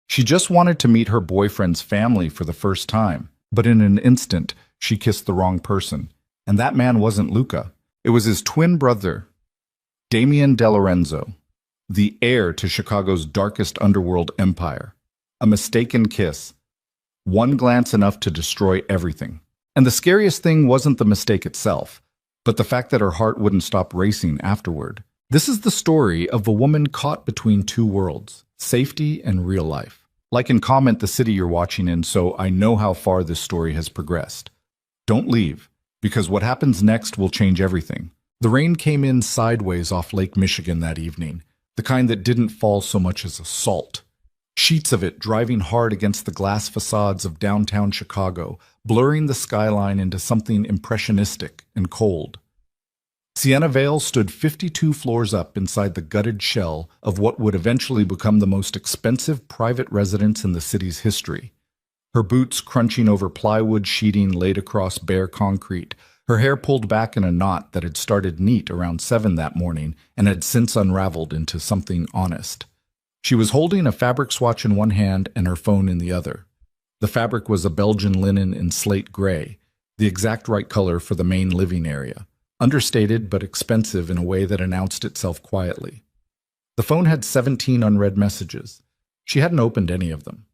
She just wanted to meet her boyfriend's family for the first time, but in an instant, she kissed the wrong person. And that man wasn't Luca. It was his twin brother, Damien DeLorenzo, the heir to Chicago's darkest underworld empire. A mistaken kiss. One glance enough to destroy everything. And the scariest thing wasn't the mistake itself, but the fact that her heart wouldn't stop racing afterward. This is the story of a woman caught between two worlds, safety and real life. Like and comment the city you're watching in so I know how far this story has progressed. Don't leave, because what happens next will change everything. The rain came in sideways off Lake Michigan that evening, the kind that didn't fall so much as a salt. Sheets of it driving hard against the glass facades of downtown Chicago, blurring the skyline into something impressionistic and cold. Sienna Vale stood 52 floors up inside the gutted shell of what would eventually become the most expensive private residence in the city's history. Her boots crunching over plywood sheeting laid across bare concrete, her hair pulled back in a knot that had started neat around 7 that morning and had since unraveled into something honest. She was holding a fabric swatch in one hand and her phone in the other. The fabric was a Belgian linen in slate gray, the exact right color for the main living area, understated but expensive in a way that announced itself quietly. The phone had 17 unread messages. She hadn't opened any of them.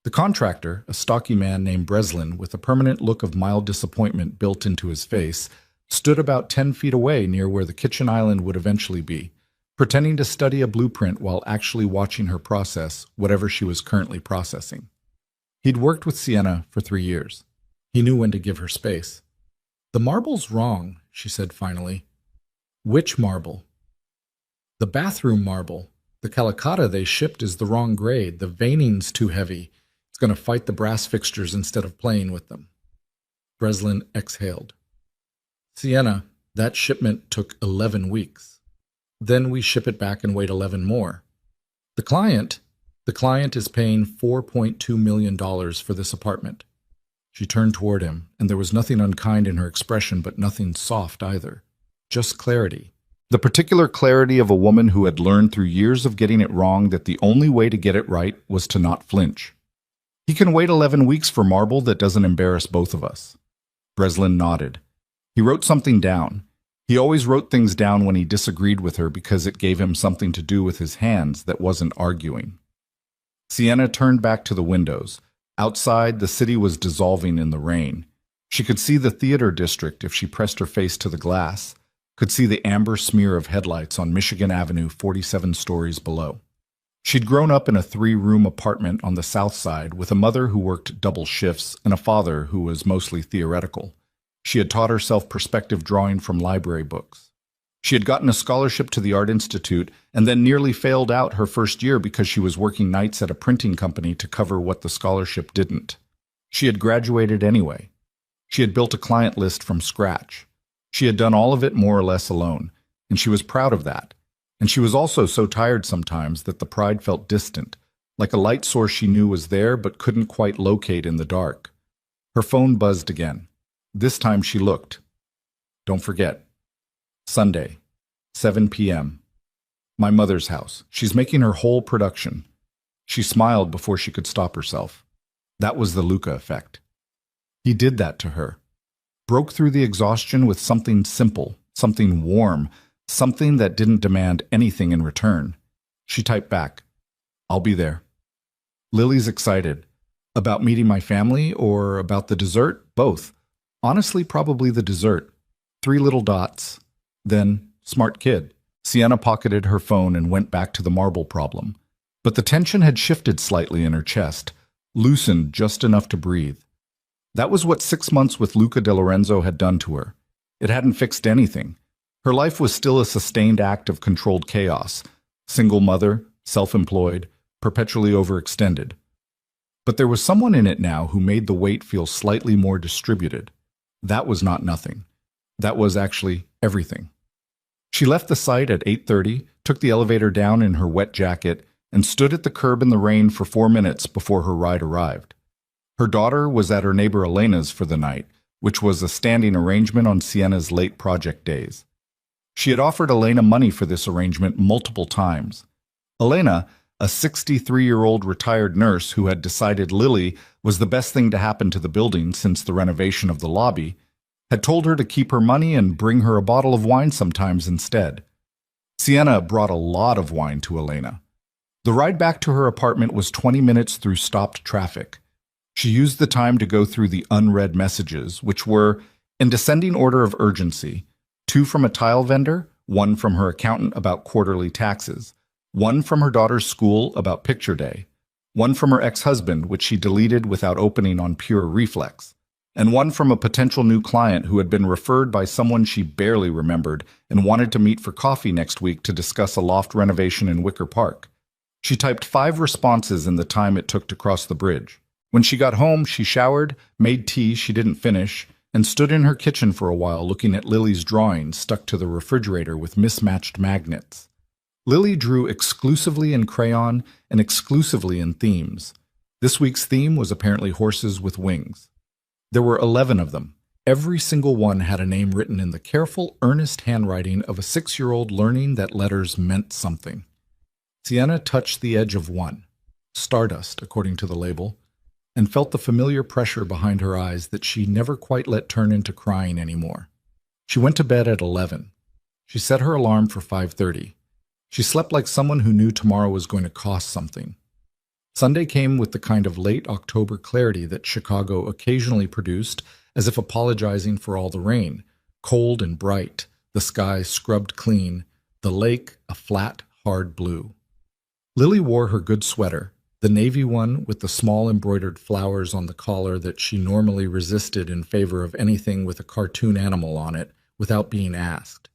The contractor, a stocky man named Breslin with a permanent look of mild disappointment built into his face, stood about 10 feet away near where the kitchen island would eventually be, pretending to study a blueprint while actually watching her process whatever she was currently processing. He'd worked with Sienna for 3 years. He knew when to give her space. "The marble's wrong," she said finally. "Which marble?" "The bathroom marble. The Calicotta they shipped is the wrong grade. The veining's too heavy. It's going to fight the brass fixtures instead of playing with them." Breslin exhaled. "Sienna, that shipment took 11 weeks. Then we ship it back and wait 11 more. The client is paying $4.2 million for this apartment." She turned toward him, and there was nothing unkind in her expression, but nothing soft either. Just clarity. The particular clarity of a woman who had learned through years of getting it wrong that the only way to get it right was to not flinch. "He can wait 11 weeks for marble that doesn't embarrass both of us." Breslin nodded. He wrote something down. He always wrote things down when he disagreed with her because it gave him something to do with his hands that wasn't arguing. Sienna turned back to the windows. Outside, the city was dissolving in the rain. She could see the theater district if she pressed her face to the glass, could see the amber smear of headlights on Michigan Avenue 47 stories below. She'd grown up in a 3-room apartment on the south side with a mother who worked double shifts and a father who was mostly theoretical. She had taught herself perspective drawing from library books. She had gotten a scholarship to the Art Institute and then nearly failed out her first year because she was working nights at a printing company to cover what the scholarship didn't. She had graduated anyway. She had built a client list from scratch. She had done all of it more or less alone, and she was proud of that. And she was also so tired sometimes that the pride felt distant, like a light source she knew was there but couldn't quite locate in the dark. Her phone buzzed again. This time she looked. "Don't forget. Sunday, 7 p.m. My mother's house. She's making her whole production." She smiled before she could stop herself. That was the Luca effect. He did that to her. Broke through the exhaustion with something simple, something warm, something that didn't demand anything in return. She typed back, "I'll be there." Lily's excited. About meeting my family or about the dessert? Both. Honestly, probably the dessert. 3 little dots. Then, smart kid. Sienna pocketed her phone and went back to the marble problem. But the tension had shifted slightly in her chest, loosened just enough to breathe. That was what 6 months with Luca DeLorenzo had done to her. It hadn't fixed anything. Her life was still a sustained act of controlled chaos. Single mother, self-employed, perpetually overextended. But there was someone in it now who made the weight feel slightly more distributed. That was not nothing. That was actually everything. She left the site at 8:30, took the elevator down in her wet jacket, and stood at the curb in the rain for 4 minutes before her ride arrived. Her daughter was at her neighbor Elena's for the night, which was a standing arrangement on Sienna's late project days. She had offered Elena money for this arrangement multiple times. Elena, a 63-year-old retired nurse who had decided Lily was the best thing to happen to the building since the renovation of the lobby, had told her to keep her money and bring her a bottle of wine sometimes instead. Sienna brought a lot of wine to Elena. The ride back to her apartment was 20 minutes through stopped traffic. She used the time to go through the unread messages, which were, in descending order of urgency, 2 from a tile vendor, 1 from her accountant about quarterly taxes, 1 from her daughter's school about picture day, 1 from her ex-husband, which she deleted without opening on pure reflex, and 1 from a potential new client who had been referred by someone she barely remembered and wanted to meet for coffee next week to discuss a loft renovation in Wicker Park. She typed 5 responses in the time it took to cross the bridge. When she got home, she showered, made tea she didn't finish, and stood in her kitchen for a while looking at Lily's drawings stuck to the refrigerator with mismatched magnets. Lily drew exclusively in crayon and exclusively in themes. This week's theme was apparently horses with wings. There were 11 of them. Every single one had a name written in the careful, earnest handwriting of a 6-year-old learning that letters meant something. Sienna touched the edge of one, stardust according to the label, and felt the familiar pressure behind her eyes that she never quite let turn into crying anymore. She went to bed at 11. She set her alarm for 5:30. She slept like someone who knew tomorrow was going to cost something. Sunday came with the kind of late October clarity that Chicago occasionally produced, as if apologizing for all the rain, cold and bright, the sky scrubbed clean, the lake a flat, hard blue. Lily wore her good sweater, the navy one with the small embroidered flowers on the collar that she normally resisted in favor of anything with a cartoon animal on it without being asked.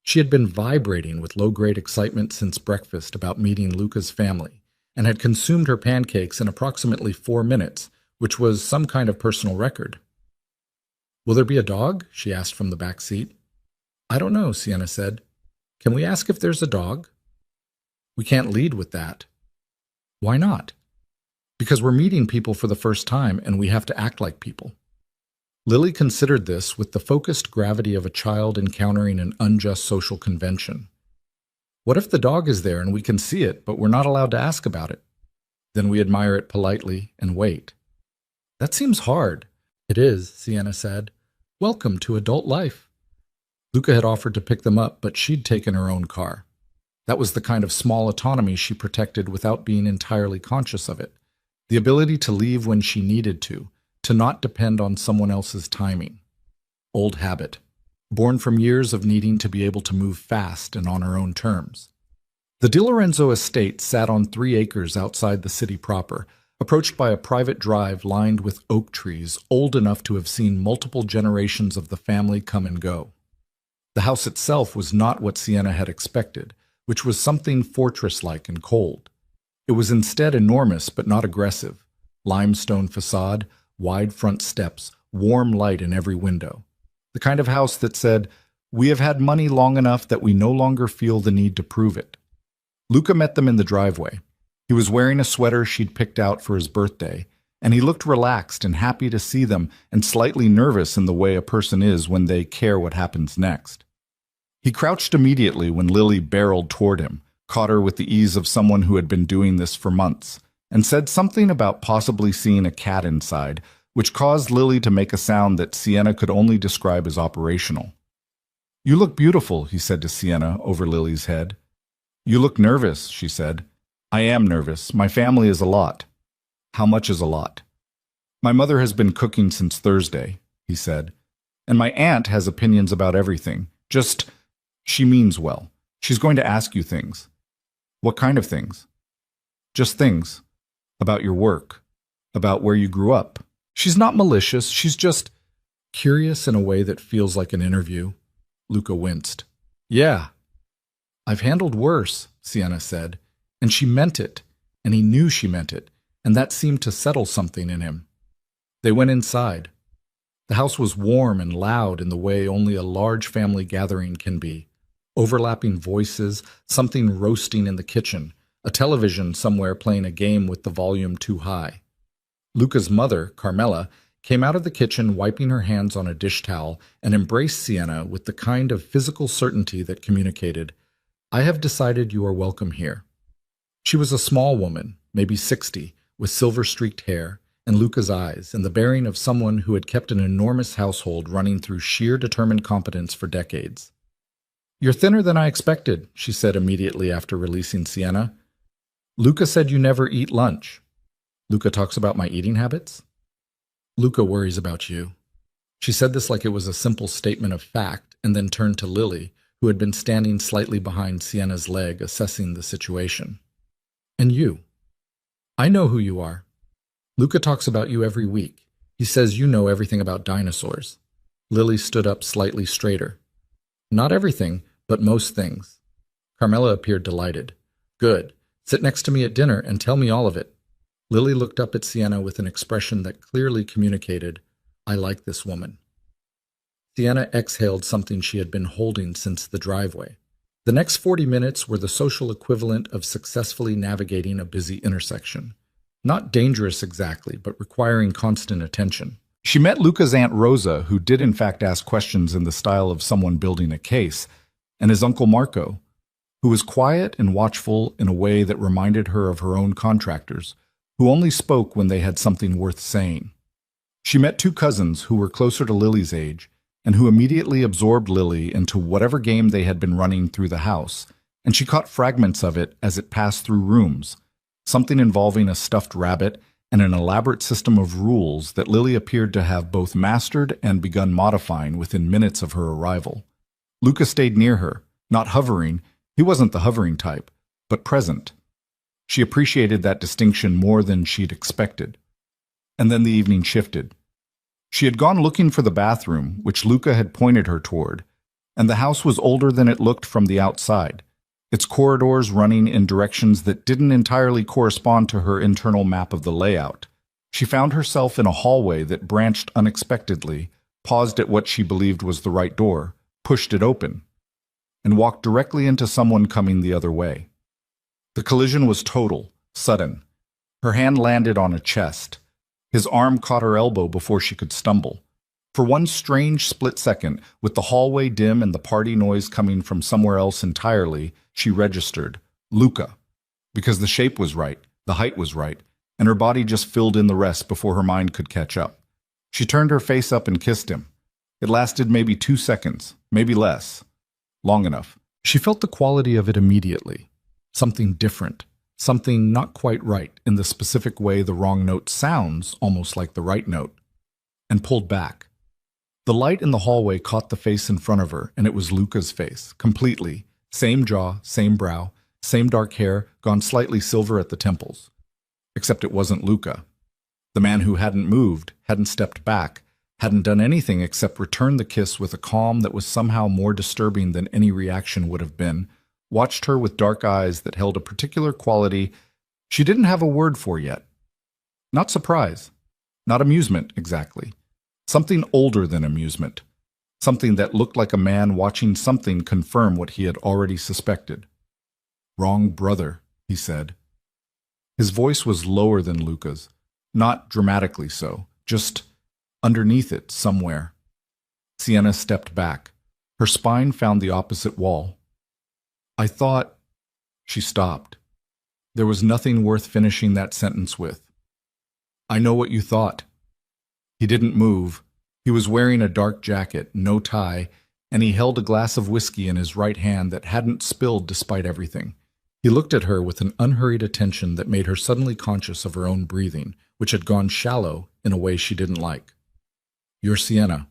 She had been vibrating with low-grade excitement since breakfast about meeting Luca's family and had consumed her pancakes in approximately 4 minutes, which was some kind of personal record. "Will there be a dog?" she asked from the back seat. "I don't know," Sienna said. "Can we ask if there's a dog?" "We can't lead with that." "Why not?" "Because we're meeting people for the first time and we have to act like people." Lily considered this with the focused gravity of a child encountering an unjust social convention. "What if the dog is there and we can see it, but we're not allowed to ask about it?" "Then we admire it politely and wait." "That seems hard." "It is," Sienna said. "Welcome to adult life." Luca had offered to pick them up, but she'd taken her own car. That was the kind of small autonomy she protected without being entirely conscious of it. The ability to leave when she needed to not depend on someone else's timing. Old habit, born from years of needing to be able to move fast and on her own terms. The DiLorenzo estate sat on 3 acres outside the city proper, approached by a private drive lined with oak trees old enough to have seen multiple generations of the family come and go. The house itself was not what Sienna had expected, which was something fortress-like and cold. It was instead enormous but not aggressive. Limestone facade, wide front steps, warm light in every window. The kind of house that said, "We have had money long enough that we no longer feel the need to prove it." Luca met them in the driveway. He was wearing a sweater she'd picked out for his birthday, and he looked relaxed and happy to see them and slightly nervous in the way a person is when they care what happens next. He crouched immediately when Lily barreled toward him, caught her with the ease of someone who had been doing this for months, and said something about possibly seeing a cat inside, which caused Lily to make a sound that Sienna could only describe as operational. "You look beautiful," he said to Sienna over Lily's head. "You look nervous," she said. "I am nervous. My family is a lot." "How much is a lot?" "My mother has been cooking since Thursday," he said. "And my aunt has opinions about everything. She means well. She's going to ask you things." "What kind of things?" "Just things. About your work. About where you grew up. She's not malicious. She's just curious in a way that feels like an interview." Luca winced. "Yeah." "I've handled worse," Sienna said, and she meant it, and he knew she meant it, and that seemed to settle something in him. They went inside. The house was warm and loud in the way only a large family gathering can be. Overlapping voices, something roasting in the kitchen, a television somewhere playing a game with the volume too high. Luca's mother, Carmela, came out of the kitchen wiping her hands on a dish towel and embraced Sienna with the kind of physical certainty that communicated, "I have decided you are welcome here." She was a small woman, maybe 60, with silver-streaked hair and Luca's eyes and the bearing of someone who had kept an enormous household running through sheer determined competence for decades. "You're thinner than I expected," she said immediately after releasing Sienna. "Luca said you never eat lunch." "Luca talks about my eating habits?" "Luca worries about you." She said this like it was a simple statement of fact, and then turned to Lily, who had been standing slightly behind Sienna's leg, assessing the situation. "And you? I know who you are. Luca talks about you every week. He says you know everything about dinosaurs." Lily stood up slightly straighter. "Not everything, but most things." Carmela appeared delighted. "Good. Sit next to me at dinner and tell me all of it." Lily looked up at Sienna with an expression that clearly communicated, "I like this woman." Sienna exhaled something she had been holding since the driveway. The next 40 minutes were the social equivalent of successfully navigating a busy intersection. Not dangerous exactly, but requiring constant attention. She met Luca's Aunt Rosa, who did in fact ask questions in the style of someone building a case, and his Uncle Marco, who was quiet and watchful in a way that reminded her of her own contractors, who only spoke when they had something worth saying. She met two cousins who were closer to Lily's age, and who immediately absorbed Lily into whatever game they had been running through the house, and she caught fragments of it as it passed through rooms, something involving a stuffed rabbit and an elaborate system of rules that Lily appeared to have both mastered and begun modifying within minutes of her arrival. Luca stayed near her, not hovering. He wasn't the hovering type, but present. She appreciated that distinction more than she'd expected. And then the evening shifted. She had gone looking for the bathroom, which Luca had pointed her toward, and the house was older than it looked from the outside, its corridors running in directions that didn't entirely correspond to her internal map of the layout. She found herself in a hallway that branched unexpectedly, paused at what she believed was the right door, pushed it open, and walked directly into someone coming the other way. The collision was total, sudden. Her hand landed on a chest. His arm caught her elbow before she could stumble. For one strange split second, with the hallway dim and the party noise coming from somewhere else entirely, she registered Luca, because the shape was right, the height was right, and her body just filled in the rest before her mind could catch up. She turned her face up and kissed him. It lasted maybe 2 seconds, maybe less. Long enough. She felt the quality of it immediately. Something different. Something not quite right, in the specific way the wrong note sounds, almost like the right note. And pulled back. The light in the hallway caught the face in front of her, and it was Luca's face, completely. Same jaw, same brow, same dark hair, gone slightly silver at the temples. Except it wasn't Luca. The man who hadn't moved, hadn't stepped back, hadn't done anything except return the kiss with a calm that was somehow more disturbing than any reaction would have been, watched her with dark eyes that held a particular quality she didn't have a word for yet. Not surprise. Not amusement, exactly. Something older than amusement. Something that looked like a man watching something confirm what he had already suspected. "Wrong brother," he said. His voice was lower than Luca's, not dramatically so, just underneath it somewhere. Sienna stepped back. Her spine found the opposite wall. "I thought—" She stopped. There was nothing worth finishing that sentence with. "I know what you thought." He didn't move. He was wearing a dark jacket, no tie, and he held a glass of whiskey in his right hand that hadn't spilled despite everything. He looked at her with an unhurried attention that made her suddenly conscious of her own breathing, which had gone shallow in a way she didn't like. "You're Sienna."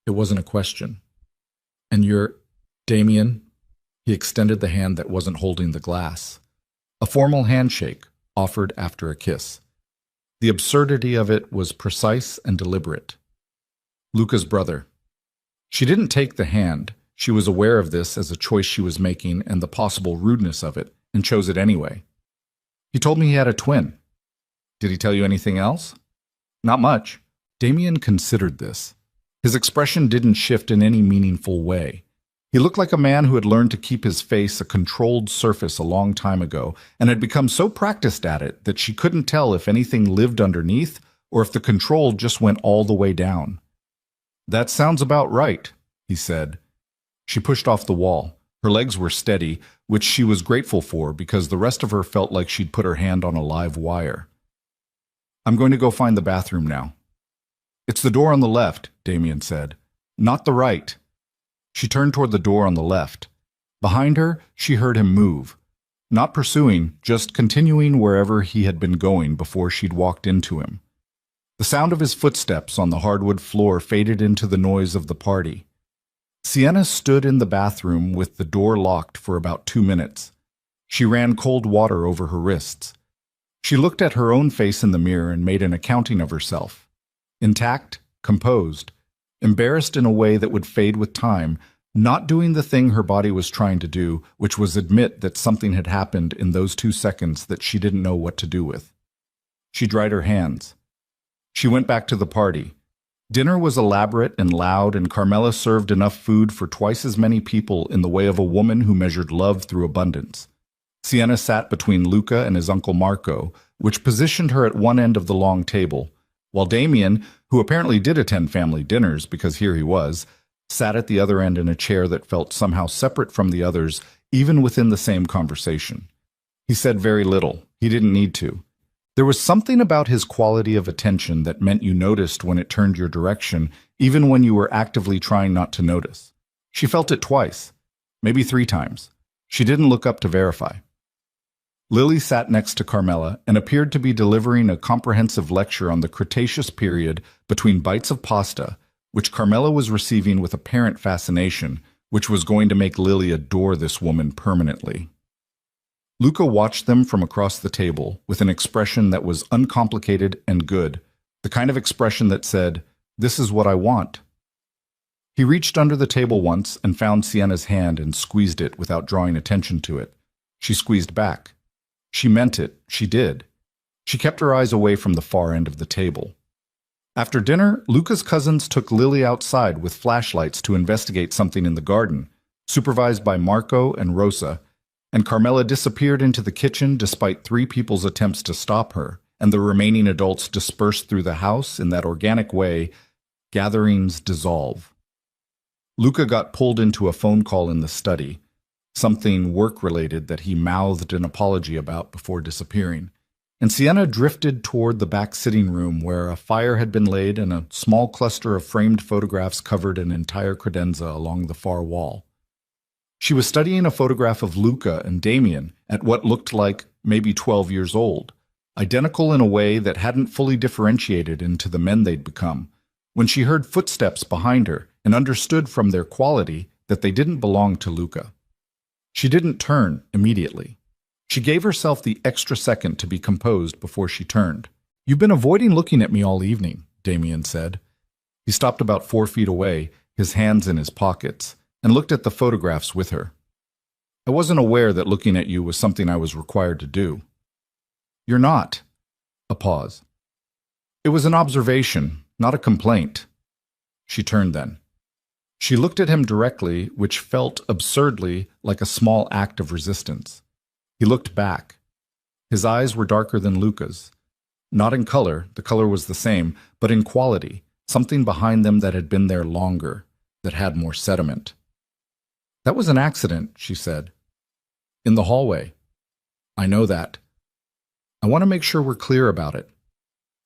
It wasn't a question. "And you're Damien?" He extended the hand that wasn't holding the glass. A formal handshake, offered after a kiss. The absurdity of it was precise and deliberate. Luca's brother. She didn't take the hand. She was aware of this as a choice she was making and the possible rudeness of it, and chose it anyway. "He told me he had a twin." "Did he tell you anything else?" "Not much." Damien considered this. His expression didn't shift in any meaningful way. He looked like a man who had learned to keep his face a controlled surface a long time ago and had become so practiced at it that she couldn't tell if anything lived underneath or if the control just went all the way down. "That sounds about right," he said. She pushed off the wall. Her legs were steady, which she was grateful for because the rest of her felt like she'd put her hand on a live wire. "I'm going to go find the bathroom now." "It's the door on the left," Damien said. "Not the right." She turned toward the door on the left. Behind her, she heard him move. Not pursuing, just continuing wherever he had been going before she'd walked into him. The sound of his footsteps on the hardwood floor faded into the noise of the party. Sienna stood in the bathroom with the door locked for about 2 minutes. She ran cold water over her wrists. She looked at her own face in the mirror and made an accounting of herself. Intact, composed, embarrassed in a way that would fade with time, not doing the thing her body was trying to do, which was admit that something had happened in those 2 seconds that she didn't know what to do with. She dried her hands. She went back to the party. Dinner was elaborate and loud, and Carmela served enough food for twice as many people in the way of a woman who measured love through abundance. Sienna sat between Luca and his uncle Marco, which positioned her at one end of the long table, while Damien, who apparently did attend family dinners because here he was, sat at the other end in a chair that felt somehow separate from the others, even within the same conversation. He said very little. He didn't need to. There was something about his quality of attention that meant you noticed when it turned your direction, even when you were actively trying not to notice. She felt it twice, maybe 3 times. She didn't look up to verify. Lily sat next to Carmela and appeared to be delivering a comprehensive lecture on the Cretaceous period between bites of pasta, which Carmela was receiving with apparent fascination, which was going to make Lily adore this woman permanently. Luca watched them from across the table with an expression that was uncomplicated and good, the kind of expression that said, "This is what I want." He reached under the table once and found Sienna's hand and squeezed it without drawing attention to it. She squeezed back. She meant it. She did. She kept her eyes away from the far end of the table. After dinner, Luca's cousins took Lily outside with flashlights to investigate something in the garden, supervised by Marco and Rosa, and Carmela disappeared into the kitchen despite 3 people's attempts to stop her, and the remaining adults dispersed through the house in that organic way gatherings dissolve. Luca got pulled into a phone call in the study, something work-related that he mouthed an apology about before disappearing, and Sienna drifted toward the back sitting room where a fire had been laid and a small cluster of framed photographs covered an entire credenza along the far wall. She was studying a photograph of Luca and Damien at what looked like maybe 12 years old, identical in a way that hadn't fully differentiated into the men they'd become, when she heard footsteps behind her and understood from their quality that they didn't belong to Luca. She didn't turn immediately. She gave herself the extra second to be composed before she turned. "You've been avoiding looking at me all evening," Damien said. He stopped about 4 feet away, his hands in his pockets, and looked at the photographs with her. "I wasn't aware that looking at you was something I was required to do." "You're not." A pause. "It was an observation, not a complaint." She turned then. She looked at him directly, which felt absurdly like a small act of resistance. He looked back. His eyes were darker than Luca's. Not in color, the color was the same, but in quality, something behind them that had been there longer, that had more sediment. "That was an accident," she said. "In the hallway." "I know that. I want to make sure we're clear about it."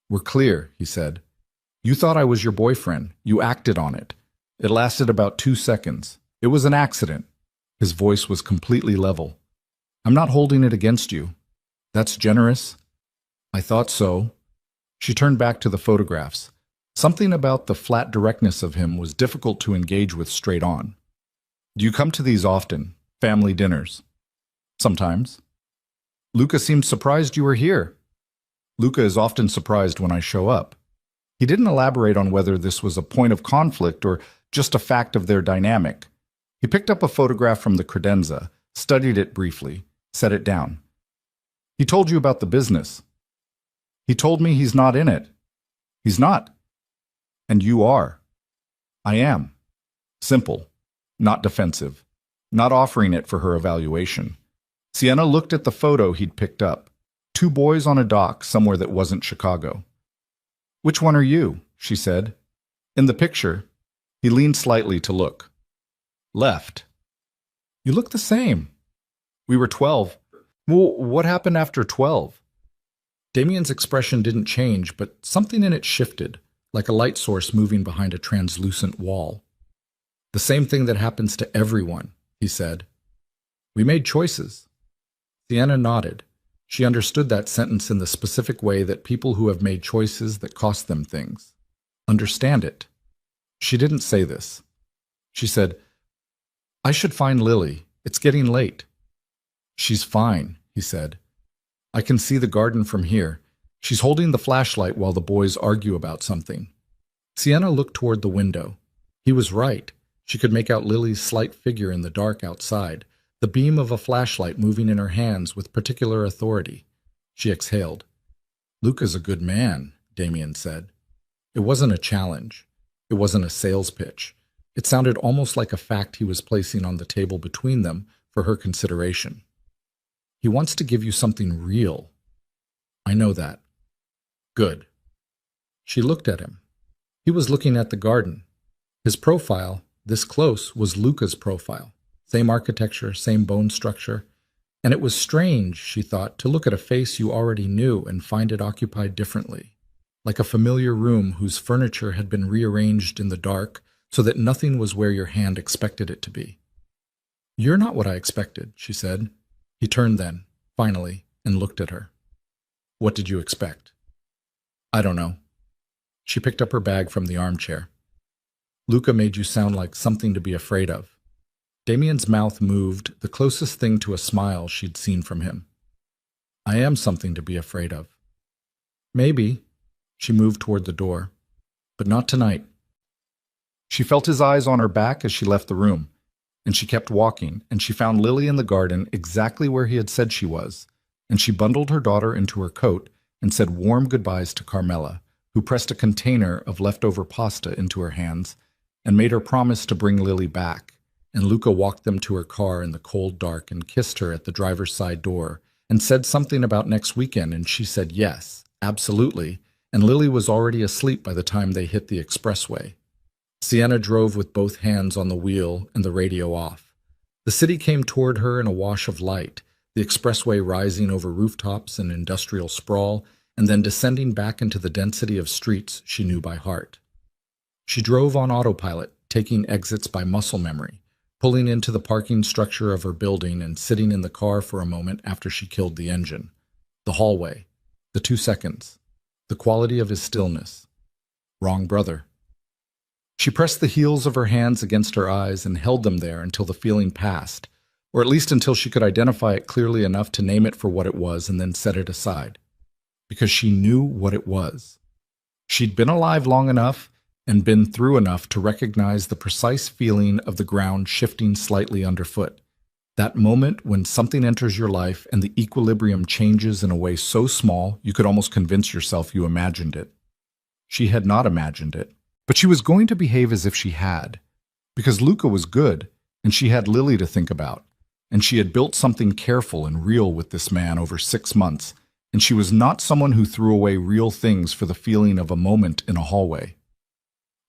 "We're clear," he said. "You thought I was your boyfriend. You acted on it. It lasted about 2 seconds. It was an accident." His voice was completely level. "I'm not holding it against you. That's generous." "I thought so." She turned back to the photographs. Something about the flat directness of him was difficult to engage with straight on. "Do you come to these often? Family dinners?" "Sometimes." "Luca seemed surprised you were here." "Luca is often surprised when I show up." He didn't elaborate on whether this was a point of conflict or just a fact of their dynamic. He picked up a photograph from the credenza, studied it briefly, set it down. "He told you about the business." "He told me he's not in it." "He's not." "And you are." "I am." Simple. Not defensive. Not offering it for her evaluation. Sienna looked at the photo he'd picked up. 2 boys on a dock somewhere that wasn't Chicago. "Which one are you?" she said. "In the picture." He leaned slightly to look. "Left." "You look the same." We were 12. Well, what happened after 12? Damien's expression didn't change, but something in it shifted, like a light source moving behind a translucent wall. The same thing that happens to everyone, he said. We made choices. Sienna nodded. She understood that sentence in the specific way that people who have made choices that cost them things understand it. She didn't say this. She said, I should find Lily. It's getting late. She's fine, he said. I can see the garden from here. She's holding the flashlight while the boys argue about something. Sienna looked toward the window. He was right. She could make out Lily's slight figure in the dark outside, the beam of a flashlight moving in her hands with particular authority. She exhaled. Luca's a good man, Damien said. It wasn't a challenge. It wasn't a sales pitch. It sounded almost like a fact he was placing on the table between them for her consideration. He wants to give you something real. I know that. Good. She looked at him. He was looking at the garden. His profile, this close, was Luca's profile. Same architecture, same bone structure. And it was strange, she thought, to look at a face you already knew and find it occupied differently, like a familiar room whose furniture had been rearranged in the dark so that nothing was where your hand expected it to be. You're not what I expected, she said. He turned then, finally, and looked at her. What did you expect? I don't know. She picked up her bag from the armchair. Luca made you sound like something to be afraid of. Damien's mouth moved, the closest thing to a smile she'd seen from him. I am something to be afraid of. Maybe. She moved toward the door. But not tonight. She felt his eyes on her back as she left the room, and she kept walking, and she found Lily in the garden exactly where he had said she was, and she bundled her daughter into her coat and said warm goodbyes to Carmela, who pressed a container of leftover pasta into her hands and made her promise to bring Lily back. And Luca walked them to her car in the cold dark and kissed her at the driver's side door and said something about next weekend, and she said yes, absolutely, and Lily was already asleep by the time they hit the expressway. Sienna drove with both hands on the wheel and the radio off. The city came toward her in a wash of light, the expressway rising over rooftops and industrial sprawl, and then descending back into the density of streets she knew by heart. She drove on autopilot, taking exits by muscle memory, pulling into the parking structure of her building and sitting in the car for a moment after she killed the engine. The hallway, the 2 seconds, the quality of his stillness. Wrong brother. She pressed the heels of her hands against her eyes and held them there until the feeling passed, or at least until she could identify it clearly enough to name it for what it was and then set it aside. Because she knew what it was. She'd been alive long enough and been through enough to recognize the precise feeling of the ground shifting slightly underfoot. That moment when something enters your life and the equilibrium changes in a way so small you could almost convince yourself you imagined it. She had not imagined it, but she was going to behave as if she had, because Luca was good, and she had Lily to think about, and she had built something careful and real with this man over 6 months, and she was not someone who threw away real things for the feeling of a moment in a hallway.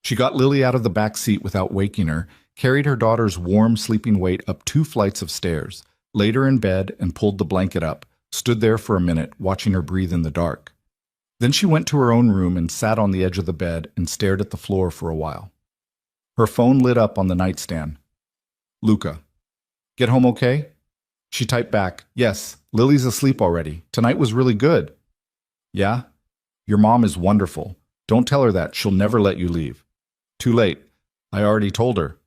She got Lily out of the back seat without waking her, carried her daughter's warm sleeping weight up 2 flights of stairs, laid her in bed and pulled the blanket up, stood there for a minute, watching her breathe in the dark. Then she went to her own room and sat on the edge of the bed and stared at the floor for a while. Her phone lit up on the nightstand. Luca. Get home okay? She typed back, yes, Lily's asleep already. Tonight was really good. Yeah? Your mom is wonderful. Don't tell her that. She'll never let you leave. Too late. I already told her.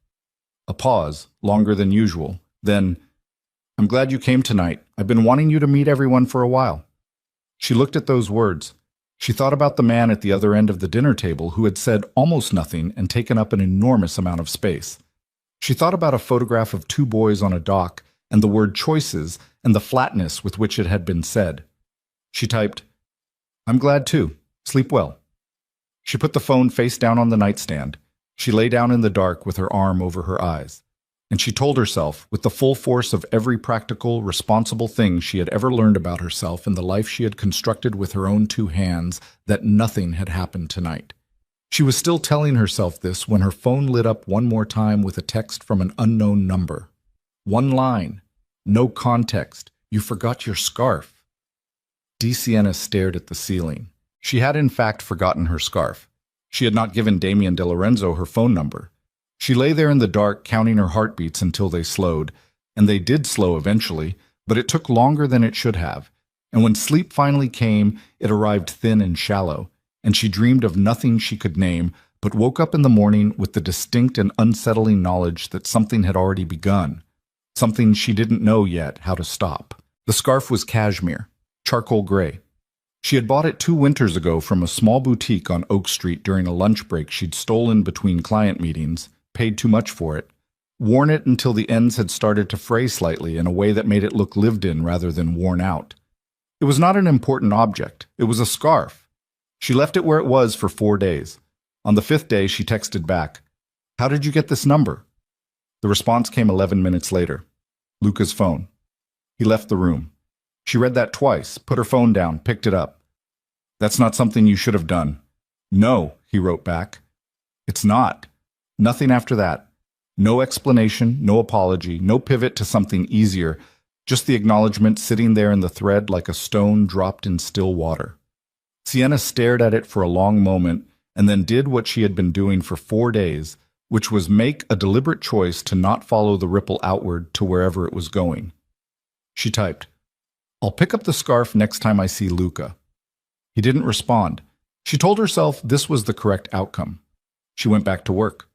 A pause, longer than usual. Then, I'm glad you came tonight. I've been wanting you to meet everyone for a while. She looked at those words. She thought about the man at the other end of the dinner table who had said almost nothing and taken up an enormous amount of space. She thought about a photograph of 2 boys on a dock and the word choices and the flatness with which it had been said. She typed, I'm glad too. Sleep well. She put the phone face down on the nightstand. She lay down in the dark with her arm over her eyes. And she told herself, with the full force of every practical, responsible thing she had ever learned about herself and the life she had constructed with her own 2 hands, that nothing had happened tonight. She was still telling herself this when her phone lit up one more time with a text from an unknown number. 1 line. No context. You forgot your scarf. Sienna stared at the ceiling. She had in fact forgotten her scarf. She had not given Damien DeLorenzo her phone number. She lay there in the dark, counting her heartbeats until they slowed, and they did slow eventually, but it took longer than it should have. And when sleep finally came, it arrived thin and shallow, and she dreamed of nothing she could name, but woke up in the morning with the distinct and unsettling knowledge that something had already begun, something she didn't know yet how to stop. The scarf was cashmere, charcoal gray. She had bought it 2 winters ago from a small boutique on Oak Street during a lunch break she'd stolen between client meetings, paid too much for it, worn it until the ends had started to fray slightly in a way that made it look lived in rather than worn out. It was not an important object. It was a scarf. She left it where it was for 4 days. On the 5th day, she texted back, "How did you get this number?" The response came 11 minutes later. Luca's phone. He left the room. She read that twice, put her phone down, picked it up. "That's not something you should have done." "No," he wrote back. "It's not." Nothing after that. No explanation, no apology, no pivot to something easier, just the acknowledgement sitting there in the thread like a stone dropped in still water. Sienna stared at it for a long moment and then did what she had been doing for 4 days, which was make a deliberate choice to not follow the ripple outward to wherever it was going. She typed, "I'll pick up the scarf next time I see Luca." He didn't respond. She told herself this was the correct outcome. She went back to work.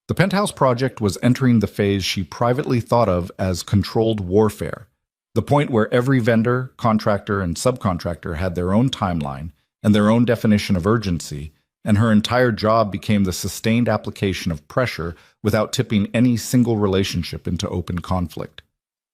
The penthouse project was entering the phase she privately thought of as controlled warfare, the point where every vendor, contractor, and subcontractor had their own timeline and their own definition of urgency, and her entire job became the sustained application of pressure without tipping any single relationship into open conflict.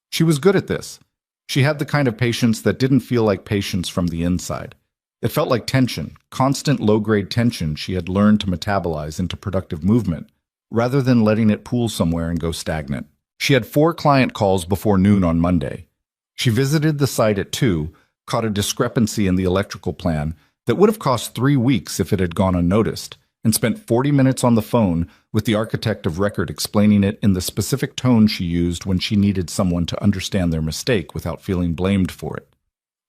She was good at this. She had the kind of patience that didn't feel like patience from the inside. It felt like tension, constant low-grade tension she had learned to metabolize into productive movement, rather than letting it pool somewhere and go stagnant. She had 4 client calls before noon on Monday. She visited the site at 2, caught a discrepancy in the electrical plan that would have cost 3 weeks if it had gone unnoticed, and spent 40 minutes on the phone with the architect of record explaining it in the specific tone she used when she needed someone to understand their mistake without feeling blamed for it.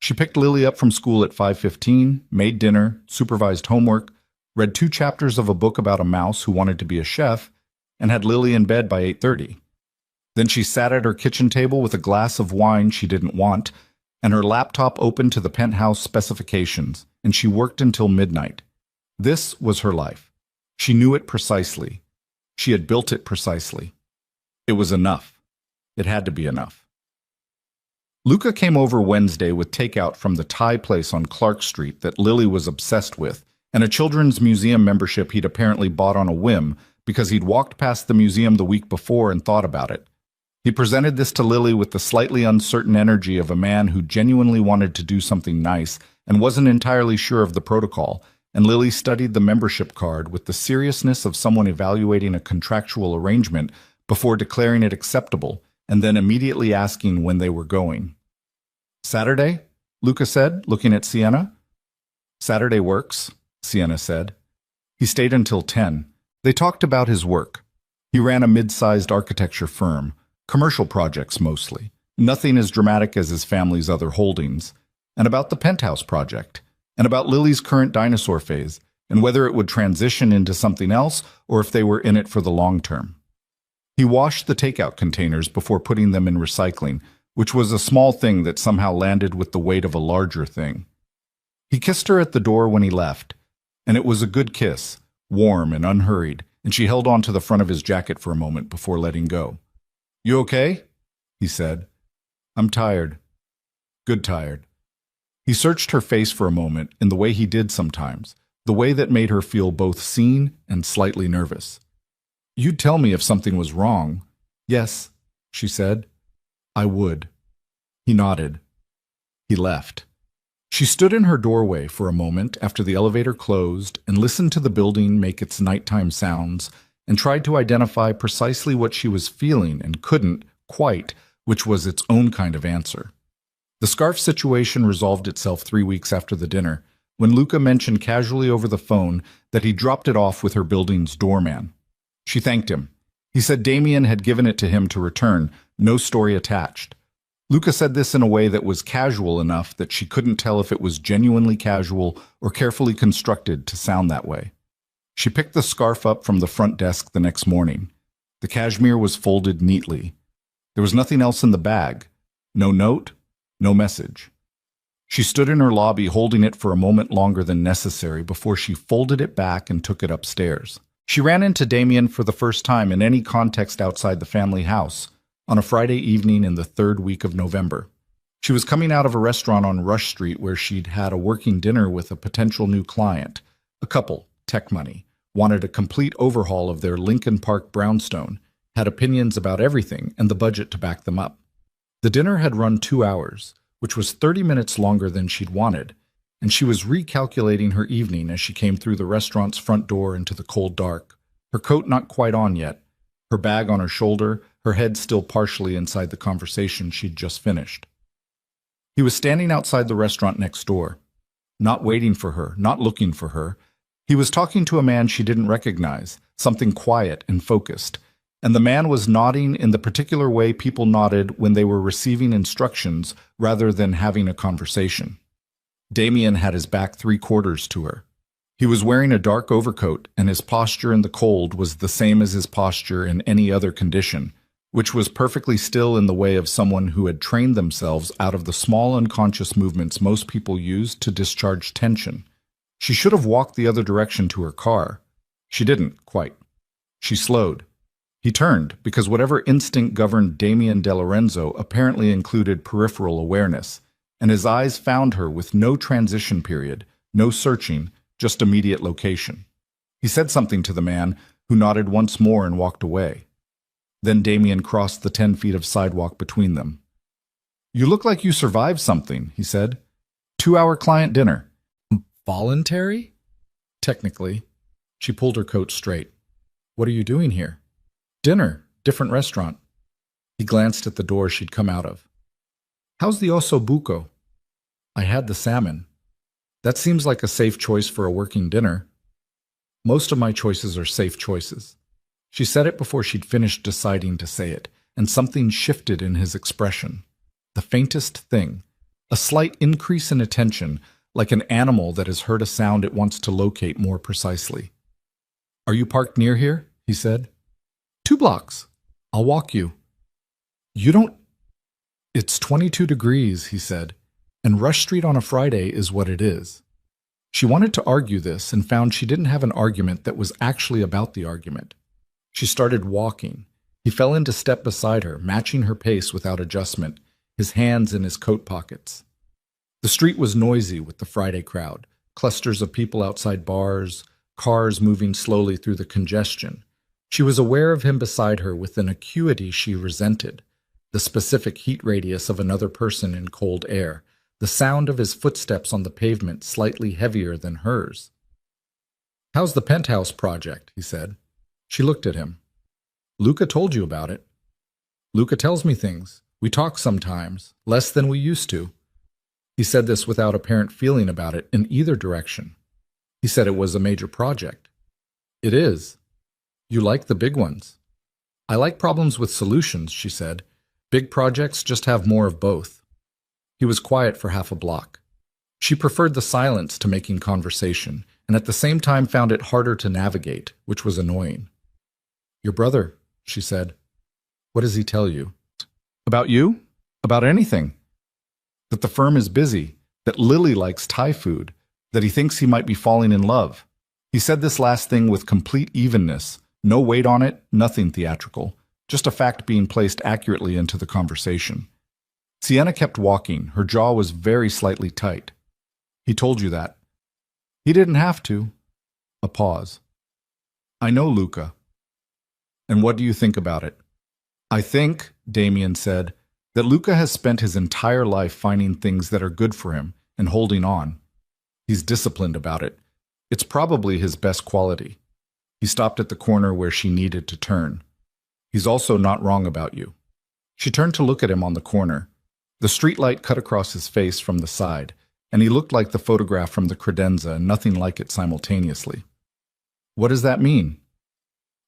She picked Lily up from school at 5:15, made dinner, supervised homework, read 2 chapters of a book about a mouse who wanted to be a chef, and had Lily in bed by 8:30. Then she sat at her kitchen table with a glass of wine she didn't want, and her laptop open to the penthouse specifications, and she worked until midnight. This was her life. She knew it precisely. She had built it precisely. It was enough. It had to be enough. Luca came over Wednesday with takeout from the Thai place on Clark Street that Lily was obsessed with, and a children's museum membership he'd apparently bought on a whim because he'd walked past the museum the week before and thought about it. He presented this to Lily with the slightly uncertain energy of a man who genuinely wanted to do something nice and wasn't entirely sure of the protocol, and Lily studied the membership card with the seriousness of someone evaluating a contractual arrangement before declaring it acceptable and then immediately asking when they were going. "Saturday?" Luca said, looking at Sienna. "Saturday works," Sienna said. He stayed until 10. They talked about his work. He ran a mid-sized architecture firm, commercial projects mostly, nothing as dramatic as his family's other holdings, and about the penthouse project, and about Lily's current dinosaur phase, and whether it would transition into something else or if they were in it for the long term. He washed the takeout containers before putting them in recycling, which was a small thing that somehow landed with the weight of a larger thing. He kissed her at the door when he left, and it was a good kiss, warm and unhurried, and she held on to the front of his jacket for a moment before letting go. "You okay?" he said. "I'm tired." "Good tired." He searched her face for a moment in the way he did sometimes, the way that made her feel both seen and slightly nervous. "You'd tell me if something was wrong." "Yes," she said. "I would." He nodded. He left. She stood in her doorway for a moment after the elevator closed and listened to the building make its nighttime sounds and tried to identify precisely what she was feeling and couldn't, quite, which was its own kind of answer. The scarf situation resolved itself 3 weeks after the dinner, when Luca mentioned casually over the phone that he dropped it off with her building's doorman. She thanked him. He said Damien had given it to him to return, no story attached. Luca said this in a way that was casual enough that she couldn't tell if it was genuinely casual or carefully constructed to sound that way. She picked the scarf up from the front desk the next morning. The cashmere was folded neatly. There was nothing else in the bag. No note, no message. She stood in her lobby holding it for a moment longer than necessary before she folded it back and took it upstairs. She ran into Damien for the first time in any context outside the family house, on a Friday evening in the third week of November. She was coming out of a restaurant on Rush Street where she'd had a working dinner with a potential new client. A couple, tech money, wanted a complete overhaul of their Lincoln Park brownstone, had opinions about everything and the budget to back them up. The dinner had run 2 hours, which was 30 minutes longer than she'd wanted, and she was recalculating her evening as she came through the restaurant's front door into the cold dark, her coat not quite on yet, her bag on her shoulder, her head still partially inside the conversation she'd just finished. He was standing outside the restaurant next door, not waiting for her, not looking for her. He was talking to a man she didn't recognize, something quiet and focused, and the man was nodding in the particular way people nodded when they were receiving instructions rather than having a conversation. Damien had his back 3/4 to her. He was wearing a dark overcoat, and his posture in the cold was the same as his posture in any other condition, which was perfectly still in the way of someone who had trained themselves out of the small unconscious movements most people use to discharge tension. She should have walked the other direction to her car. She didn't, quite. She slowed. He turned, because whatever instinct governed Damien DeLorenzo apparently included peripheral awareness, and his eyes found her with no transition period, no searching, just immediate location. He said something to the man, who nodded once more and walked away. Then Damien crossed the 10 feet of sidewalk between them. "You look like you survived something," he said. 2-hour client dinner." "Voluntary?" "Technically." She pulled her coat straight. "What are you doing here?" "Dinner, different restaurant." He glanced at the door she'd come out of. "How's the osso buco?" "I had the salmon." "That seems like a safe choice for a working dinner." "Most of my choices are safe choices." She said it before she'd finished deciding to say it, and something shifted in his expression. The faintest thing, a slight increase in attention, like an animal that has heard a sound it wants to locate more precisely. "Are you parked near here?" he said. 2 blocks. I'll walk you." "You don't—" "It's 22 degrees, he said, "and Rush Street on a Friday is what it is." She wanted to argue this and found she didn't have an argument that was actually about the argument. She started walking. He fell into step beside her, matching her pace without adjustment, his hands in his coat pockets. The street was noisy with the Friday crowd, clusters of people outside bars, cars moving slowly through the congestion. She was aware of him beside her with an acuity she resented, the specific heat radius of another person in cold air, the sound of his footsteps on the pavement slightly heavier than hers. "How's the penthouse project?" he said. She looked at him. "Luca told you about it." "Luca tells me things. We talk sometimes, less than we used to." He said this without apparent feeling about it in either direction. He said it was a major project. "It is." "You like the big ones." "I like problems with solutions," she said. "Big projects just have more of both." He was quiet for half a block. She preferred the silence to making conversation, and at the same time found it harder to navigate, which was annoying. "Your brother," she said. "What does he tell you?" "About you? About anything. That the firm is busy, that Lily likes Thai food, that he thinks he might be falling in love." He said this last thing with complete evenness, no weight on it, nothing theatrical, just a fact being placed accurately into the conversation. Sienna kept walking, her jaw was very slightly tight. "He told you that." "He didn't have to." A pause. "I know Luca." "And what do you think about it?" "I think," Damien said, "that Luca has spent his entire life finding things that are good for him and holding on. He's disciplined about it. It's probably his best quality." He stopped at the corner where she needed to turn. "He's also not wrong about you." She turned to look at him on the corner. The streetlight cut across his face from the side, and he looked like the photograph from the credenza and nothing like it simultaneously. "What does that mean?"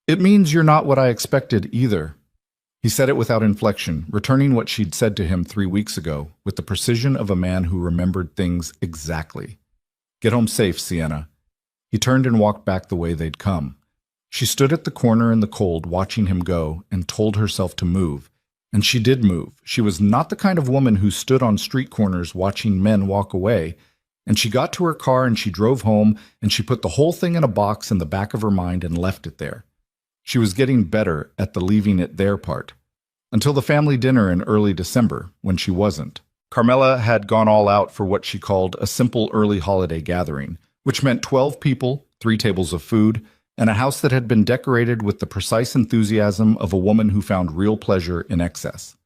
"It means you're not what I expected either." He said it without inflection, returning what she'd said to him 3 weeks ago, with the precision of a man who remembered things exactly. Get home safe, Sienna. He turned and walked back the way they'd come. She stood at the corner in the cold, watching him go, and told herself to move. And she did move. She was not the kind of woman who stood on street corners watching men walk away. And she got to her car and she drove home, and she put the whole thing in a box in the back of her mind and left it there. She was getting better at the leaving it there part. Until the family dinner in early December, when she wasn't. Carmela had gone all out for what she called a simple early holiday gathering, which meant 12 people, 3 tables of food, and a house that had been decorated with the precise enthusiasm of a woman who found real pleasure in excess.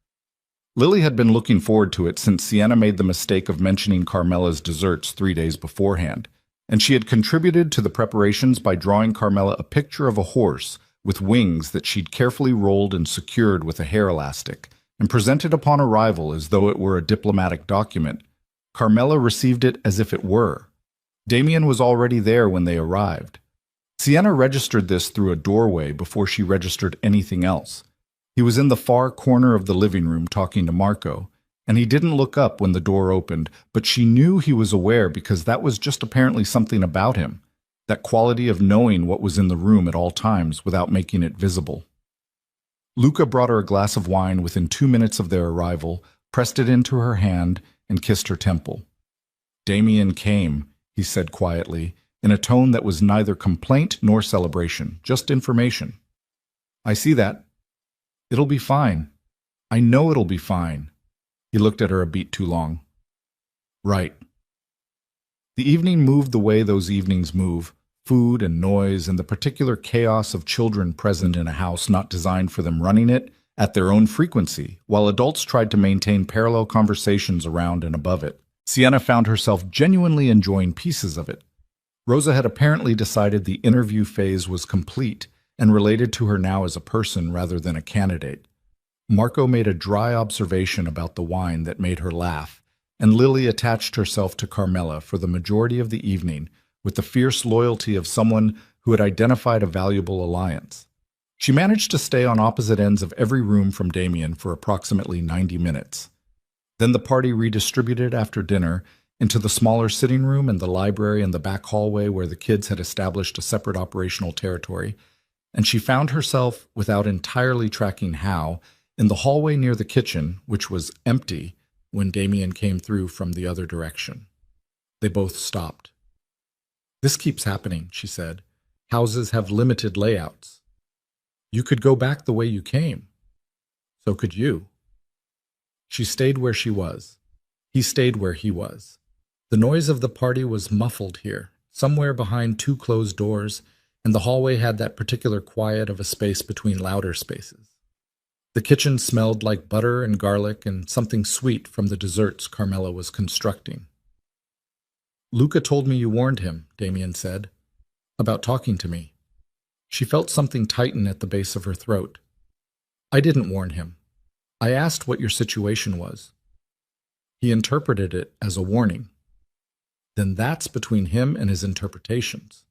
Lily had been looking forward to it since Sienna made the mistake of mentioning Carmela's desserts 3 days beforehand, and she had contributed to the preparations by drawing Carmela a picture of a horse with wings that she'd carefully rolled and secured with a hair elastic, and presented upon arrival as though it were a diplomatic document. Carmela received it as if it were. Damien was already there when they arrived. Sienna registered this through a doorway before she registered anything else. He was in the far corner of the living room talking to Marco, and he didn't look up when the door opened, but she knew he was aware because that was just apparently something about him, that quality of knowing what was in the room at all times without making it visible. Luca brought her a glass of wine within 2 minutes of their arrival, pressed it into her hand, and kissed her temple. Damien came, he said quietly, in a tone that was neither complaint nor celebration, just information. I see that. It'll be fine. I know it'll be fine. He looked at her a beat too long. Right. The evening moved the way those evenings move, food and noise and the particular chaos of children present in a house not designed for them running it at their own frequency, while adults tried to maintain parallel conversations around and above it. Sienna found herself genuinely enjoying pieces of it. Rosa had apparently decided the interview phase was complete and related to her now as a person rather than a candidate. Marco made a dry observation about the wine that made her laugh, and Lily attached herself to Carmela for the majority of the evening with the fierce loyalty of someone who had identified a valuable alliance. She managed to stay on opposite ends of every room from Damien for approximately 90 minutes. Then the party redistributed after dinner into the smaller sitting room and the library and the back hallway where the kids had established a separate operational territory, and she found herself, without entirely tracking how, in the hallway near the kitchen, which was empty when Damien came through from the other direction. They both stopped. This keeps happening, she said. Houses have limited layouts. You could go back the way you came. So could you. She stayed where she was. He stayed where he was. The noise of the party was muffled here, somewhere behind 2 closed doors, and the hallway had that particular quiet of a space between louder spaces. The kitchen smelled like butter and garlic and something sweet from the desserts Carmela was constructing. Luca told me you warned him, Damien said, about talking to me. She felt something tighten at the base of her throat. I didn't warn him. I asked what your situation was. He interpreted it as a warning. Then that's between him and his interpretations.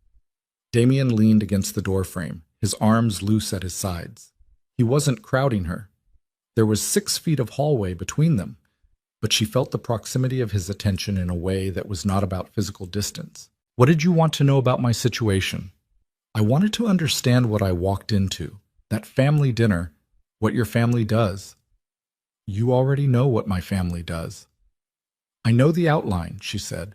Damien leaned against the doorframe, his arms loose at his sides. He wasn't crowding her. There was 6 feet of hallway between them, but she felt the proximity of his attention in a way that was not about physical distance. What did you want to know about my situation? I wanted to understand what I walked into, that family dinner, what your family does. You already know what my family does. I know the outline, she said.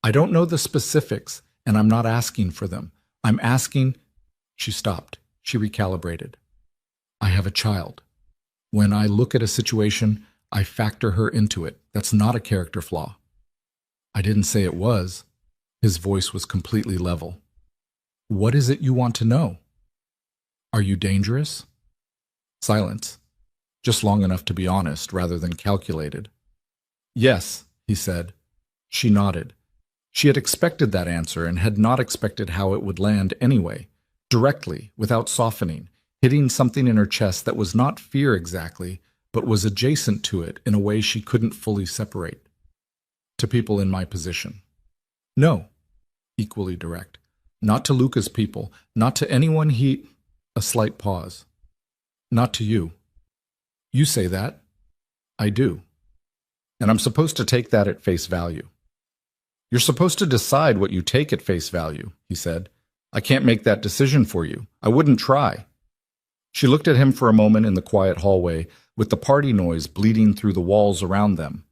I don't know the specifics, and I'm not asking for them. I'm asking... She stopped. She recalibrated. I have a child. When I look at a situation, I factor her into it. That's not a character flaw. I didn't say it was. His voice was completely level. What is it you want to know? Are you dangerous? Silence. Just long enough to be honest rather than calculated. Yes, he said. She nodded. She had expected that answer and had not expected how it would land anyway, directly, without softening, hitting something in her chest that was not fear exactly, but was adjacent to it in a way she couldn't fully separate. To people in my position. No. Equally direct. Not to Luca's people, not to anyone he... A slight pause. Not to you. You say that. I do. And I'm supposed to take that at face value. You're supposed to decide what you take at face value, he said. I can't make that decision for you. I wouldn't try. She looked at him for a moment in the quiet hallway, with the party noise bleeding through the walls around them.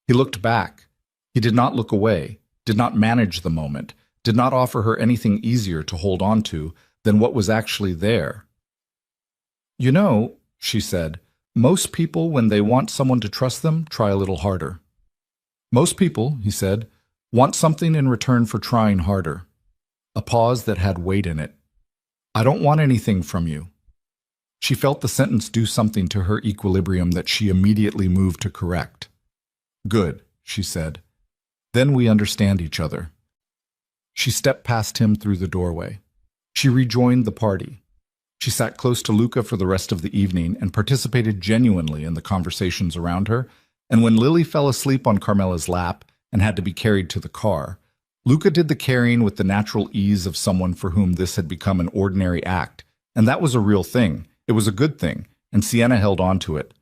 He looked back. He did not look away, did not manage the moment, did not offer her anything easier to hold on to than what was actually there. You know, she said, most people, when they want someone to trust them, try a little harder. Most people, he said, want something in return for trying harder. A pause that had weight in it. I don't want anything from you. She felt the sentence do something to her equilibrium that she immediately moved to correct. Good, she said. Then we understand each other. She stepped past him through the doorway. She rejoined the party. She sat close to Luca for the rest of the evening and participated genuinely in the conversations around her, and when Lily fell asleep on Carmela's lap and had to be carried to the car, Luca did the carrying with the natural ease of someone for whom this had become an ordinary act, and that was a real thing. It was a good thing, and Sienna held on to it.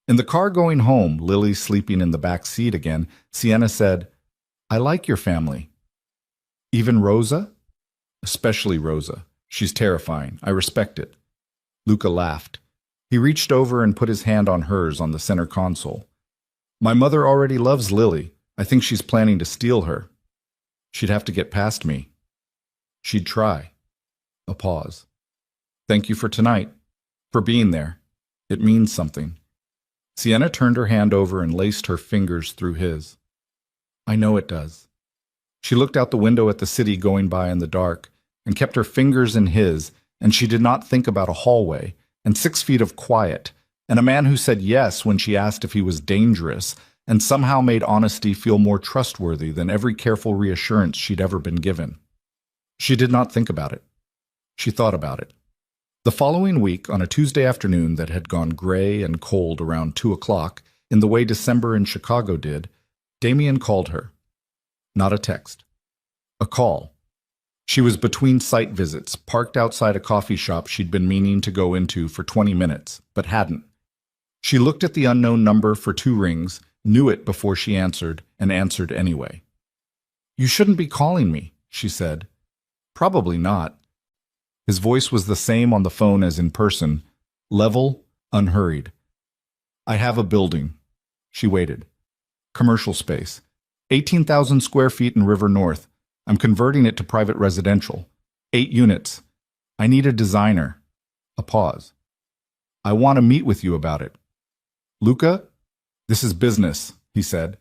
In the car going home, Lily sleeping in the back seat again, Sienna said, I like your family. Even Rosa? Especially Rosa. She's terrifying. I respect it. Luca laughed. He reached over and put his hand on hers on the center console. My mother already loves Lily. I think she's planning to steal her. She'd have to get past me. She'd try. A pause. Thank you for tonight. For being there. It means something. Sienna turned her hand over and laced her fingers through his. I know it does. She looked out the window at the city going by in the dark and kept her fingers in his, and she did not think about a hallway and 6 feet of quiet and a man who said yes when she asked if he was dangerous and somehow made honesty feel more trustworthy than every careful reassurance she'd ever been given. She did not think about it. She thought about it. The following week, on a Tuesday afternoon that had gone gray and cold around 2 o'clock, in the way December in Chicago did, Damien called her. Not a text. A call. She was between site visits, parked outside a coffee shop she'd been meaning to go into for 20 minutes, but hadn't. She looked at the unknown number for 2 rings, knew it before she answered, and answered anyway. You shouldn't be calling me, she said. Probably not. His voice was the same on the phone as in person, level, unhurried. I have a building. She waited. Commercial space. 18,000 square feet in River North. I'm converting it to private residential. 8 units. I need a designer. A pause. I want to meet with you about it. Luca? This is business, he said.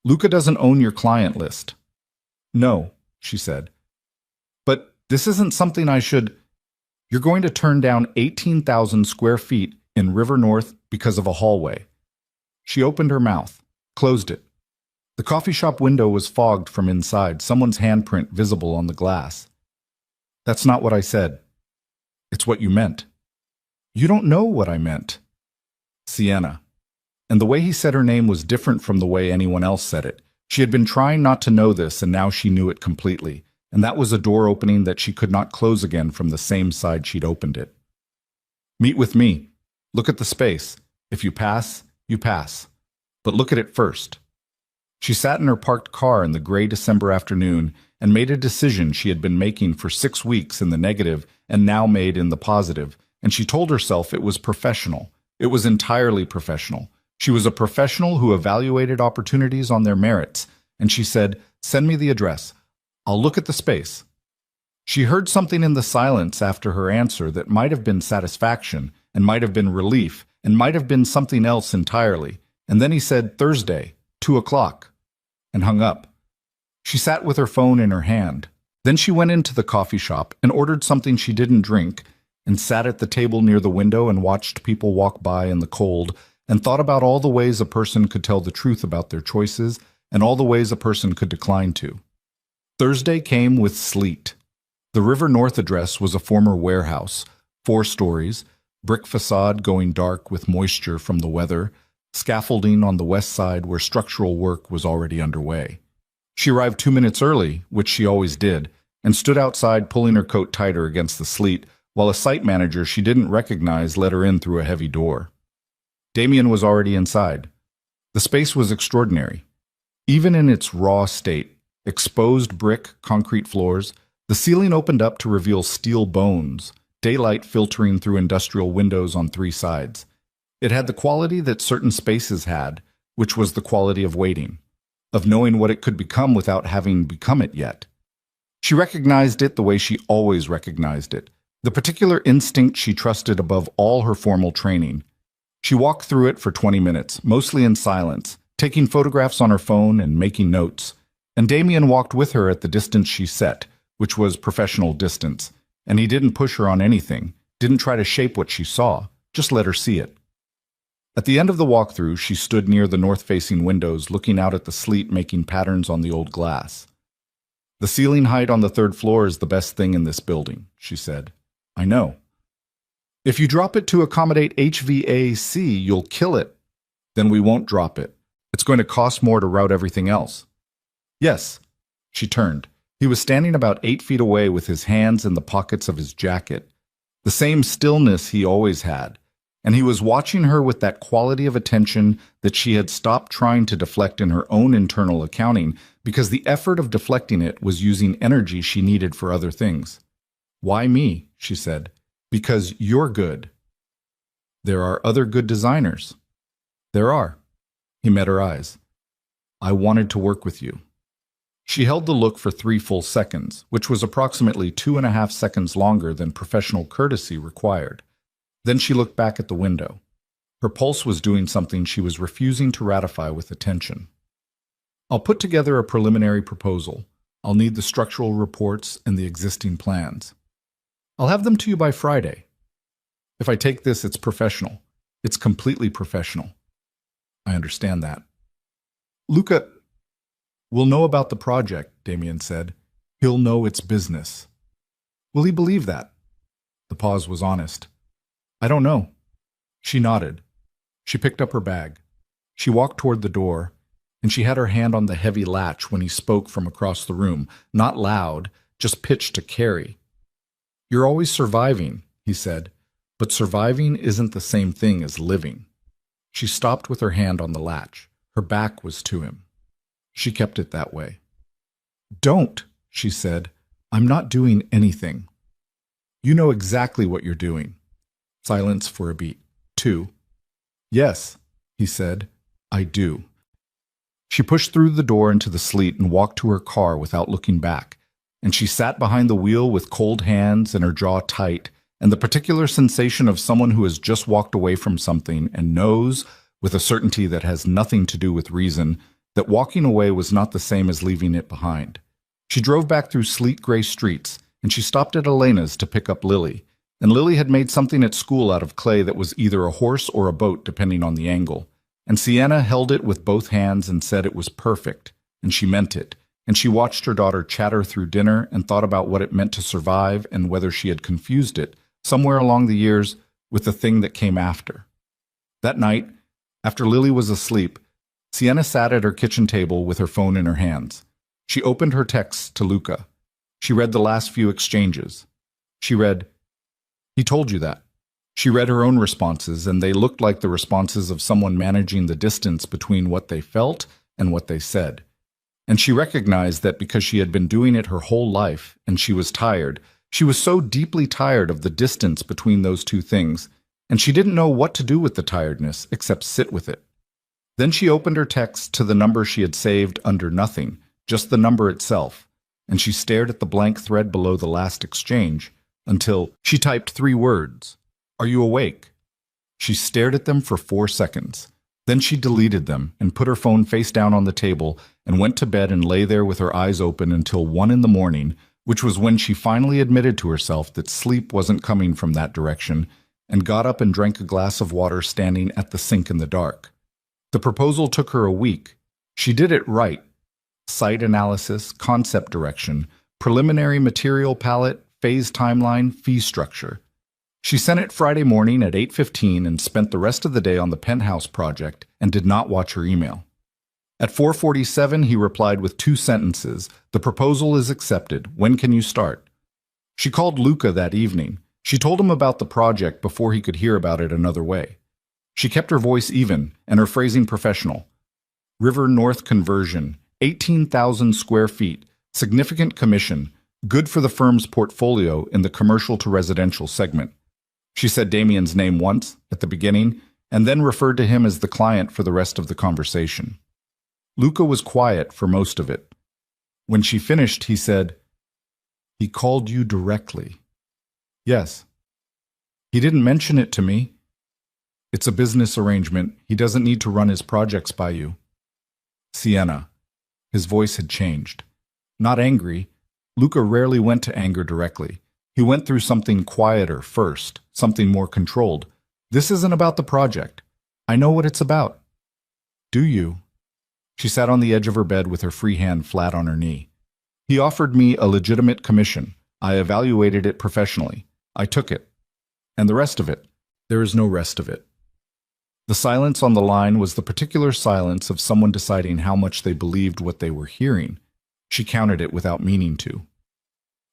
Luca doesn't own your client list. No, she said. But this isn't something I should... You're going to turn down 18,000 square feet in River North because of a hallway. She opened her mouth, closed it. The coffee shop window was fogged from inside, someone's handprint visible on the glass. That's not what I said. It's what you meant. You don't know what I meant. Sienna. And the way he said her name was different from the way anyone else said it. She had been trying not to know this, and now she knew it completely. And that was a door opening that she could not close again from the same side she'd opened it. Meet with me. Look at the space. If you pass, you pass. But look at it first. She sat in her parked car in the gray December afternoon and made a decision she had been making for 6 weeks in the negative and now made in the positive, and she told herself it was professional. It was entirely professional. She was a professional who evaluated opportunities on their merits, and she said, send me the address. I'll look at the space. She heard something in the silence after her answer that might have been satisfaction, and might have been relief, and might have been something else entirely. And then he said, Thursday, 2 o'clock, and hung up. She sat with her phone in her hand. Then she went into the coffee shop and ordered something she didn't drink, and sat at the table near the window and watched people walk by in the cold, and thought about all the ways a person could tell the truth about their choices, and all the ways a person could decline to. Thursday came with sleet. The River North address was a former warehouse, 4 stories, brick facade going dark with moisture from the weather, scaffolding on the west side where structural work was already underway. She arrived 2 minutes early, which she always did, and stood outside pulling her coat tighter against the sleet, while a site manager she didn't recognize let her in through a heavy door. Damien was already inside. The space was extraordinary. Even in its raw state, exposed brick, concrete floors, the ceiling opened up to reveal steel bones, daylight filtering through industrial windows on three sides. It had the quality that certain spaces had, which was the quality of waiting, of knowing what it could become without having become it yet. She recognized it the way she always recognized it, the particular instinct she trusted above all her formal training. She walked through it for 20 minutes, mostly in silence, taking photographs on her phone and making notes. And Damien walked with her at the distance she set, which was professional distance, and he didn't push her on anything, didn't try to shape what she saw, just let her see it. At the end of the walkthrough, she stood near the north-facing windows, looking out at the sleet making patterns on the old glass. "The ceiling height on the third floor is the best thing in this building," she said. "I know. If you drop it to accommodate HVAC, you'll kill it. Then we won't drop it. It's going to cost more to route everything else." "Yes." She turned. He was standing about 8 feet away with his hands in the pockets of his jacket, the same stillness he always had, and he was watching her with that quality of attention that she had stopped trying to deflect in her own internal accounting because the effort of deflecting it was using energy she needed for other things. "Why me?" she said. "Because you're good." "There are other good designers." "There are." He met her eyes. "I wanted to work with you." She held the look for 3 full seconds, which was approximately 2.5 seconds longer than professional courtesy required. Then she looked back at the window. Her pulse was doing something she was refusing to ratify with attention. "I'll put together a preliminary proposal. I'll need the structural reports and the existing plans. I'll have them to you by Friday. If I take this, it's professional. It's completely professional." "I understand that." "Luca will know about the project," Damien said. "He'll know it's business." "Will he believe that?" The pause was honest. "I don't know." She nodded. She picked up her bag. She walked toward the door, and she had her hand on the heavy latch when he spoke from across the room, not loud, just pitched to carry. "You're always surviving," he said, "but surviving isn't the same thing as living." She stopped with her hand on the latch. Her back was to him. She kept it that way. "Don't," she said. "I'm not doing anything." "You know exactly what you're doing." Silence for a beat. 2. "Yes," he said, "I do." She pushed through the door into the sleet and walked to her car without looking back, and she sat behind the wheel with cold hands and her jaw tight, and the particular sensation of someone who has just walked away from something and knows, with a certainty that has nothing to do with reason, that walking away was not the same as leaving it behind. She drove back through sleet gray streets, and she stopped at Elena's to pick up Lily, and Lily had made something at school out of clay that was either a horse or a boat depending on the angle, and Sienna held it with both hands and said it was perfect, and she meant it, and she watched her daughter chatter through dinner and thought about what it meant to survive and whether she had confused it, somewhere along the years, with the thing that came after. That night, after Lily was asleep, Sienna sat at her kitchen table with her phone in her hands. She opened her texts to Luca. She read the last few exchanges. She read, "He told you that." She read her own responses, and they looked like the responses of someone managing the distance between what they felt and what they said. And she recognized that because she had been doing it her whole life, and she was tired, she was so deeply tired of the distance between those two things, and she didn't know what to do with the tiredness except sit with it. Then she opened her text to the number she had saved under nothing, just the number itself, and she stared at the blank thread below the last exchange until she typed 3 words. "Are you awake?" She stared at them for 4 seconds. Then she deleted them and put her phone face down on the table and went to bed and lay there with her eyes open until 1 in the morning, which was when she finally admitted to herself that sleep wasn't coming from that direction, and got up and drank a glass of water standing at the sink in the dark. The proposal took her a week. She did it right. Site analysis, concept direction, preliminary material palette, phase timeline, fee structure. She sent it Friday morning at 8:15 and spent the rest of the day on the penthouse project and did not watch her email. At 4:47, he replied with 2 sentences. "The proposal is accepted. When can you start?" She called Luca that evening. She told him about the project before he could hear about it another way. She kept her voice even and her phrasing professional. River North conversion, 18,000 square feet, significant commission, good for the firm's portfolio in the commercial to residential segment. She said Damien's name once, at the beginning, and then referred to him as the client for the rest of the conversation. Luca was quiet for most of it. When she finished, he said, "He called you directly." "Yes." "He didn't mention it to me." "It's a business arrangement. He doesn't need to run his projects by you." Sienna. His voice had changed. Not angry. Luca rarely went to anger directly. He went through something quieter first, something more controlled. "This isn't about the project. I know what it's about." "Do you?" She sat on the edge of her bed with her free hand flat on her knee. "He offered me a legitimate commission. I evaluated it professionally. I took it. And the rest of it, there is no rest of it." The silence on the line was the particular silence of someone deciding how much they believed what they were hearing. She counted it without meaning to.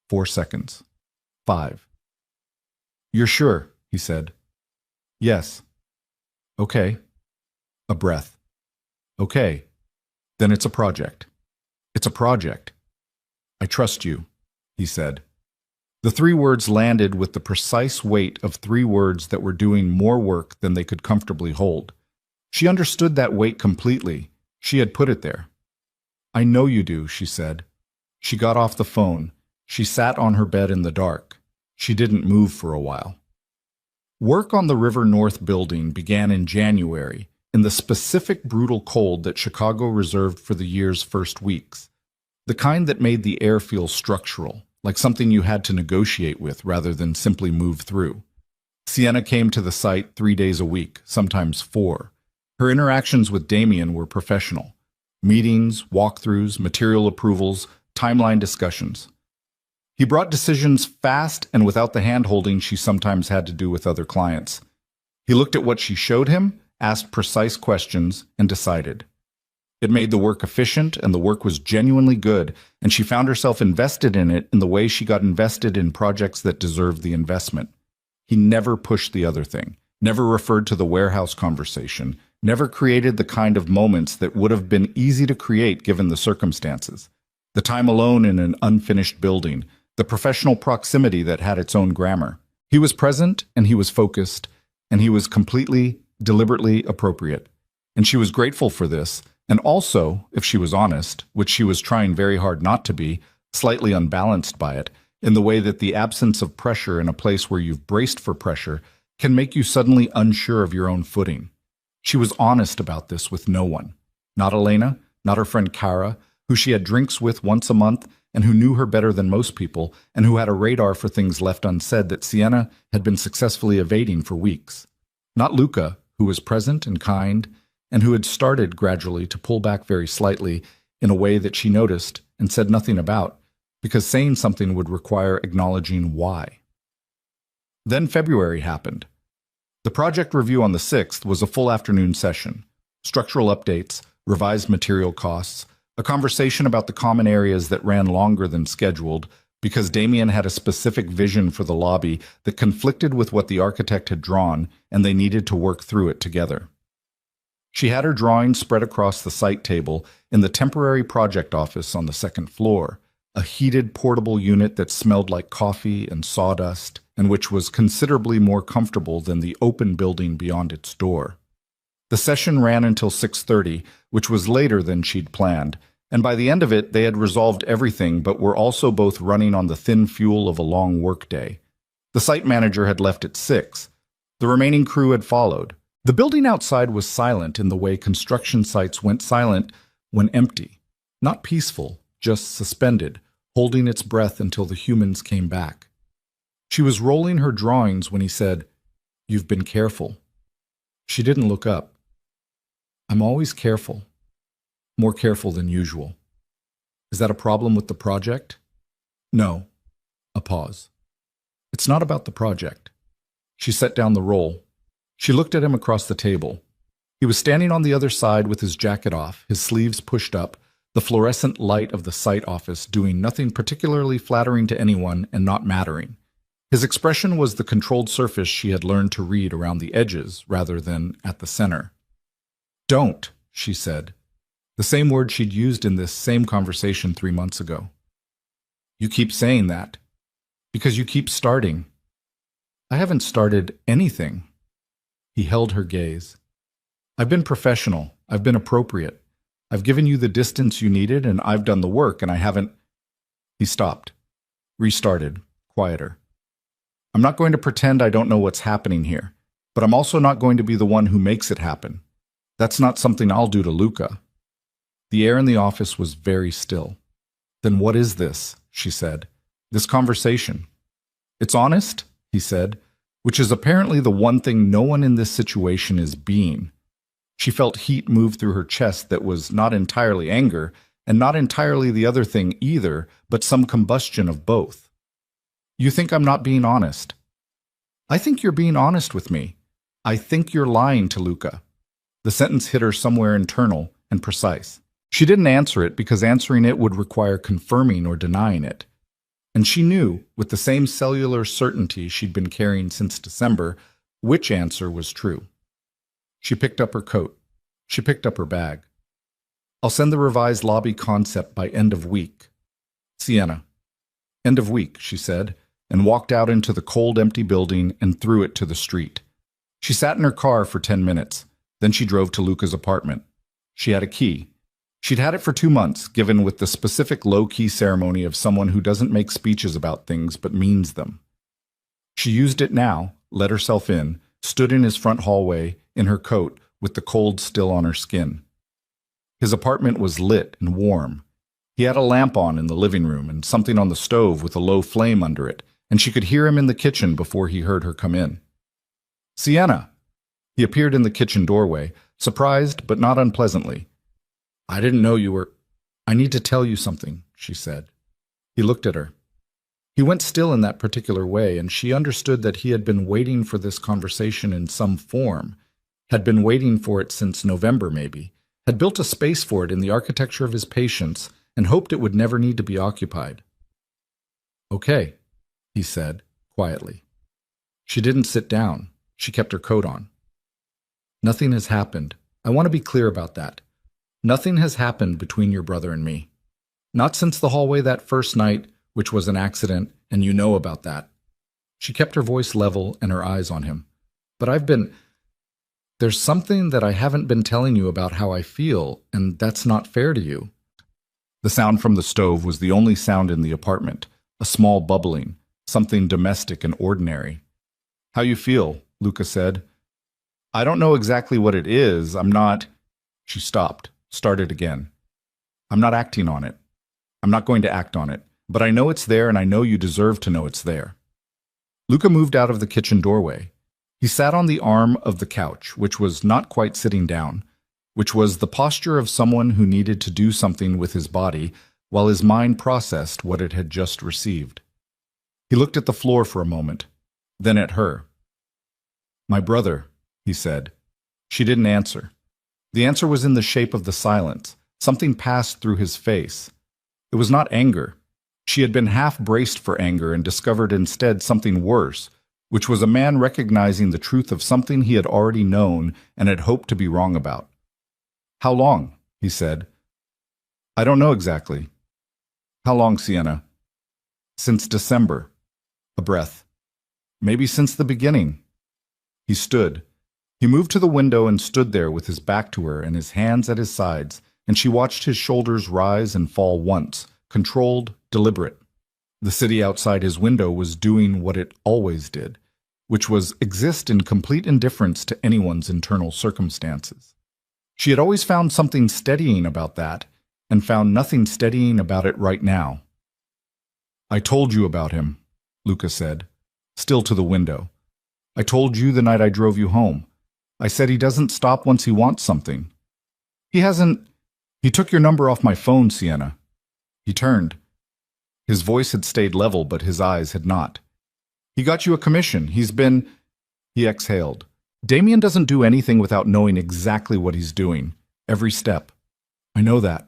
4 seconds. 5. "You're sure?" he said. "Yes." "Okay." A breath. "Okay. Then it's a project." "It's a project." "I trust you," he said. The 3 words landed with the precise weight of 3 words that were doing more work than they could comfortably hold. She understood that weight completely. She had put it there. "I know you do," she said. She got off the phone. She sat on her bed in the dark. She didn't move for a while. Work on the River North building began in January, in the specific brutal cold that Chicago reserved for the year's first weeks. The kind that made the air feel structural, like something you had to negotiate with rather than simply move through. Sienna came to the site 3 days a week, sometimes 4. Her interactions with Damien were professional. Meetings, walkthroughs, material approvals, timeline discussions. He brought decisions fast and without the hand-holding she sometimes had to do with other clients. He looked at what she showed him, asked precise questions, and decided. It made the work efficient, and the work was genuinely good, and she found herself invested in it in the way she got invested in projects that deserved the investment. He never pushed the other thing, never referred to the warehouse conversation, never created the kind of moments that would have been easy to create given the circumstances. The time alone in an unfinished building, the professional proximity that had its own grammar. He was present, and he was focused, and he was completely, deliberately appropriate. And she was grateful for this, and also, if she was honest, which she was trying very hard not to be, slightly unbalanced by it, in the way that the absence of pressure in a place where you've braced for pressure can make you suddenly unsure of your own footing. She was honest about this with no one. Not Elena, not her friend Kara, who she had drinks with once a month and who knew her better than most people and who had a radar for things left unsaid that Sienna had been successfully evading for weeks. Not Luca, who was present and kind, and who had started gradually to pull back very slightly in a way that she noticed and said nothing about, because saying something would require acknowledging why. Then February happened. The project review on the 6th was a full afternoon session. Structural updates, revised material costs, a conversation about the common areas that ran longer than scheduled because Damien had a specific vision for the lobby that conflicted with what the architect had drawn, and they needed to work through it together. She had her drawings spread across the site table in the temporary project office on the 2nd floor, a heated portable unit that smelled like coffee and sawdust, and which was considerably more comfortable than the open building beyond its door. The session ran until 6:30, which was later than she'd planned, and by the end of it they had resolved everything but were also both running on the thin fuel of a long workday. The site manager had left at 6. The remaining crew had followed. The building outside was silent in the way construction sites went silent when empty. Not peaceful, just suspended, holding its breath until the humans came back. She was rolling her drawings when he said, "You've been careful." She didn't look up. "I'm always careful. More careful than usual." "Is that a problem with the project?" "No." A pause. "It's not about the project." She set down the roll. She looked at him across the table. He was standing on the other side with his jacket off, his sleeves pushed up, the fluorescent light of the site office doing nothing particularly flattering to anyone and not mattering. His expression was the controlled surface she had learned to read around the edges rather than at the center. Don't, she said, the same word she'd used in this same conversation 3 months ago. You keep saying that, because you keep starting. I haven't started anything. He held her gaze. I've been professional. I've been appropriate. I've given you the distance you needed, and I've done the work, and I haven't. He stopped, restarted, quieter. I'm not going to pretend I don't know what's happening here, but I'm also not going to be the one who makes it happen. That's not something I'll do to Luca. The air in the office was very still. Then what is this? She said. This conversation. It's honest, he said, which is apparently the one thing no one in this situation is being. She felt heat move through her chest that was not entirely anger, and not entirely the other thing either, but some combustion of both. You think I'm not being honest? I think you're being honest with me. I think you're lying to Luca. The sentence hit her somewhere internal and precise. She didn't answer it because answering it would require confirming or denying it. And she knew, with the same cellular certainty she'd been carrying since December, which answer was true. She picked up her coat. She picked up her bag. I'll send the revised lobby concept by end of week. Sienna. End of week, she said, and walked out into the cold, empty building and threw it to the street. She sat in her car for 10 minutes. Then she drove to Luca's apartment. She had a key. She'd had it for 2 months, given with the specific low-key ceremony of someone who doesn't make speeches about things but means them. She used it now, let herself in, stood in his front hallway, in her coat, with the cold still on her skin. His apartment was lit and warm. He had a lamp on in the living room and something on the stove with a low flame under it, and she could hear him in the kitchen before he heard her come in. Sienna! He appeared in the kitchen doorway, surprised but not unpleasantly. I didn't know you were... I need to tell you something, she said. He looked at her. He went still in that particular way, and she understood that he had been waiting for this conversation in some form, had been waiting for it since November maybe, had built a space for it in the architecture of his patience, and hoped it would never need to be occupied. Okay, he said, quietly. She didn't sit down. She kept her coat on. Nothing has happened. I want to be clear about that. Nothing has happened between your brother and me. Not since the hallway that first night, which was an accident, and you know about that. She kept her voice level and her eyes on him. But there's something that I haven't been telling you about how I feel, and that's not fair to you. The sound from the stove was the only sound in the apartment, a small bubbling, something domestic and ordinary. How you feel, Luca said. I don't know exactly what it is. I'm not... She stopped, started again. I'm not acting on it. I'm not going to act on it. But I know it's there, and I know you deserve to know it's there. Luca moved out of the kitchen doorway. He sat on the arm of the couch, which was not quite sitting down, which was the posture of someone who needed to do something with his body while his mind processed what it had just received. He looked at the floor for a moment, then at her. My brother, he said. She didn't answer. The answer was in the shape of the silence. Something passed through his face. It was not anger. She had been half braced for anger and discovered instead something worse, which was a man recognizing the truth of something he had already known and had hoped to be wrong about. How long? He said. I don't know exactly. How long, Sienna? Since December. A breath. Maybe since the beginning. He stood. He moved to the window and stood there with his back to her and his hands at his sides, and she watched his shoulders rise and fall once, controlled, deliberate. The city outside his window was doing what it always did, which was exist in complete indifference to anyone's internal circumstances. She had always found something steadying about that, and found nothing steadying about it right now. I told you about him, Luca said, still to the window. I told you the night I drove you home. I said he doesn't stop once he wants something. He took your number off my phone, Sienna. He turned. His voice had stayed level, but his eyes had not. He got you a commission. He exhaled. Damien doesn't do anything without knowing exactly what he's doing. Every step. I know that.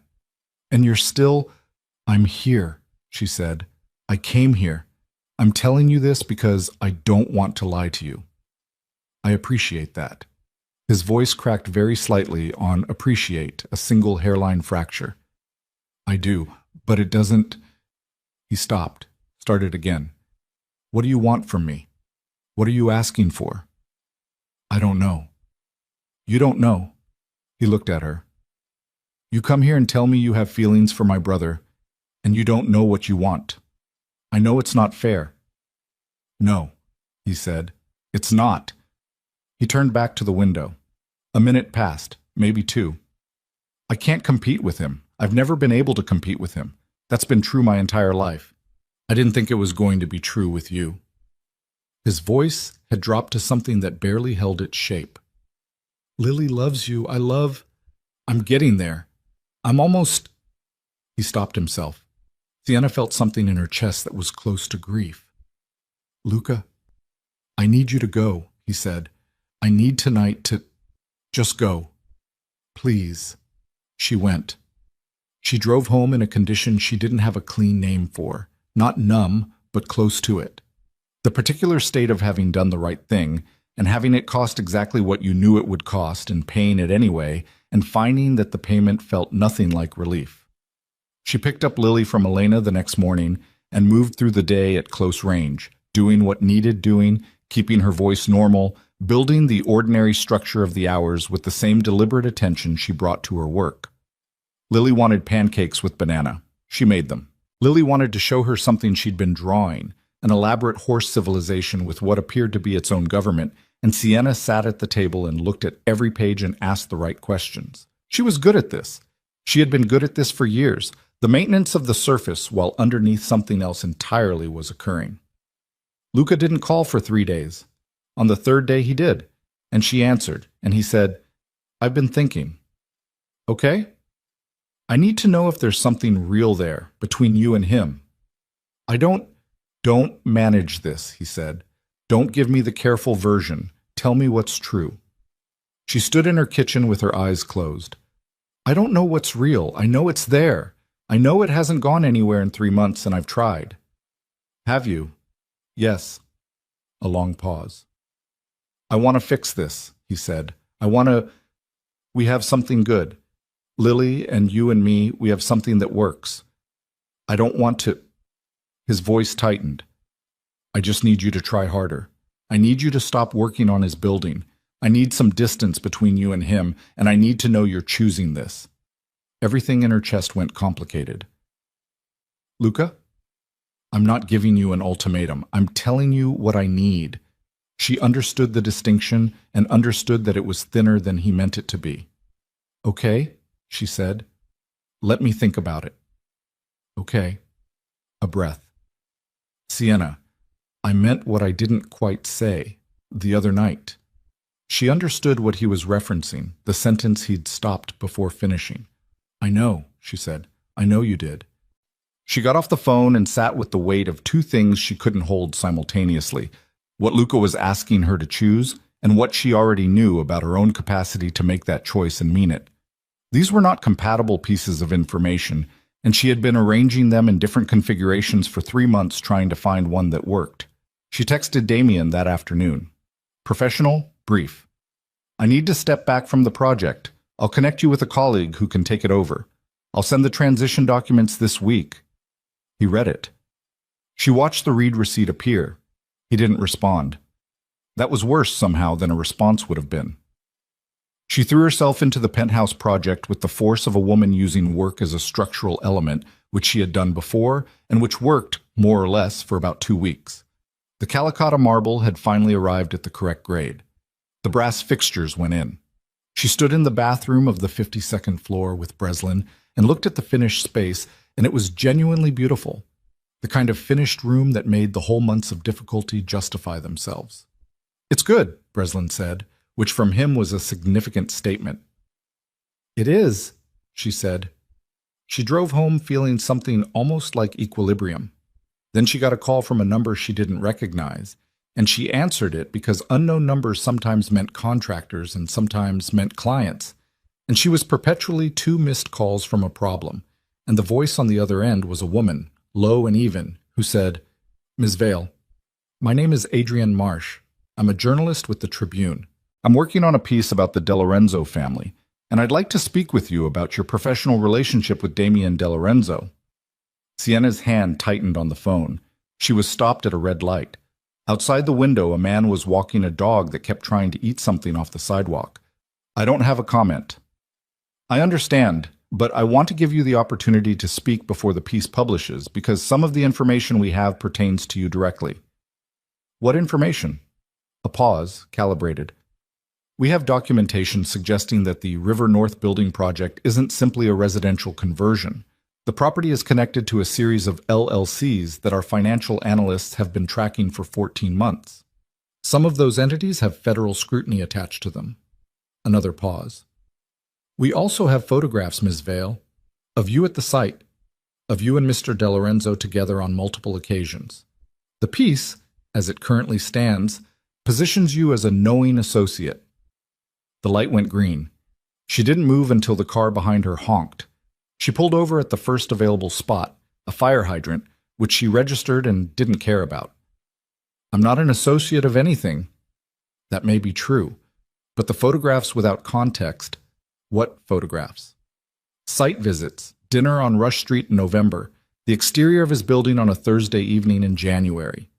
And you're still... I'm here, she said. I came here. I'm telling you this because I don't want to lie to you. I appreciate that. His voice cracked very slightly on appreciate, a single hairline fracture. I do, but it doesn't... He stopped, started again. What do you want from me? What are you asking for? I don't know. You don't know. He looked at her. You come here and tell me you have feelings for my brother, and you don't know what you want. I know it's not fair. No, he said. It's not. He turned back to the window. A minute passed, maybe two. I can't compete with him. I've never been able to compete with him. That's been true my entire life. I didn't think it was going to be true with you. His voice had dropped to something that barely held its shape. Lily loves you. I'm getting there. I'm almost... He stopped himself. Sienna felt something in her chest that was close to grief. Luca, I need you to go, he said. I need tonight to... Just go. Please. She went. She drove home in a condition she didn't have a clean name for. Not numb, but close to it. The particular state of having done the right thing, and having it cost exactly what you knew it would cost, and paying it anyway, and finding that the payment felt nothing like relief. She picked up Lily from Elena the next morning and moved through the day at close range, doing what needed doing, keeping her voice normal, building the ordinary structure of the hours with the same deliberate attention she brought to her work. Lily wanted pancakes with banana. She made them. Lily wanted to show her something she'd been drawing, an elaborate horse civilization with what appeared to be its own government, and Sienna sat at the table and looked at every page and asked the right questions. She was good at this. She had been good at this for years, the maintenance of the surface while underneath something else entirely was occurring. Luca didn't call for 3 days. On the third day he did, and she answered, and he said, I've been thinking. Okay? I need to know if there's something real there between you and him. Don't manage this, he said. Don't give me the careful version. Tell me what's true. She stood in her kitchen with her eyes closed. I don't know what's real. I know it's there. I know it hasn't gone anywhere in 3 months, and I've tried. Have you? Yes. A long pause. I want to fix this, he said. We have something good. Lily and you and me, we have something that works. I don't want to... His voice tightened. I just need you to try harder. I need you to stop working on his building. I need some distance between you and him, and I need to know you're choosing this. Everything in her chest went complicated. Luca, I'm not giving you an ultimatum. I'm telling you what I need. She understood the distinction and understood that it was thinner than he meant it to be. Okay, she said. Let me think about it. Okay. A breath. Sienna, I meant what I didn't quite say the other night. She understood what he was referencing, the sentence he'd stopped before finishing. I know, she said. I know you did. She got off the phone and sat with the weight of 2 things she couldn't hold simultaneously, what Luca was asking her to choose and what she already knew about her own capacity to make that choice and mean it. These were not compatible pieces of information, and she had been arranging them in different configurations for 3 months trying to find one that worked. She texted Damien that afternoon. Professional, brief. I need to step back from the project. I'll connect you with a colleague who can take it over. I'll send the transition documents this week. He read it. She watched the read receipt appear. He didn't respond. That was worse somehow than a response would have been. She threw herself into the penthouse project with the force of a woman using work as a structural element, which she had done before, and which worked, more or less, for about 2 weeks. The Calicotta marble had finally arrived at the correct grade. The brass fixtures went in. She stood in the bathroom of the 52nd floor with Breslin and looked at the finished space, and it was genuinely beautiful. The kind of finished room that made the whole months of difficulty justify themselves. It's good, Breslin said, which from him was a significant statement. It is, she said. She drove home feeling something almost like equilibrium. Then she got a call from a number she didn't recognize, and she answered it because unknown numbers sometimes meant contractors and sometimes meant clients, and she was perpetually 2 missed calls from a problem, and the voice on the other end was a woman, low and even, who said, Ms. Vale, my name is Adrienne Marsh. I'm a journalist with the Tribune. I'm working on a piece about the De Lorenzo family, and I'd like to speak with you about your professional relationship with Damien De Lorenzo. Sienna's hand tightened on the phone. She was stopped at a red light. Outside the window, a man was walking a dog that kept trying to eat something off the sidewalk. I don't have a comment. I understand, but I want to give you the opportunity to speak before the piece publishes because some of the information we have pertains to you directly. What information? A pause, calibrated. We have documentation suggesting that the River North building project isn't simply a residential conversion. The property is connected to a series of LLCs that our financial analysts have been tracking for 14 months. Some of those entities have federal scrutiny attached to them. Another pause. We also have photographs, Ms. Vale, of you at the site, of you and Mr. De Lorenzo together on multiple occasions. The piece, as it currently stands, positions you as a knowing associate. The light went green. She didn't move until the car behind her honked. She pulled over at the first available spot, a fire hydrant, which she registered and didn't care about. I'm not an associate of anything. That may be true, but the photographs without context. What photographs? Site visits, dinner on Rush Street in November, the exterior of his building on a Thursday evening in January.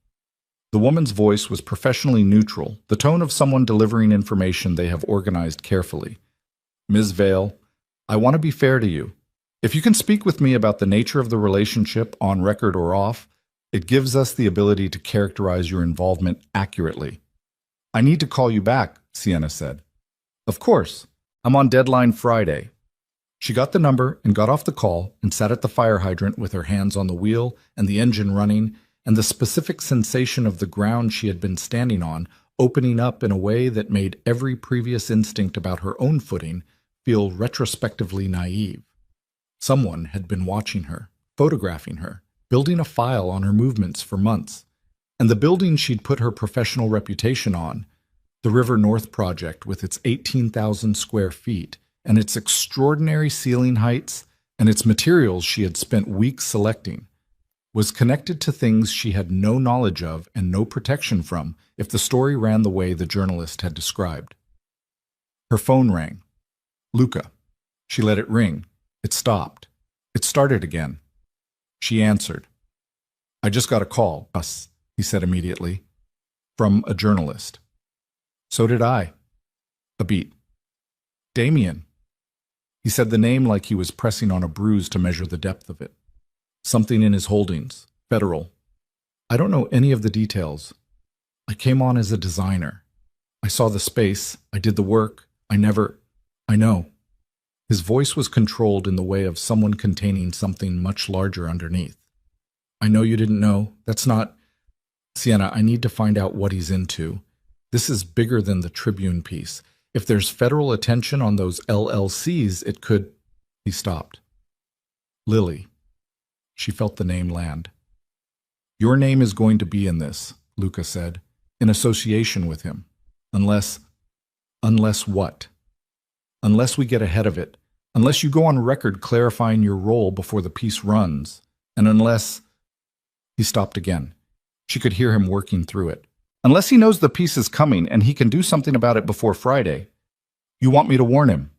The woman's voice was professionally neutral, the tone of someone delivering information they have organized carefully. Ms. Vale, I want to be fair to you. If you can speak with me about the nature of the relationship, on record or off, it gives us the ability to characterize your involvement accurately. I need to call you back, Sienna said. Of course. I'm on deadline Friday. She got the number and got off the call and sat at the fire hydrant with her hands on the wheel and the engine running and the specific sensation of the ground she had been standing on opening up in a way that made every previous instinct about her own footing feel retrospectively naive. Someone had been watching her, photographing her, building a file on her movements for months, and the building she'd put her professional reputation on, the River North project with its 18,000 square feet and its extraordinary ceiling heights and its materials she had spent weeks selecting, was connected to things she had no knowledge of and no protection from if the story ran the way the journalist had described. Her phone rang. Luca. She let it ring. It stopped. It started again. She answered. I just got a call, us, he said immediately, from a journalist. So did I. A beat. Damien. He said the name like he was pressing on a bruise to measure the depth of it. Something in his holdings. Federal. I don't know any of the details. I came on as a designer. I saw the space. I did the work. I know. His voice was controlled in the way of someone containing something much larger underneath. I know you didn't know. That's not... Sienna, I need to find out what he's into. This is bigger than the Tribune piece. If there's federal attention on those LLCs, it could... He stopped. Lily. She felt the name land. Your name is going to be in this, Luca said, in association with him. Unless what? Unless we get ahead of it. Unless you go on record clarifying your role before the piece runs. And unless... He stopped again. She could hear him working through it. Unless he knows the piece is coming and he can do something about it before Friday. You want me to warn him.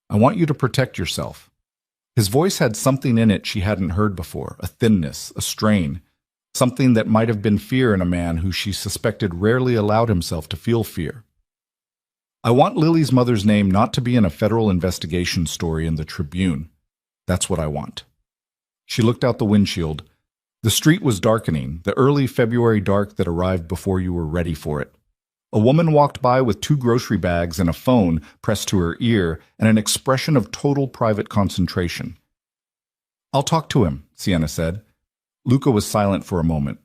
I want you to protect yourself. His voice had something in it she hadn't heard before, a thinness, a strain, something that might have been fear in a man who she suspected rarely allowed himself to feel fear. I want Lily's mother's name not to be in a federal investigation story in the Tribune. That's what I want. She looked out the windshield. The street was darkening, the early February dark that arrived before you were ready for it. A woman walked by with 2 grocery bags and a phone pressed to her ear and an expression of total private concentration. I'll talk to him, Sienna said. Luca was silent for a moment.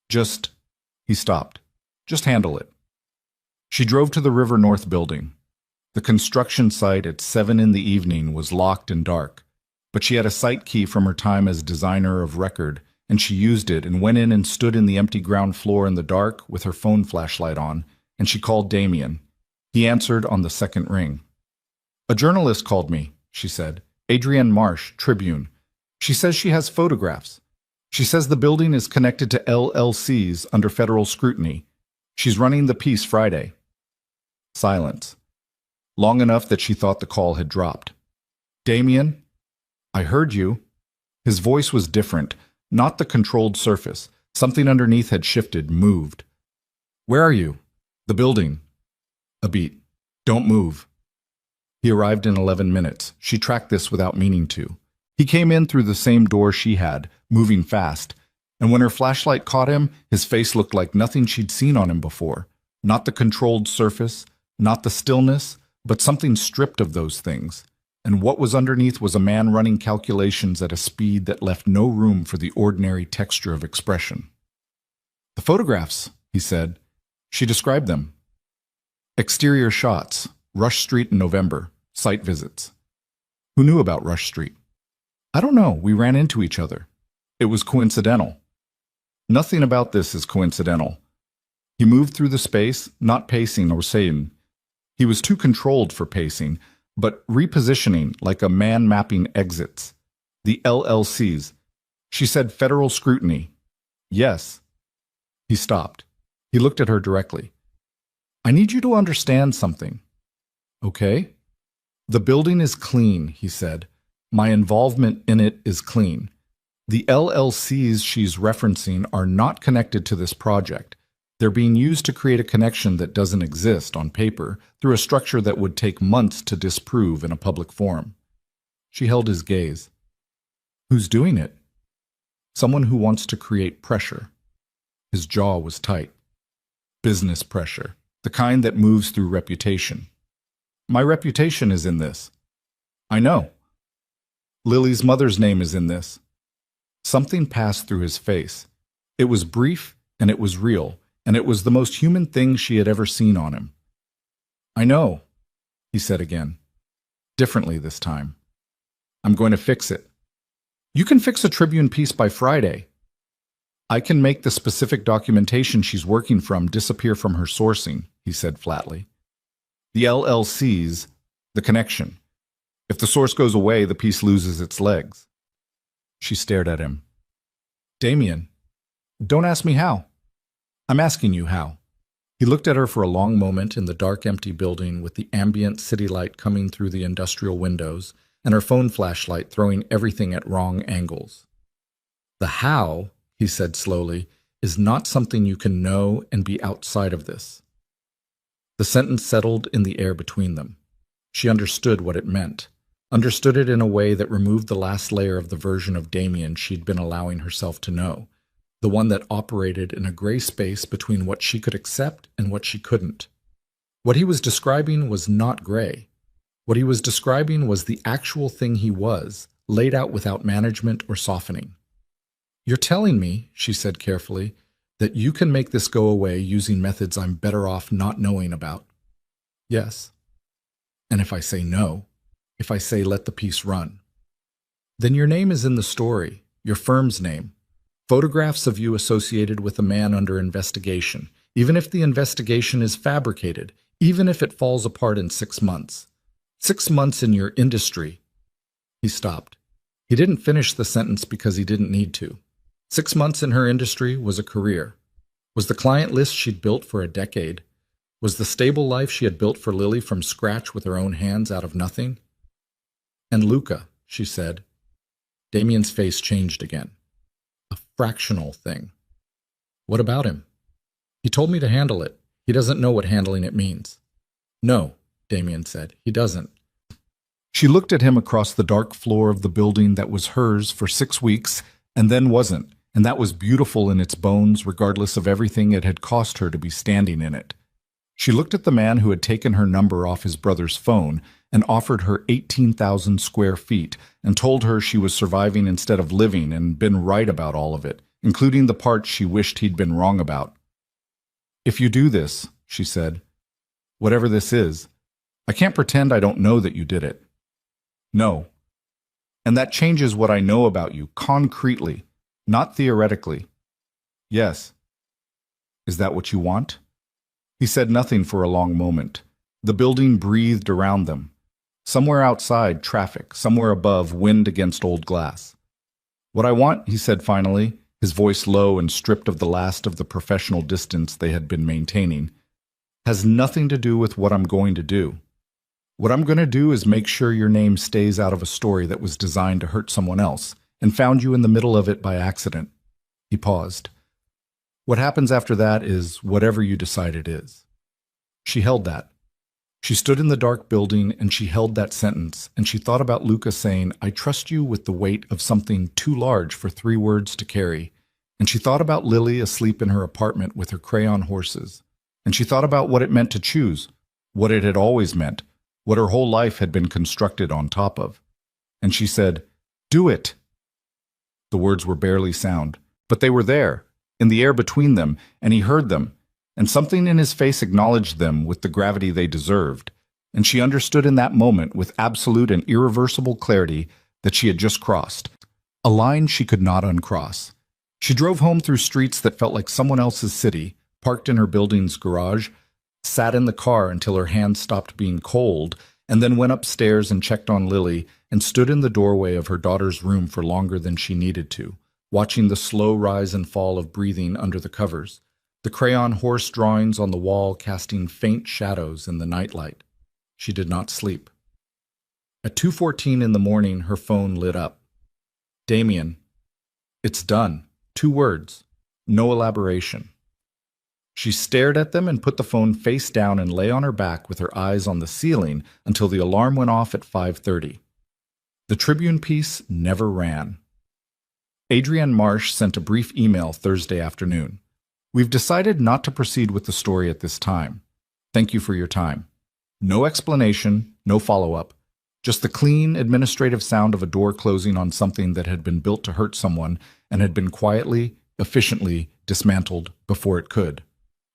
He stopped. Just handle it. She drove to the River North building. The construction site at 7 in the evening was locked and dark, but she had a site key from her time as designer of record, and she used it and went in and stood in the empty ground floor in the dark with her phone flashlight on, and she called Damien. He answered on the second ring. A journalist called me, she said. Adrienne Marsh, Tribune. She says she has photographs. She says the building is connected to LLCs under federal scrutiny. She's running the piece Friday. Silence. Long enough that she thought the call had dropped. Damien? I heard you. His voice was different, not the controlled surface. Something underneath had shifted, moved. Where are you? The building. A beat. Don't move. He arrived in 11 minutes. She tracked this without meaning to. He came in through the same door she had, moving fast. And when her flashlight caught him, his face looked like nothing she'd seen on him before. Not the controlled surface, not the stillness, but something stripped of those things. And what was underneath was a man running calculations at a speed that left no room for the ordinary texture of expression. The photographs, he said. She described them. Exterior shots, Rush Street in November, site visits. Who knew about Rush Street? I don't know, we ran into each other. It was coincidental. Nothing about this is coincidental. He moved through the space, not pacing or saying. He was too controlled for pacing, but repositioning like a man mapping exits. The LLCs. She said federal scrutiny. Yes. He stopped. He looked at her directly. I need you to understand something. Okay? The building is clean, he said. My involvement in it is clean. The LLCs she's referencing are not connected to this project. They're being used to create a connection that doesn't exist on paper through a structure that would take months to disprove in a public forum. She held his gaze. Who's doing it? Someone who wants to create pressure. His jaw was tight. Business pressure, the kind that moves through reputation. My reputation is in this. I know. Lily's mother's name is in this. Something passed through his face. It was brief and it was real. And it was the most human thing she had ever seen on him. I know, he said again. Differently this time. I'm going to fix it. You can fix a Tribune piece by Friday. I can make the specific documentation she's working from disappear from her sourcing, he said flatly. The LLCs, the connection. If the source goes away, the piece loses its legs. She stared at him. Damien, don't ask me how. I'm asking you how. He looked at her for a long moment in the dark, empty building with the ambient city light coming through the industrial windows and her phone flashlight throwing everything at wrong angles. The how, he said slowly, is not something you can know and be outside of this. The sentence settled in the air between them. She understood what it meant, understood it in a way that removed the last layer of the version of Damien she'd been allowing herself to know. The one that operated in a gray space between what she could accept and what she couldn't. What he was describing was not gray. What he was describing was the actual thing he was, laid out without management or softening. You're telling me, she said carefully, that you can make this go away using methods I'm better off not knowing about. Yes. And if I say no, if I say let the piece run, then your name is in the story, your firm's name. Photographs of you associated with a man under investigation, even if the investigation is fabricated, even if it falls apart in 6 months. 6 months in your industry. He stopped. He didn't finish the sentence because he didn't need to. 6 months in her industry was a career. Was the client list she'd built for a decade? Was the stable life she had built for Lily from scratch with her own hands out of nothing? And Luca, she said. Damien's face changed again. A fractional thing. What about him? He told me to handle it. He doesn't know what handling it means. No, Damien said. He doesn't. She looked at him across the dark floor of the building that was hers for 6 weeks and then wasn't, and that was beautiful in its bones regardless of everything it had cost her to be standing in it. She looked at the man who had taken her number off his brother's phone and offered her 18,000 square feet and told her she was surviving instead of living and been right about all of it, including the parts she wished he'd been wrong about. If you do this, she said, whatever this is, I can't pretend I don't know that you did it. No. And that changes what I know about you, concretely, not theoretically. Yes. Is that what you want? He said nothing for a long moment. The building breathed around them. Somewhere outside, traffic. Somewhere above, wind against old glass. What I want, he said finally, his voice low and stripped of the last of the professional distance they had been maintaining, "has nothing to do with what I'm going to do. What I'm going to do is make sure your name stays out of a story that was designed to hurt someone else and found you in the middle of it by accident." He paused. "What happens after that is whatever you decide it is." She held that. She stood in the dark building and she held that sentence, and she thought about Luca saying, "I trust you with the weight of something too large for 3 words to carry." And she thought about Lily asleep in her apartment with her crayon horses. And she thought about what it meant to choose, what it had always meant, what her whole life had been constructed on top of. And she said, "Do it." The words were barely sound, but they were there, in the air between them, and he heard them, and something in his face acknowledged them with the gravity they deserved. And she understood in that moment, with absolute and irreversible clarity, that she had just crossed a line she could not uncross. She drove home through streets that felt like someone else's city, parked in her building's garage, sat in the car until her hands stopped being cold, and then went upstairs and checked on Lily and stood in the doorway of her daughter's room for longer than she needed to, watching the slow rise and fall of breathing under the covers, the crayon horse drawings on the wall casting faint shadows in the nightlight. She did not sleep. At 2:14 in the morning, her phone lit up. "Damien, it's done." 2 words, no elaboration. She stared at them and put the phone face down and lay on her back with her eyes on the ceiling until the alarm went off at 5:30. The Tribune piece never ran. Adrienne Marsh sent a brief email Thursday afternoon. "We've decided not to proceed with the story at this time. Thank you for your time." No explanation, no follow-up. Just the clean, administrative sound of a door closing on something that had been built to hurt someone and had been quietly, efficiently dismantled before it could.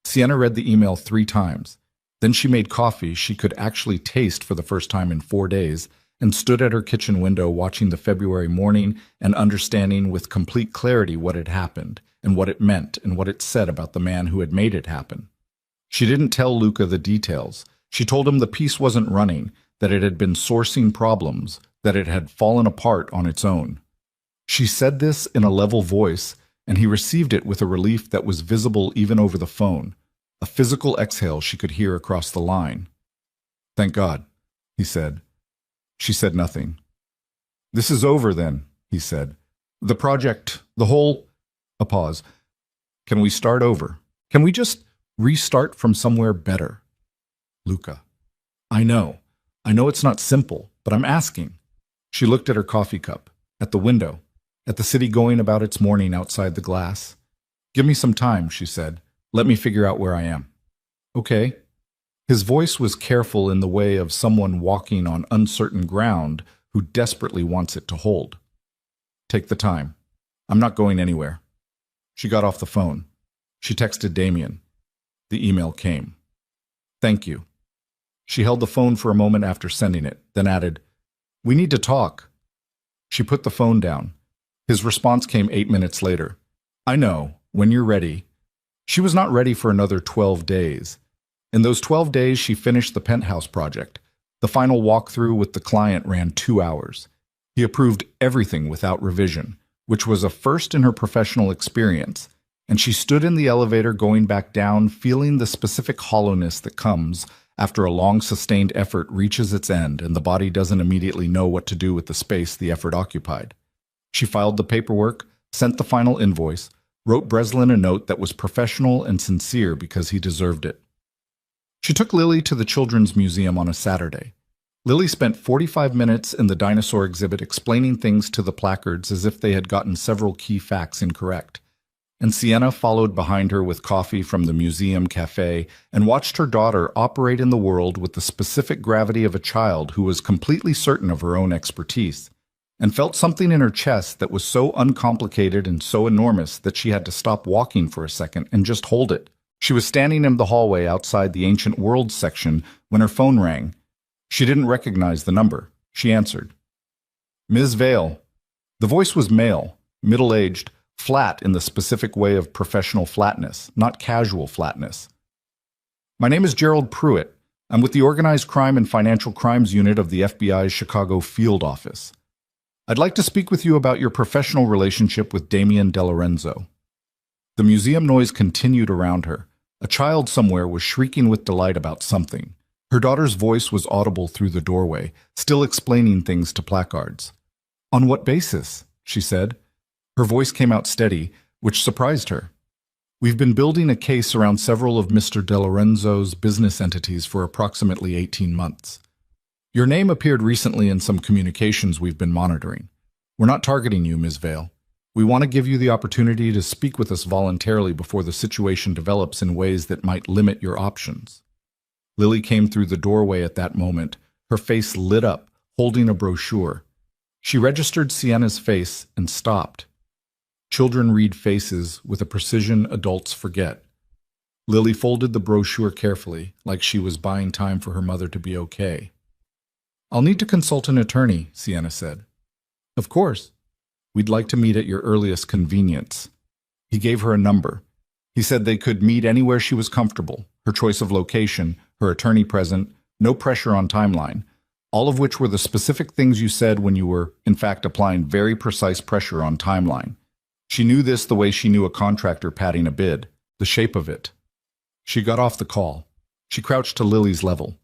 Sienna read the email 3 times. Then she made coffee she could actually taste for the first time in 4 days and stood at her kitchen window watching the February morning and understanding with complete clarity what had happened and what it meant and what it said about the man who had made it happen. She didn't tell Luca the details. She told him the piece wasn't running, that it had been sourcing problems, that it had fallen apart on its own. She said this in a level voice, and he received it with a relief that was visible even over the phone, a physical exhale she could hear across the line. "Thank God," he said. She said nothing. "This is over then," he said. "The project, the whole—" A pause. "Can we start over? Can we just restart from somewhere better?" "Luca, I know it's not simple, but I'm asking." She looked at her coffee cup, at the window, at the city going about its morning outside the glass. "Give me some time," she said. "Let me figure out where I am." "Okay." His voice was careful in the way of someone walking on uncertain ground who desperately wants it to hold. "Take the time. I'm not going anywhere." She got off the phone. She texted Damien. The email came. "Thank you." She held the phone for a moment after sending it, then added, "We need to talk." She put the phone down. His response came 8 minutes later. "I know, when you're ready." She was not ready for another 12 days. In those 12 days, she finished the penthouse project. The final walkthrough with the client ran 2 hours. He approved everything without revision, which was a first in her professional experience, and she stood in the elevator going back down, feeling the specific hollowness that comes after a long sustained effort reaches its end and the body doesn't immediately know what to do with the space the effort occupied. She filed the paperwork, sent the final invoice, wrote Breslin a note that was professional and sincere because he deserved it. She took Lily to the Children's Museum on a Saturday. Lily spent 45 minutes in the dinosaur exhibit explaining things to the placards as if they had gotten several key facts incorrect. And Sienna followed behind her with coffee from the museum cafe and watched her daughter operate in the world with the specific gravity of a child who was completely certain of her own expertise, and felt something in her chest that was so uncomplicated and so enormous that she had to stop walking for a second and just hold it. She was standing in the hallway outside the Ancient Worlds section when her phone rang. She didn't recognize the number. She answered. "Ms. Vale." The voice was male, middle-aged, flat in the specific way of professional flatness, not casual flatness. "My name is Gerald Pruitt. I'm with the Organized Crime and Financial Crimes Unit of the FBI's Chicago Field Office." I'd like to speak with you about your professional relationship with Damien DeLorenzo. The museum noise continued around her. A child somewhere was shrieking with delight about something. Her daughter's voice was audible through the doorway, still explaining things to placards. On what basis? She said. Her voice came out steady, which surprised her. We've been building a case around several of Mr. DeLorenzo's business entities for approximately 18 months. Your name appeared recently in some communications we've been monitoring. We're not targeting you, Ms. Vale. We want to give you the opportunity to speak with us voluntarily before the situation develops in ways that might limit your options. Lily came through the doorway at that moment, her face lit up, holding a brochure. She registered Sienna's face and stopped. Children read faces with a precision adults forget. Lily folded the brochure carefully, like she was buying time for her mother to be okay. I'll need to consult an attorney, Sienna said. Of course. We'd like to meet at your earliest convenience. He gave her a number. He said they could meet anywhere she was comfortable, her choice of location, her attorney present, no pressure on timeline, all of which were the specific things you said when you were, in fact, applying very precise pressure on timeline. She knew this the way she knew a contractor padding a bid, the shape of it. She got off the call. She crouched to Lily's level.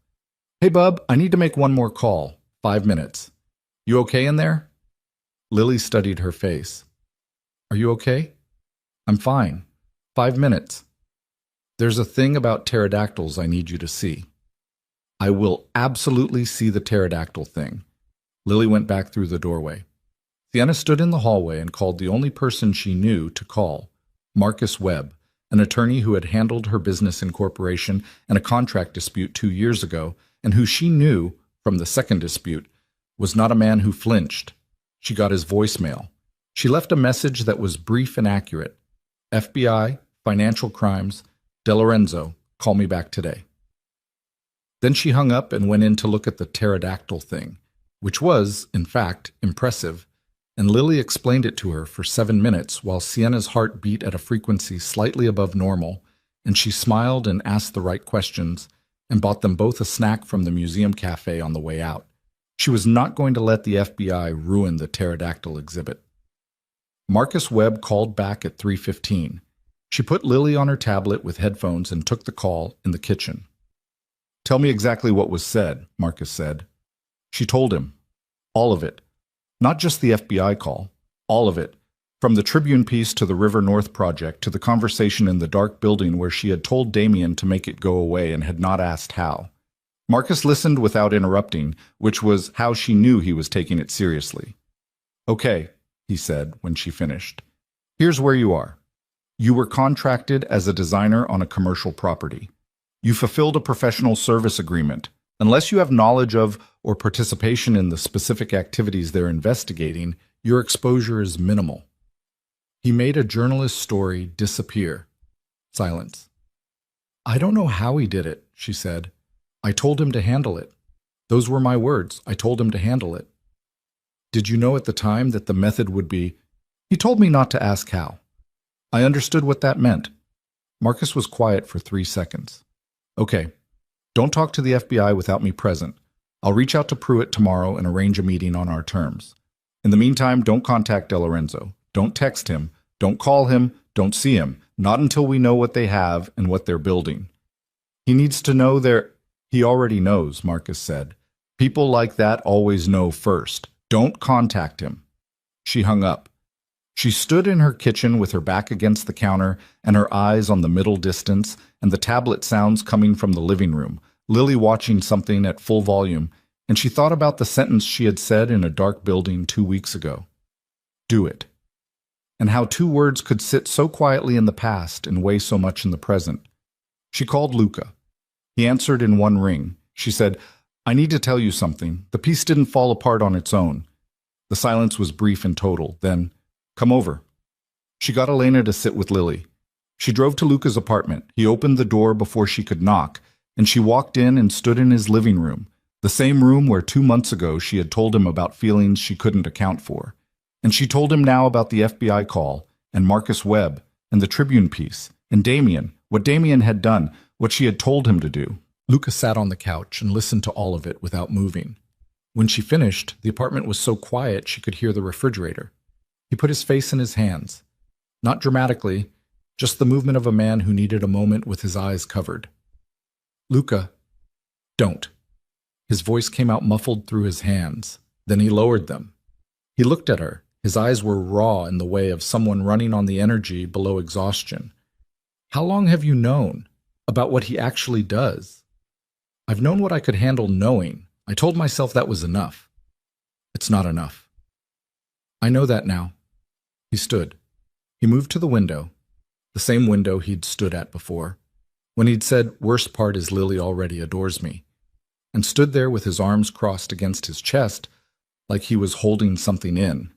Hey, bub, I need to make one more call. 5 minutes. You okay in there? Lily studied her face. Are you okay? I'm fine. 5 minutes. There's a thing about pterodactyls I need you to see. I will absolutely see the pterodactyl thing. Lily went back through the doorway. Sienna stood in the hallway and called the only person she knew to call, Marcus Webb, an attorney who had handled her business incorporation and a contract dispute 2 years ago, and who she knew, from the second dispute, was not a man who flinched. She got his voicemail. She left a message that was brief and accurate. FBI, financial crimes, DeLorenzo, call me back today. Then she hung up and went in to look at the pterodactyl thing, which was, in fact, impressive, and Lily explained it to her for 7 minutes while Sienna's heart beat at a frequency slightly above normal, and she smiled and asked the right questions and bought them both a snack from the museum cafe on the way out. She was not going to let the FBI ruin the pterodactyl exhibit. Marcus Webb called back at 3:15. She put Lily on her tablet with headphones and took the call in the kitchen. Tell me exactly what was said, Marcus said. She told him. All of it. Not just the FBI call. All of it. From the Tribune piece to the River North project to the conversation in the dark building where she had told Damien to make it go away and had not asked how. Marcus listened without interrupting, which was how she knew he was taking it seriously. Okay, he said when she finished. Here's where you are. You were contracted as a designer on a commercial property. You fulfilled a professional service agreement. Unless you have knowledge of or participation in the specific activities they're investigating, your exposure is minimal. He made a journalist's story disappear. Silence. I don't know how he did it, she said. I told him to handle it. Those were my words. I told him to handle it. Did you know at the time that the method would be... He told me not to ask how. I understood what that meant. Marcus was quiet for 3 seconds. Okay, don't talk to the FBI without me present. I'll reach out to Pruitt tomorrow and arrange a meeting on our terms. In the meantime, don't contact DeLorenzo. Don't text him. Don't call him. Don't see him. Not until we know what they have and what they're building. He needs to know their... He already knows, Marcus said. People like that always know first. Don't contact him. She hung up. She stood in her kitchen with her back against the counter and her eyes on the middle distance and the tablet sounds coming from the living room, Lily watching something at full volume, and she thought about the sentence she had said in a dark building 2 weeks ago. Do it. And how 2 words could sit so quietly in the past and weigh so much in the present. She called Luca. He answered in 1 ring. She said, I need to tell you something. The piece didn't fall apart on its own. The silence was brief and total. Then, come over. She got Elena to sit with Lily. She drove to Luca's apartment. He opened the door before she could knock, and she walked in and stood in his living room, the same room where 2 months ago she had told him about feelings she couldn't account for. And she told him now about the FBI call, and Marcus Webb, and the Tribune piece, and Damien, what Damien had done, what she had told him to do. Luca sat on the couch and listened to all of it without moving. When she finished, the apartment was so quiet she could hear the refrigerator. He put his face in his hands. Not dramatically, just the movement of a man who needed a moment with his eyes covered. "Luca, don't." His voice came out muffled through his hands. Then he lowered them. He looked at her. His eyes were raw in the way of someone running on the energy below exhaustion. "How long have you known about what he actually does?" "I've known what I could handle knowing. I told myself that was enough." "It's not enough." "I know that now." He stood. He moved to the window, the same window he'd stood at before, when he'd said, "Worst part is Lily already adores me," and stood there with his arms crossed against his chest like he was holding something in.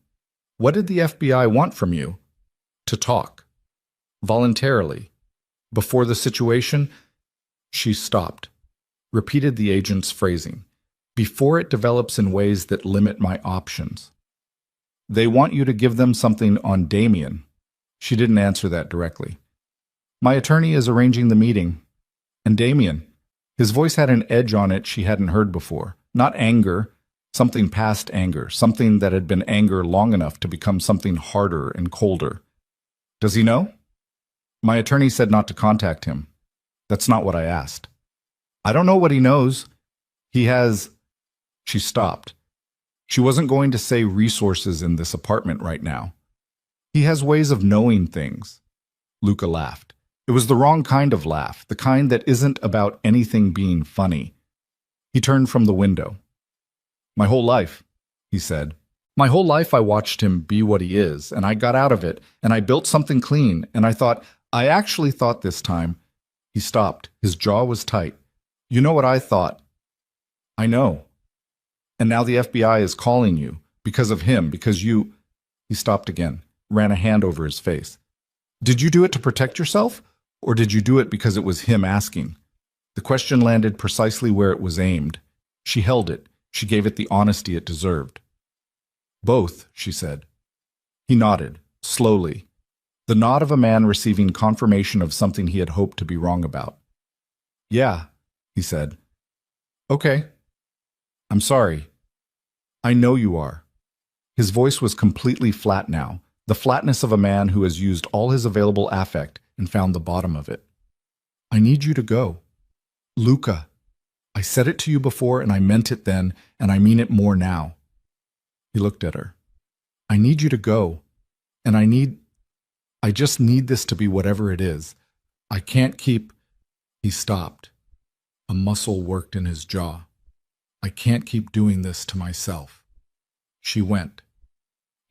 "What did the FBI want from you?" "To talk. Voluntarily. Before the situation." She stopped, repeated the agent's phrasing. "Before it develops in ways that limit my options." "They want you to give them something on Damien." She didn't answer that directly. "My attorney is arranging the meeting. And Damien." His voice had an edge on it she hadn't heard before. Not anger, something past anger, something that had been anger long enough to become something harder and colder. "Does he know?" "My attorney said not to contact him." "That's not what I asked." "I don't know what he knows. He has—" She stopped. She wasn't going to say resources in this apartment right now. "He has ways of knowing things." Luca laughed. It was the wrong kind of laugh, the kind that isn't about anything being funny. He turned from the window. "My whole life," he said. "My whole life I watched him be what he is, and I got out of it, and I built something clean, and I actually thought this time—" He stopped. His jaw was tight. "You know what I thought." "I know. And now the FBI is calling you, because of him, because you—" He stopped again, ran a hand over his face. "Did you do it to protect yourself, or did you do it because it was him asking?" The question landed precisely where it was aimed. She held it. She gave it the honesty it deserved. "Both," she said. He nodded, slowly, the nod of a man receiving confirmation of something he had hoped to be wrong about. "Yeah," he said. "Okay. I'm sorry. I know you are." His voice was completely flat now, the flatness of a man who has used all his available affect and found the bottom of it. "I need you to go. Luca, I said it to you before and I meant it then, and I mean it more now." He looked at her. "I need you to go, and I just need this to be whatever it is. I can't keep—" He stopped. A muscle worked in his jaw. "I can't keep doing this to myself." She went.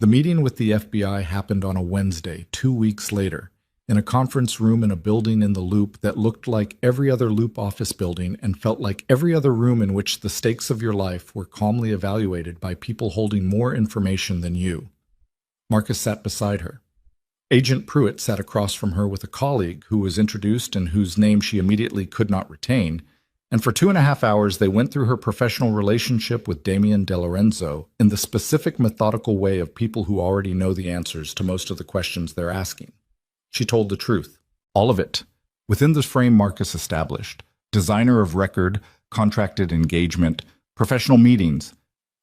The meeting with the FBI happened on a Wednesday, 2 weeks later, in a conference room in a building in the Loop that looked like every other Loop office building and felt like every other room in which the stakes of your life were calmly evaluated by people holding more information than you. Marcus sat beside her. Agent Pruitt sat across from her with a colleague who was introduced and whose name she immediately could not retain, and for 2.5 hours they went through her professional relationship with Damien DeLorenzo in the specific methodical way of people who already know the answers to most of the questions they're asking. She told the truth. All of it. Within the frame Marcus established. Designer of record, contracted engagement, professional meetings.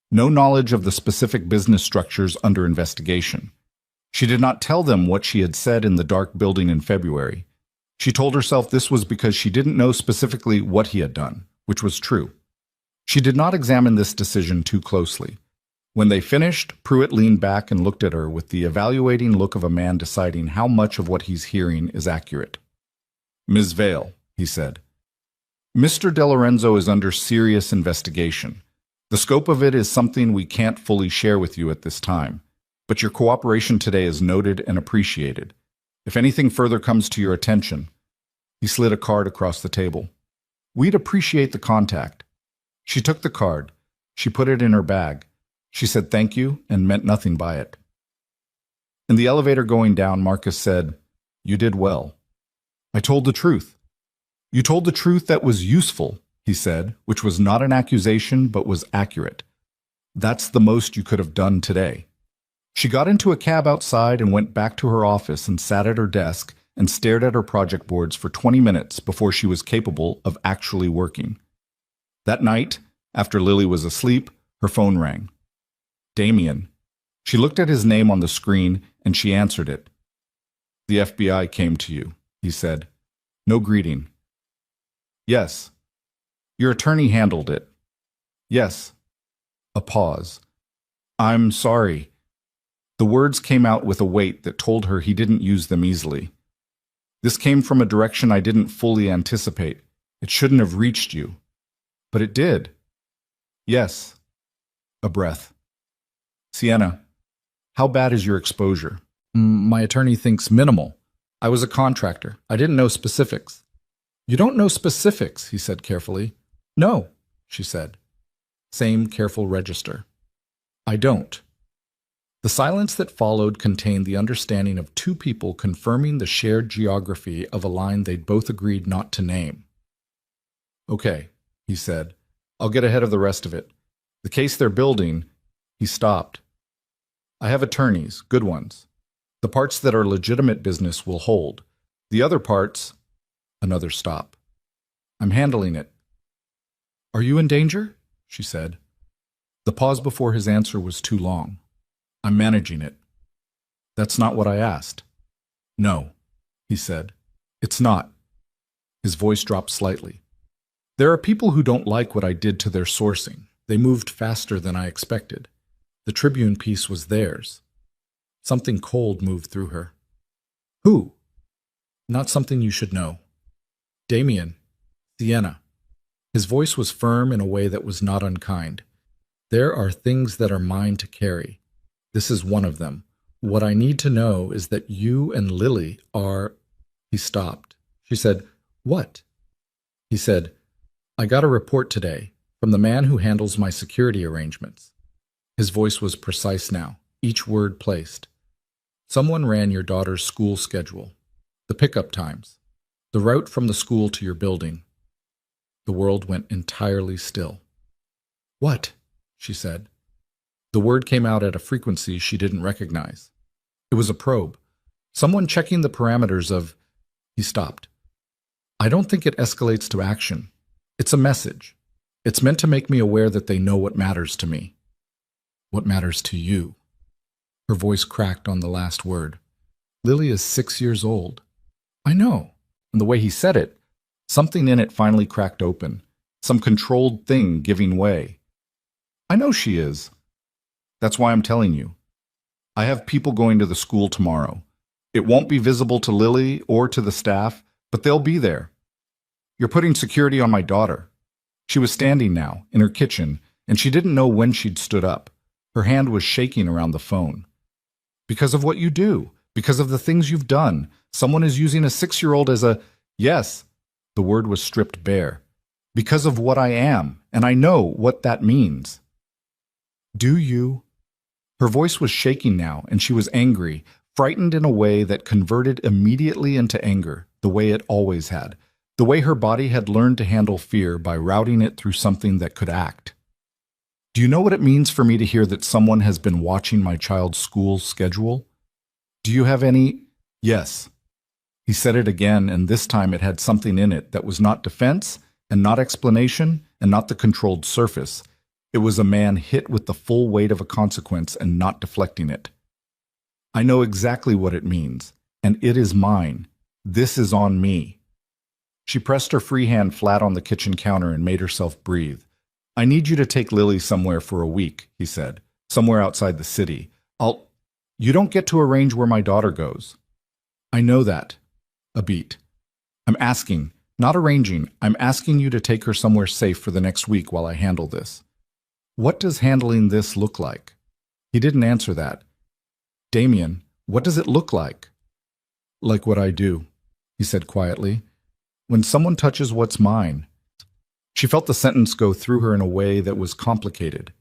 No knowledge of the specific business structures under investigation. She did not tell them what she had said in the dark building in February. She told herself this was because she didn't know specifically what he had done, which was true. She did not examine this decision too closely. When they finished, Pruitt leaned back and looked at her with the evaluating look of a man deciding how much of what he's hearing is accurate. "Ms. Vale," he said, "Mr. DeLorenzo is under serious investigation. The scope of it is something we can't fully share with you at this time, but your cooperation today is noted and appreciated. If anything further comes to your attention—" He slid a card across the table. "We'd appreciate the contact." She took the card. She put it in her bag. She said thank you and meant nothing by it. In the elevator going down, Marcus said, "You did well." "I told the truth." "You told the truth that was useful," he said, which was not an accusation but was accurate. "That's the most you could have done today." She got into a cab outside and went back to her office and sat at her desk and stared at her project boards for 20 minutes before she was capable of actually working. That night, after Lily was asleep, Her phone rang. Damien. She looked at his name on the screen and she answered it. The FBI came to you, he said. No greeting. Yes. Your attorney handled it. Yes. A pause. I'm sorry. The words came out with a weight that told her he didn't use them easily. This came from a direction I didn't fully anticipate. It shouldn't have reached you. But it did. Yes. A breath. Sienna, how bad is your exposure? My attorney thinks minimal. I was a contractor. I didn't know specifics. You don't know specifics, he said carefully. No, she said. Same careful register. I don't. The silence that followed contained the understanding of two people confirming the shared geography of a line they'd both agreed not to name. Okay, he said. I'll get ahead of the rest of it. The case they're building, he stopped. I have attorneys, good ones. The parts that are legitimate business will hold. The other parts, another stop. I'm handling it. Are you in danger? She said. The pause before his answer was too long. I'm managing it. That's not what I asked. No, he said. It's not. His voice dropped slightly. There are people who don't like what I did to their sourcing. They moved faster than I expected. The Tribune piece was theirs. Something cold moved through her. Who? Not something you should know. Damien. Sienna. His voice was firm in a way that was not unkind. There are things that are mine to carry. This is one of them. What I need to know is that you and Lily are... He stopped. She said, What? He said, I got a report today from the man who handles my security arrangements. His voice was precise now, each word placed. Someone ran your daughter's school schedule, the pickup times, the route from the school to your building. The world went entirely still. What? She said. The word came out at a frequency she didn't recognize. It was a probe, someone checking the parameters of... He stopped. I don't think it escalates to action. It's a message. It's meant to make me aware that they know what matters to me. What matters to you? Her voice cracked on the last word. Lily is 6 years old. I know. And the way he said it, something in it finally cracked open. Some controlled thing giving way. I know she is. That's why I'm telling you. I have people going to the school tomorrow. It won't be visible to Lily or to the staff, but they'll be there. You're putting security on my daughter. She was standing now, in her kitchen, and she didn't know when she'd stood up. Her hand was shaking around the phone. Because of what you do, because of the things you've done, someone is using a 6-year-old as a... Yes, the word was stripped bare. Because of what I am, and I know what that means. Do you? Her voice was shaking now, and she was angry, frightened in a way that converted immediately into anger, the way it always had, the way her body had learned to handle fear by routing it through something that could act. Do you know what it means for me to hear that someone has been watching my child's school schedule? Do you have any... Yes. He said it again, and this time it had something in it that was not defense, and not explanation, and not the controlled surface. It was a man hit with the full weight of a consequence and not deflecting it. I know exactly what it means, and it is mine. This is on me. She pressed her free hand flat on the kitchen counter and made herself breathe. I need you to take Lily somewhere for a week, he said. Somewhere outside the city. You don't get to arrange where my daughter goes. I know that. A beat. I'm asking, not arranging. I'm asking you to take her somewhere safe for the next week while I handle this. What does handling this look like? He didn't answer that. Damien, what does it look like? Like what I do, he said quietly. When someone touches what's mine. She felt the sentence go through her in a way that was complicated.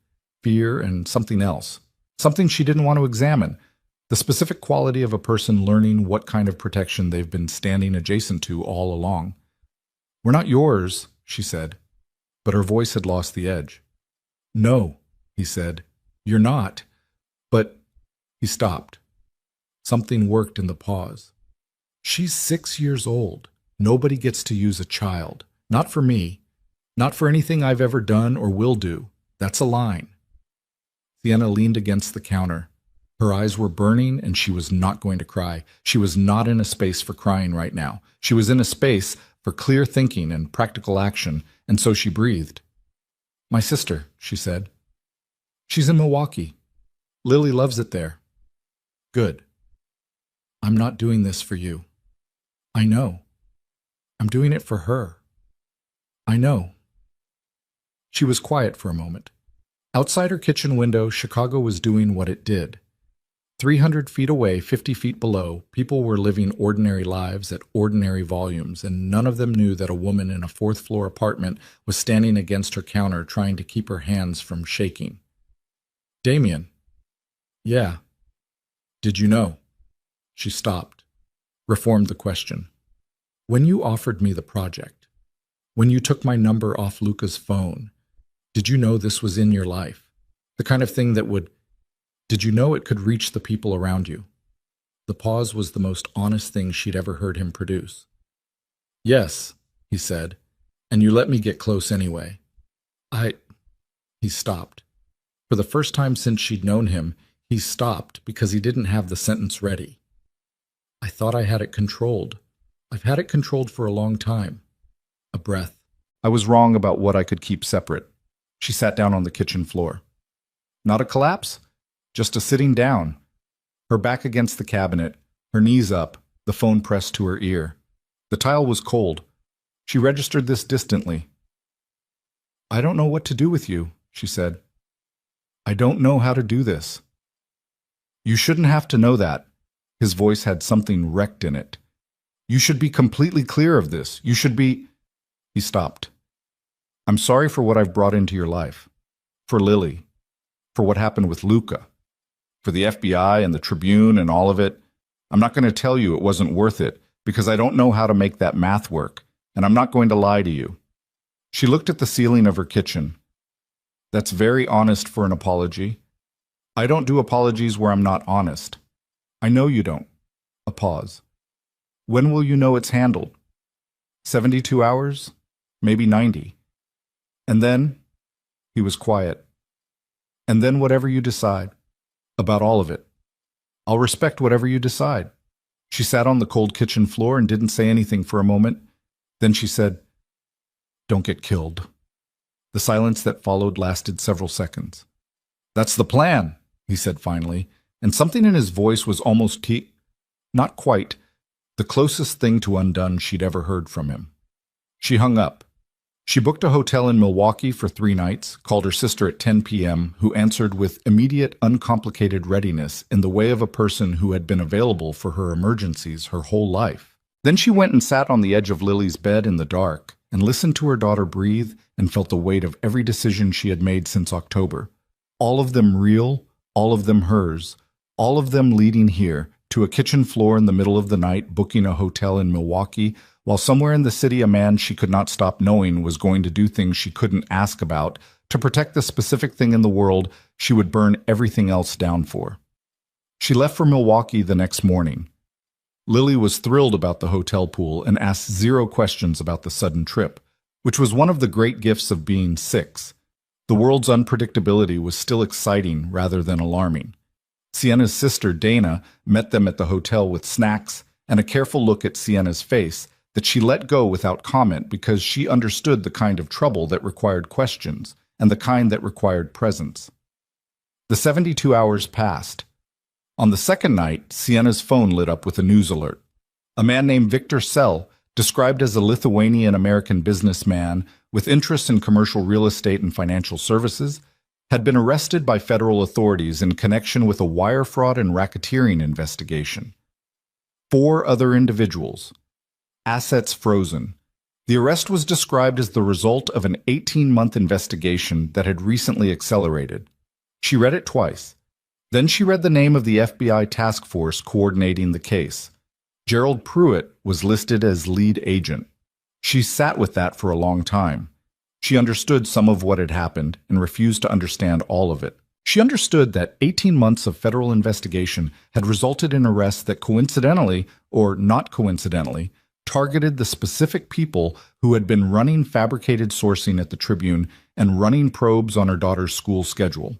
Fear and something else. Something she didn't want to examine. The specific quality of a person learning what kind of protection they've been standing adjacent to all along. We're not yours, she said, but her voice had lost the edge. No, he said, you're not. But he stopped. Something worked in the pause. She's 6 years old. Nobody gets to use a child. Not for me. Not for anything I've ever done or will do. That's a line. Sienna leaned against the counter. Her eyes were burning, and she was not going to cry. She was not in a space for crying right now. She was in a space for clear thinking and practical action, and so she breathed. "My sister," she said. "She's in Milwaukee. Lily loves it there." "Good. I'm not doing this for you." "I know. I'm doing it for her." "I know." She was quiet for a moment. Outside her kitchen window, Chicago was doing what it did. 300 feet away, 50 feet below, people were living ordinary lives at ordinary volumes, and none of them knew that a woman in a fourth-floor apartment was standing against her counter trying to keep her hands from shaking. "Damien." "Yeah." "Did you know?" She stopped, reformed the question. "When you offered me the project, when you took my number off Luca's phone, did you know this was in your life? The kind of thing that would... Did you know it could reach the people around you?" The pause was the most honest thing she'd ever heard him produce. "Yes," he said, "and you let me get close anyway." He stopped. For the first time since she'd known him, he stopped because he didn't have the sentence ready. "I thought I had it controlled. I've had it controlled for a long time." A breath. "I was wrong about what I could keep separate." She sat down on the kitchen floor. Not a collapse, just a sitting down, her back against the cabinet, her knees up, the phone pressed to her ear. The tile was cold. She registered this distantly. "I don't know what to do with you," she said. "I don't know how to do this." "You shouldn't have to know that." His voice had something wrecked in it. "You should be completely clear of this. You should be..." He stopped. "I'm sorry for what I've brought into your life. For Lily. For what happened with Luca. For the FBI and the Tribune and all of it. I'm not going to tell you it wasn't worth it, because I don't know how to make that math work, and I'm not going to lie to you." She looked at the ceiling of her kitchen. "That's very honest for an apology. I don't do apologies where I'm not honest. I know you don't." A pause. "When will you know it's handled? 72 hours? Maybe 90. And then..." He was quiet. "And then whatever you decide. About all of it. I'll respect whatever you decide." She sat on the cold kitchen floor and didn't say anything for a moment. Then she said, "Don't get killed." The silence that followed lasted several seconds. "That's the plan," he said finally, and something in his voice was almost not quite, the closest thing to undone she'd ever heard from him. She hung up. She booked a hotel in Milwaukee for 3 nights, called her sister at 10 p.m., who answered with immediate, uncomplicated readiness in the way of a person who had been available for her emergencies her whole life. Then she went and sat on the edge of Lily's bed in the dark and listened to her daughter breathe and felt the weight of every decision she had made since October. All of them real, all of them hers, all of them leading here, to a kitchen floor in the middle of the night, booking a hotel in Milwaukee, while somewhere in the city a man she could not stop knowing was going to do things she couldn't ask about to protect the specific thing in the world she would burn everything else down for. She left for Milwaukee the next morning. Lily was thrilled about the hotel pool and asked 0 questions about the sudden trip, which was one of the great gifts of being 6. The world's unpredictability was still exciting rather than alarming. Sienna's sister, Dana, met them at the hotel with snacks and a careful look at Sienna's face that she let go without comment because she understood the kind of trouble that required questions and the kind that required presence. The 72 hours passed. On the second night, Sienna's phone lit up with a news alert. A man named Victor Sell, described as a Lithuanian-American businessman with interests in commercial real estate and financial services, had been arrested by federal authorities in connection with a wire fraud and racketeering investigation. 4 other individuals. Assets frozen. The arrest was described as the result of an 18-month investigation that had recently accelerated. She read it twice. Then she read the name of the FBI task force coordinating the case. Gerald Pruitt was listed as lead agent. She sat with that for a long time. She understood some of what had happened and refused to understand all of it. She understood that 18 months of federal investigation had resulted in arrests that coincidentally, or not coincidentally, targeted the specific people who had been running fabricated sourcing at the Tribune and running probes on her daughter's school schedule.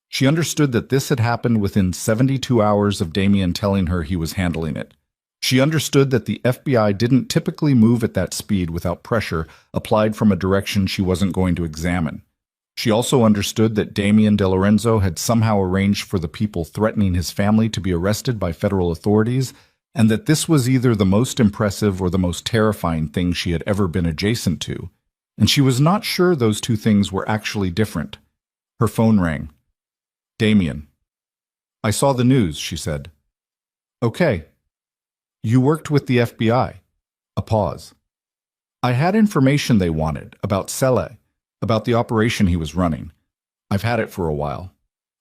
She understood that this had happened within 72 hours of Damien telling her he was handling it. She understood that the FBI didn't typically move at that speed without pressure applied from a direction she wasn't going to examine. She also understood that Damien DeLorenzo had somehow arranged for the people threatening his family to be arrested by federal authorities, and that this was either the most impressive or the most terrifying thing she had ever been adjacent to. And she was not sure those two things were actually different. Her phone rang. Damien. I saw the news, she said. Okay. You worked with the FBI. A pause. I had information they wanted about Sele, about the operation he was running. I've had it for a while.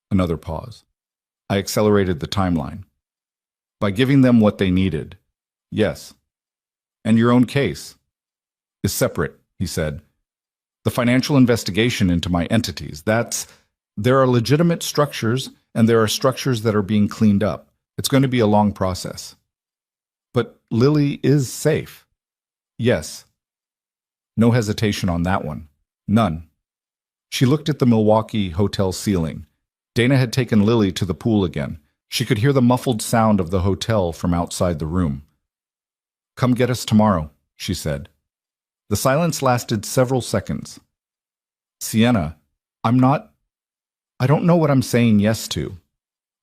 Another pause. I accelerated the timeline. By giving them what they needed. Yes. And your own case is separate, he said. The financial investigation into my entities, there are legitimate structures, and there are structures that are being cleaned up. It's going to be a long process. But Lily is safe. Yes. No hesitation on that one. None. She looked at the Milwaukee hotel ceiling. Dana had taken Lily to the pool again. She could hear the muffled sound of the hotel from outside the room. Come get us tomorrow, she said. The silence lasted several seconds. Sienna, I don't know what I'm saying yes to.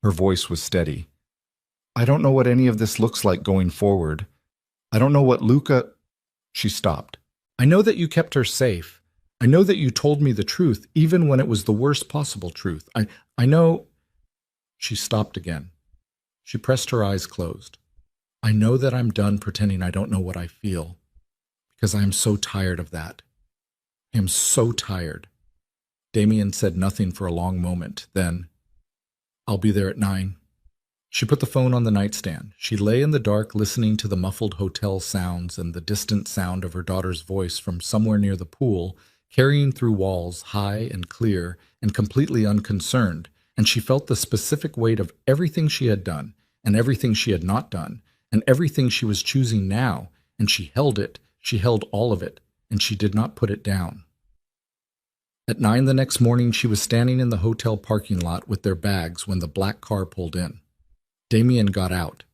Her voice was steady. I don't know what any of this looks like going forward. I don't know what Luca... She stopped. I know that you kept her safe. I know that you told me the truth, even when it was the worst possible truth. I know... She stopped again. She pressed her eyes closed. I know that I'm done pretending I don't know what I feel, because I am so tired of that. I am so tired. Damien said nothing for a long moment. Then, I'll be there at 9. She put the phone on the nightstand. She lay in the dark listening to the muffled hotel sounds and the distant sound of her daughter's voice from somewhere near the pool, carrying through walls, high and clear and completely unconcerned, and she felt the specific weight of everything she had done and everything she had not done and everything she was choosing now, and she held it, she held all of it, and she did not put it down. At 9 the next morning, she was standing in the hotel parking lot with their bags when the black car pulled in. Damien got out.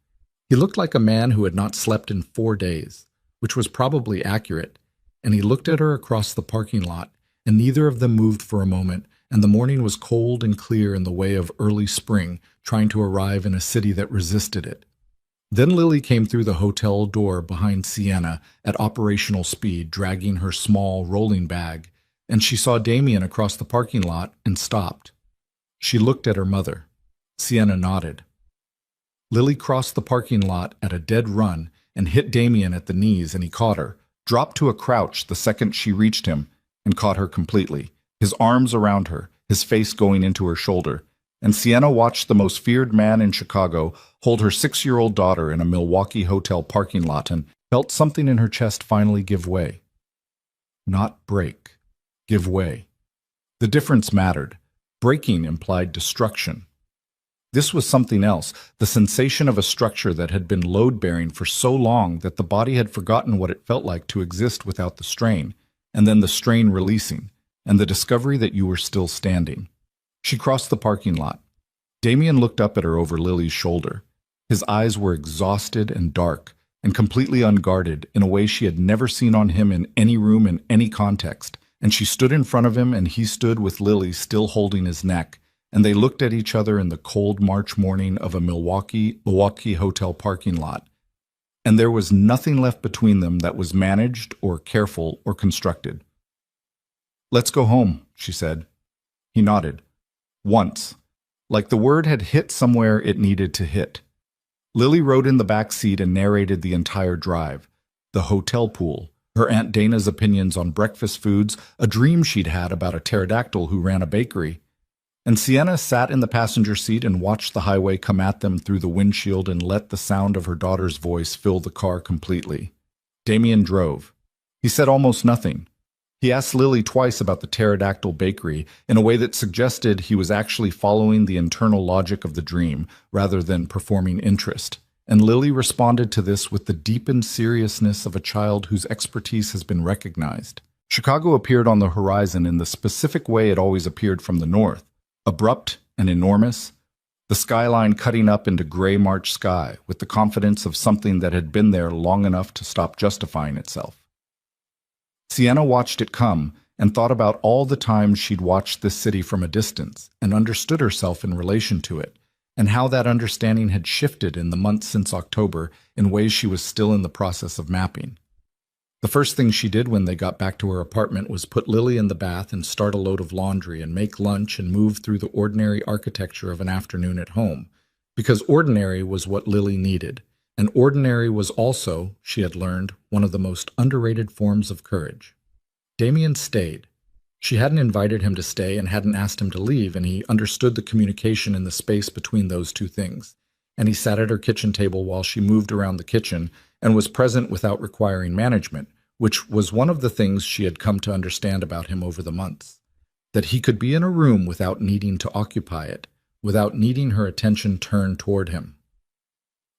He looked like a man who had not slept in 4 days, which was probably accurate, and he looked at her across the parking lot, and neither of them moved for a moment, and the morning was cold and clear in the way of early spring, trying to arrive in a city that resisted it. Then Lily came through the hotel door behind Sienna at operational speed, dragging her small rolling bag, and she saw Damien across the parking lot and stopped. She looked at her mother. Sienna nodded. Lily crossed the parking lot at a dead run and hit Damien at the knees, and he caught her, dropped to a crouch the second she reached him, and caught her completely, his arms around her, his face going into her shoulder. And Sienna watched the most feared man in Chicago hold her 6-year-old daughter in a Milwaukee hotel parking lot and felt something in her chest finally give way. Not break. Give way. The difference mattered. Breaking implied destruction. This was something else, the sensation of a structure that had been load-bearing for so long that the body had forgotten what it felt like to exist without the strain, and then the strain releasing, and the discovery that you were still standing. She crossed the parking lot. Damien looked up at her over Lily's shoulder. His eyes were exhausted and dark, and completely unguarded in a way she had never seen on him in any room in any context, and she stood in front of him and he stood with Lily still holding his neck, and they looked at each other in the cold March morning of a Milwaukee hotel parking lot. And there was nothing left between them that was managed or careful or constructed. Let's go home, she said. He nodded. Once. Like the word had hit somewhere it needed to hit. Lily rode in the back seat and narrated the entire drive. The hotel pool, her Aunt Dana's opinions on breakfast foods, a dream she'd had about a pterodactyl who ran a bakery. And Sienna sat in the passenger seat and watched the highway come at them through the windshield and let the sound of her daughter's voice fill the car completely. Damien drove. He said almost nothing. He asked Lily twice about the pterodactyl bakery in a way that suggested he was actually following the internal logic of the dream rather than performing interest. And Lily responded to this with the deepened seriousness of a child whose expertise has been recognized. Chicago appeared on the horizon in the specific way it always appeared from the north. Abrupt and enormous, the skyline cutting up into gray March sky with the confidence of something that had been there long enough to stop justifying itself. Sienna watched it come and thought about all the times she'd watched this city from a distance and understood herself in relation to it, and how that understanding had shifted in the months since October in ways she was still in the process of mapping. The first thing she did when they got back to her apartment was put Lily in the bath and start a load of laundry and make lunch and move through the ordinary architecture of an afternoon at home, because ordinary was what Lily needed, and ordinary was also, she had learned, one of the most underrated forms of courage. Damien stayed. She hadn't invited him to stay and hadn't asked him to leave, and he understood the communication in the space between those two things. And he sat at her kitchen table while she moved around the kitchen and was present without requiring management, which was one of the things she had come to understand about him over the months. That he could be in a room without needing to occupy it, without needing her attention turned toward him.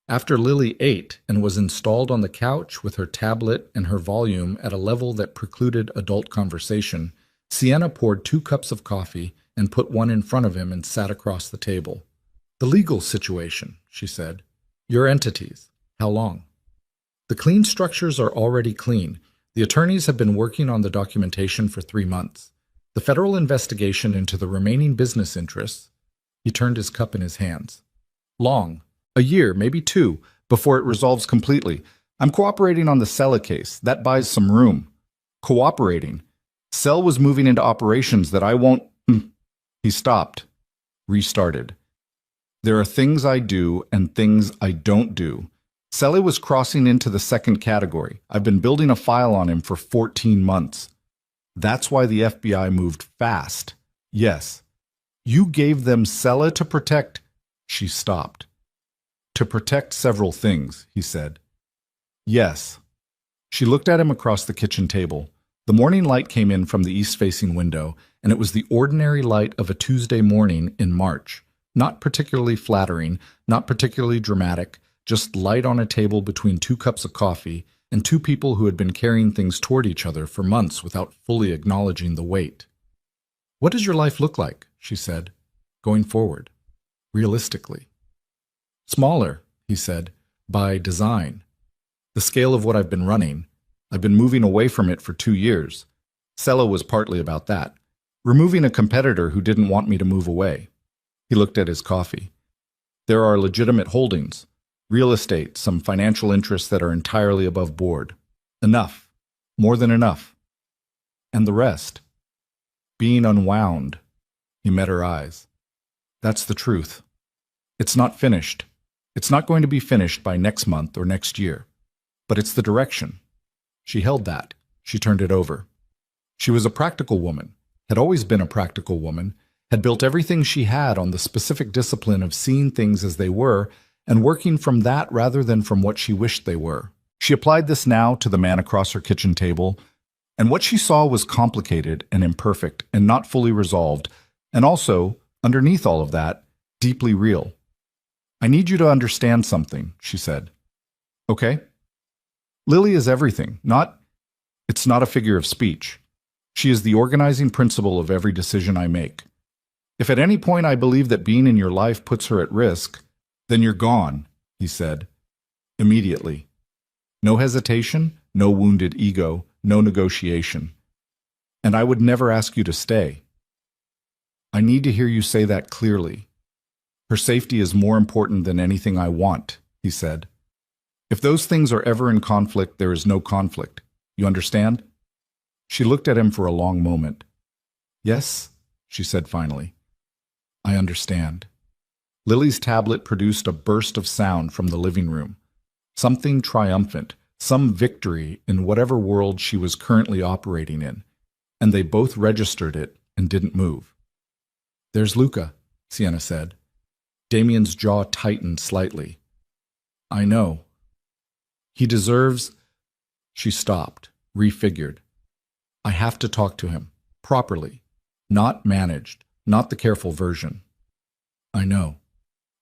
After Lily ate and was installed on the couch with her tablet and her volume at a level that precluded adult conversation, Sienna poured 2 cups of coffee and put one in front of him and sat across the table. "The legal situation," she said. "Your entities. How long?" "The clean structures are already clean. The attorneys have been working on the documentation for 3 months. The federal investigation into the remaining business interests—" He turned his cup in his hands. "Long. A year, maybe 2, before it resolves completely. I'm cooperating on the Sella case. That buys some room. Cooperating. Cell was moving into operations that I won't—" He stopped. Restarted. "There are things I do and things I don't do. Sally was crossing into the second category. I've been building a file on him for 14 months. That's why the FBI moved fast. Yes. You gave them Sella to protect—" She stopped. "To protect several things," he said. "Yes." She looked at him across the kitchen table. The morning light came in from the east-facing window, and it was the ordinary light of a Tuesday morning in March. Not particularly flattering, not particularly dramatic, just light on a table between 2 cups of coffee and 2 people who had been carrying things toward each other for months without fully acknowledging the weight. "What does your life look like?" she said, "going forward, realistically?" "Smaller," he said, "by design. The scale of what I've been running. I've been moving away from it for 2 years. Sella was partly about that. Removing a competitor who didn't want me to move away." He looked at his coffee. "There are legitimate holdings. Real estate, some financial interests that are entirely above board. Enough. More than enough. And the rest. Being unwound." He met her eyes. "That's the truth. It's not finished. It's not going to be finished by next month or next year. But it's the direction." She held that. She turned it over. She was a practical woman, had always been a practical woman, had built everything she had on the specific discipline of seeing things as they were and working from that rather than from what she wished they were. She applied this now to the man across her kitchen table, and what she saw was complicated and imperfect and not fully resolved, and also, underneath all of that, deeply real. "I need you to understand something," she said. "Okay? Lily is everything, it's not a figure of speech. She is the organizing principle of every decision I make. If at any point I believe that being in your life puts her at risk, then you're gone," he said. "Immediately. No hesitation, no wounded ego, no negotiation. And I would never ask you to stay. I need to hear you say that clearly. Her safety is more important than anything I want," he said. "If those things are ever in conflict, there is no conflict. You understand?" She looked at him for a long moment. "Yes," she said finally. "I understand." Lily's tablet produced a burst of sound from the living room. Something triumphant, some victory in whatever world she was currently operating in, and they both registered it and didn't move. "There's Luca," Sienna said. Damien's jaw tightened slightly. "I know. He deserves—" She stopped, refigured. "I have to talk to him, properly, not managed, not the careful version." "I know,"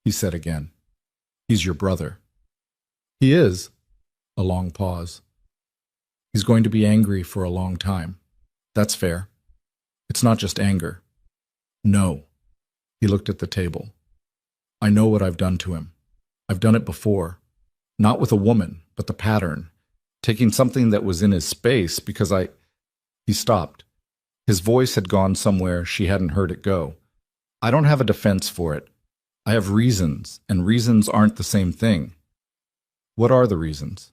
he said again. "He's your brother." "He is." A long pause. "He's going to be angry for a long time. That's fair. It's not just anger." "No." He looked at the table. I know what I've done to him. I've done it before. Not with a woman, but the pattern. Taking something that was in his space because He stopped. His voice had gone somewhere she hadn't heard it go. I don't have a defense for it. I have reasons, and reasons aren't the same thing. What are the reasons?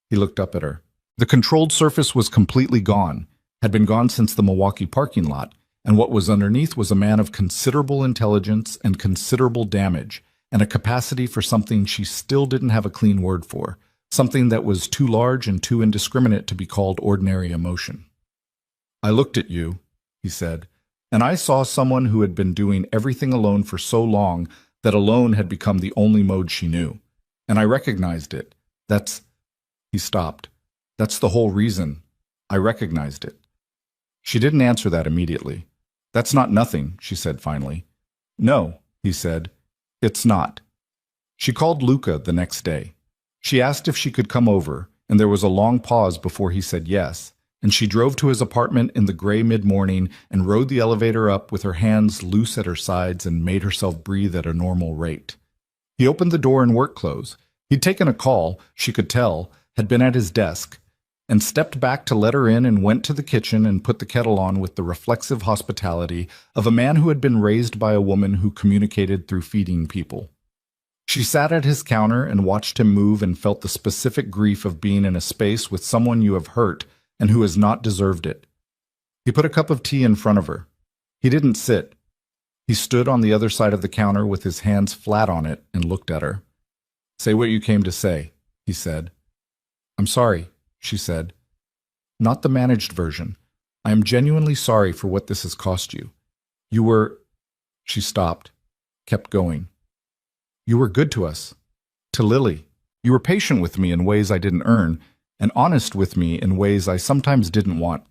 He looked up at her. The controlled surface was completely gone, had been gone since the Milwaukee parking lot, and what was underneath was a man of considerable intelligence and considerable damage, and a capacity for something she still didn't have a clean word for, something that was too large and too indiscriminate to be called ordinary emotion. I looked at you, he said, and I saw someone who had been doing everything alone for so long that alone had become the only mode she knew. And I recognized it. He stopped. That's the whole reason. I recognized it. She didn't answer that immediately. That's not nothing, she said finally. No, he said. It's not. She called Luca the next day. She asked if she could come over, and there was a long pause before he said yes, and she drove to his apartment in the gray mid-morning and rode the elevator up with her hands loose at her sides and made herself breathe at a normal rate. He opened the door in work clothes. He'd taken a call, she could tell, had been at his desk, and stepped back to let her in and went to the kitchen and put the kettle on with the reflexive hospitality of a man who had been raised by a woman who communicated through feeding people. She sat at his counter and watched him move and felt the specific grief of being in a space with someone you have hurt and who has not deserved it. He put a cup of tea in front of her. He didn't sit. He stood on the other side of the counter with his hands flat on it and looked at her. Say what you came to say, he said. I'm sorry, she said. Not the managed version. I am genuinely sorry for what this has cost you. You were... She stopped, kept going. You were good to us. To Lily. You were patient with me in ways I didn't earn, and honest with me in ways I sometimes didn't want.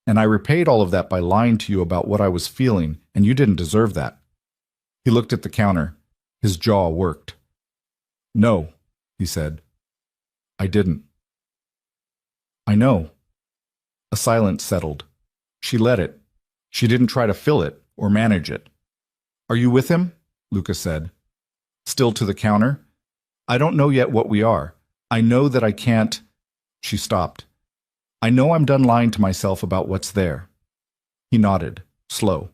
And I repaid all of that by lying to you about what I was feeling, and you didn't deserve that. He looked at the counter. His jaw worked. No, he said. I didn't. I know. A silence settled. She let it. She didn't try to fill it or manage it. Are you with him? Luca said. Still to the counter? I don't know yet what we are. I know that I can't... She stopped. I know I'm done lying to myself about what's there. He nodded, slow.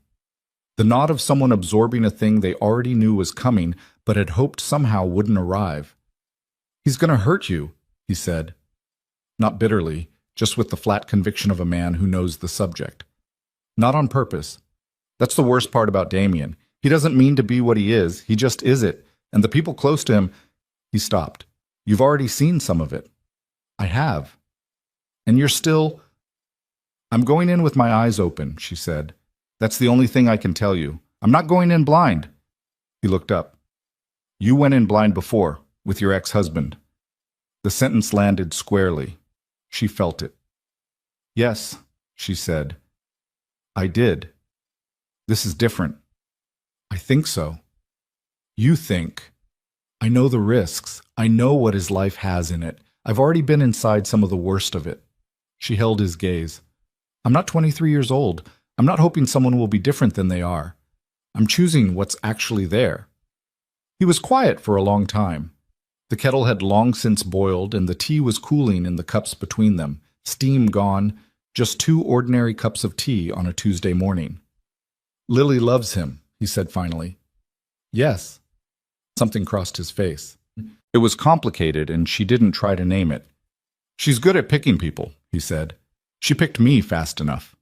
The nod of someone absorbing a thing they already knew was coming, but had hoped somehow wouldn't arrive. He's going to hurt you, he said. Not bitterly, just with the flat conviction of a man who knows the subject. Not on purpose. That's the worst part about Damien. He doesn't mean to be what he is, he just is it. And the people close to him... He stopped. You've already seen some of it. I have. And you're still... I'm going in with my eyes open, she said. That's the only thing I can tell you. I'm not going in blind. He looked up. You went in blind before, with your ex-husband. The sentence landed squarely. She felt it. Yes, she said. I did. This is different. I think so. You think. I know the risks. I know what his life has in it. I've already been inside some of the worst of it. She held his gaze. I'm not 23 years old. I'm not hoping someone will be different than they are. I'm choosing what's actually there. He was quiet for a long time. The kettle had long since boiled, and the tea was cooling in the cups between them, steam gone, just 2 ordinary cups of tea on a Tuesday morning. Lily loves him, he said finally. Yes. Something crossed his face. It was complicated, and she didn't try to name it. She's good at picking people, he said. She picked me fast enough.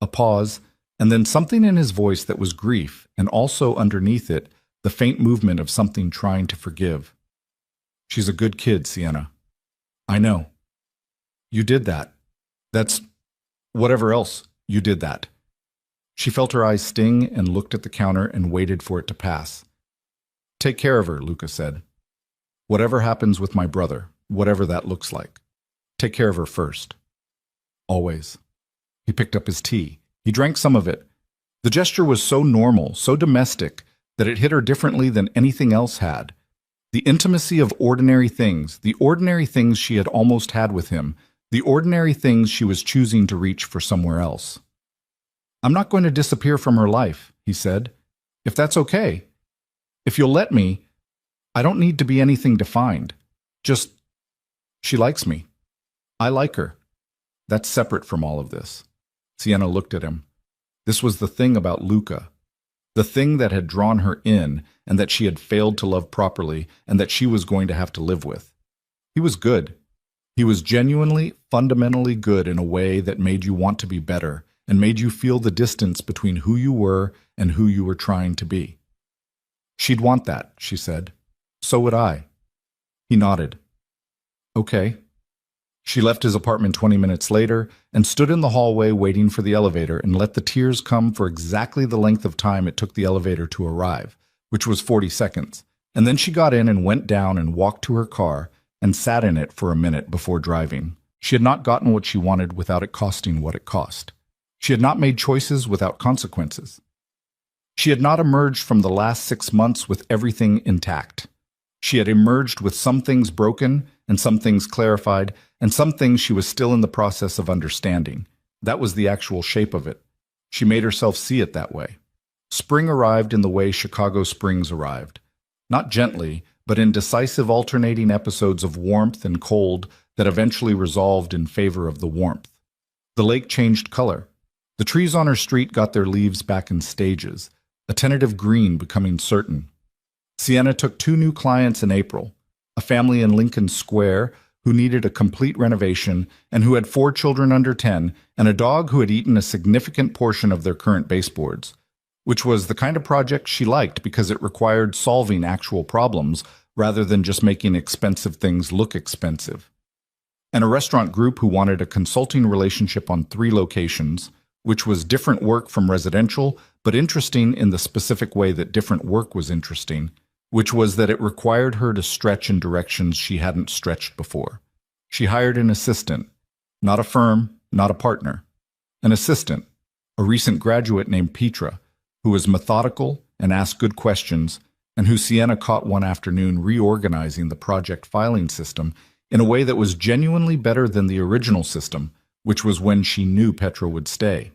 A pause, and then something in his voice that was grief, and also underneath it, the faint movement of something trying to forgive. She's a good kid, Sienna. I know. You did that. That's... whatever else, you did that. She felt her eyes sting and looked at the counter and waited for it to pass. Take care of her, Luca said. Whatever happens with my brother, whatever that looks like, take care of her first. Always. He picked up his tea. He drank some of it. The gesture was so normal, so domestic, that it hit her differently than anything else had. The intimacy of ordinary things, the ordinary things she had almost had with him, the ordinary things she was choosing to reach for somewhere else. I'm not going to disappear from her life, he said. If that's okay. If you'll let me, I don't need to be anything defined. Just, she likes me. I like her. That's separate from all of this. Sienna looked at him. This was the thing about Luca. The thing that had drawn her in and that she had failed to love properly and that she was going to have to live with. He was good. He was genuinely, fundamentally good in a way that made you want to be better and made you feel the distance between who you were and who you were trying to be. She'd want that, she said. So would I. He nodded. Okay. She left his apartment 20 minutes later and stood in the hallway waiting for the elevator and let the tears come for exactly the length of time it took the elevator to arrive, which was 40 seconds. And then she got in and went down and walked to her car and sat in it for a minute before driving. She had not gotten what she wanted without it costing what it cost. She had not made choices without consequences. She had not emerged from the last 6 months with everything intact. She had emerged with some things broken and some things clarified and some things she was still in the process of understanding. That was the actual shape of it. She made herself see it that way. Spring arrived in the way Chicago springs arrived. Not gently, but in decisive alternating episodes of warmth and cold that eventually resolved in favor of the warmth. The lake changed color. The trees on her street got their leaves back in stages, a tentative green becoming certain. Sienna took 2 new clients in April, a family in Lincoln Square who needed a complete renovation and who had 4 children under 10 and a dog who had eaten a significant portion of their current baseboards, which was the kind of project she liked because it required solving actual problems rather than just making expensive things look expensive. And a restaurant group who wanted a consulting relationship on 3 locations, which was different work from residential, but interesting in the specific way that different work was interesting, which was that it required her to stretch in directions she hadn't stretched before. She hired an assistant, not a firm, not a partner. An assistant, a recent graduate named Petra, who was methodical and asked good questions, and who Sienna caught one afternoon reorganizing the project filing system in a way that was genuinely better than the original system, which was when she knew Petra would stay.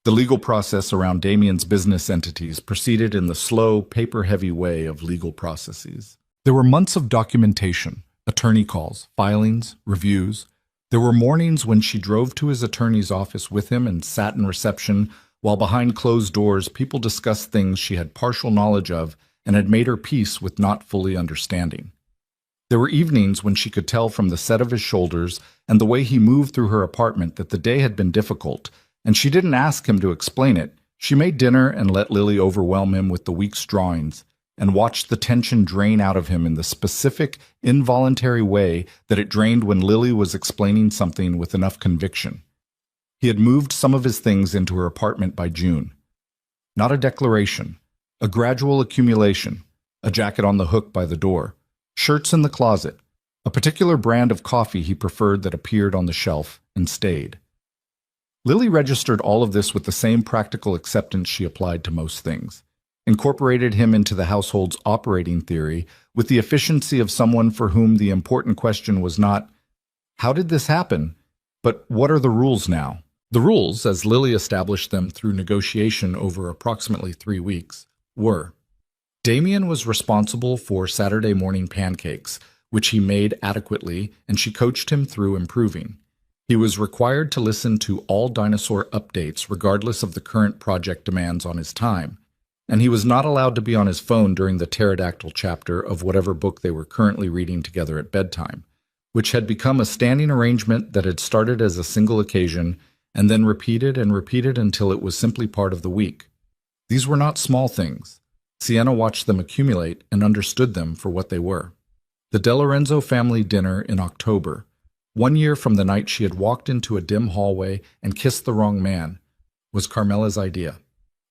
The legal process around Damien's business entities proceeded in the slow, paper-heavy way of legal processes. There were months of documentation, attorney calls, filings, reviews. There were mornings when she drove to his attorney's office with him and sat in reception while behind closed doors people discussed things she had partial knowledge of and had made her peace with not fully understanding. There were evenings when she could tell from the set of his shoulders and the way he moved through her apartment that the day had been difficult, and she didn't ask him to explain it. She made dinner and let Lily overwhelm him with the week's drawings and watched the tension drain out of him in the specific, involuntary way that it drained when Lily was explaining something with enough conviction. He had moved some of his things into her apartment by June. Not a declaration, a gradual accumulation, a jacket on the hook by the door, shirts in the closet, a particular brand of coffee he preferred that appeared on the shelf and stayed. Lily registered all of this with the same practical acceptance she applied to most things, incorporated him into the household's operating theory with the efficiency of someone for whom the important question was not, how did this happen, but what are the rules now? The rules, as Lily established them through negotiation over approximately 3 weeks, were: Damien was responsible for Saturday morning pancakes, which he made adequately, and she coached him through improving. He was required to listen to all dinosaur updates regardless of the current project demands on his time, and he was not allowed to be on his phone during the pterodactyl chapter of whatever book they were currently reading together at bedtime, which had become a standing arrangement that had started as a single occasion and then repeated and repeated until it was simply part of the week. These were not small things. Sienna watched them accumulate and understood them for what they were. The De Lorenzo family dinner in October, 1 year from the night she had walked into a dim hallway and kissed the wrong man, was Carmela's idea.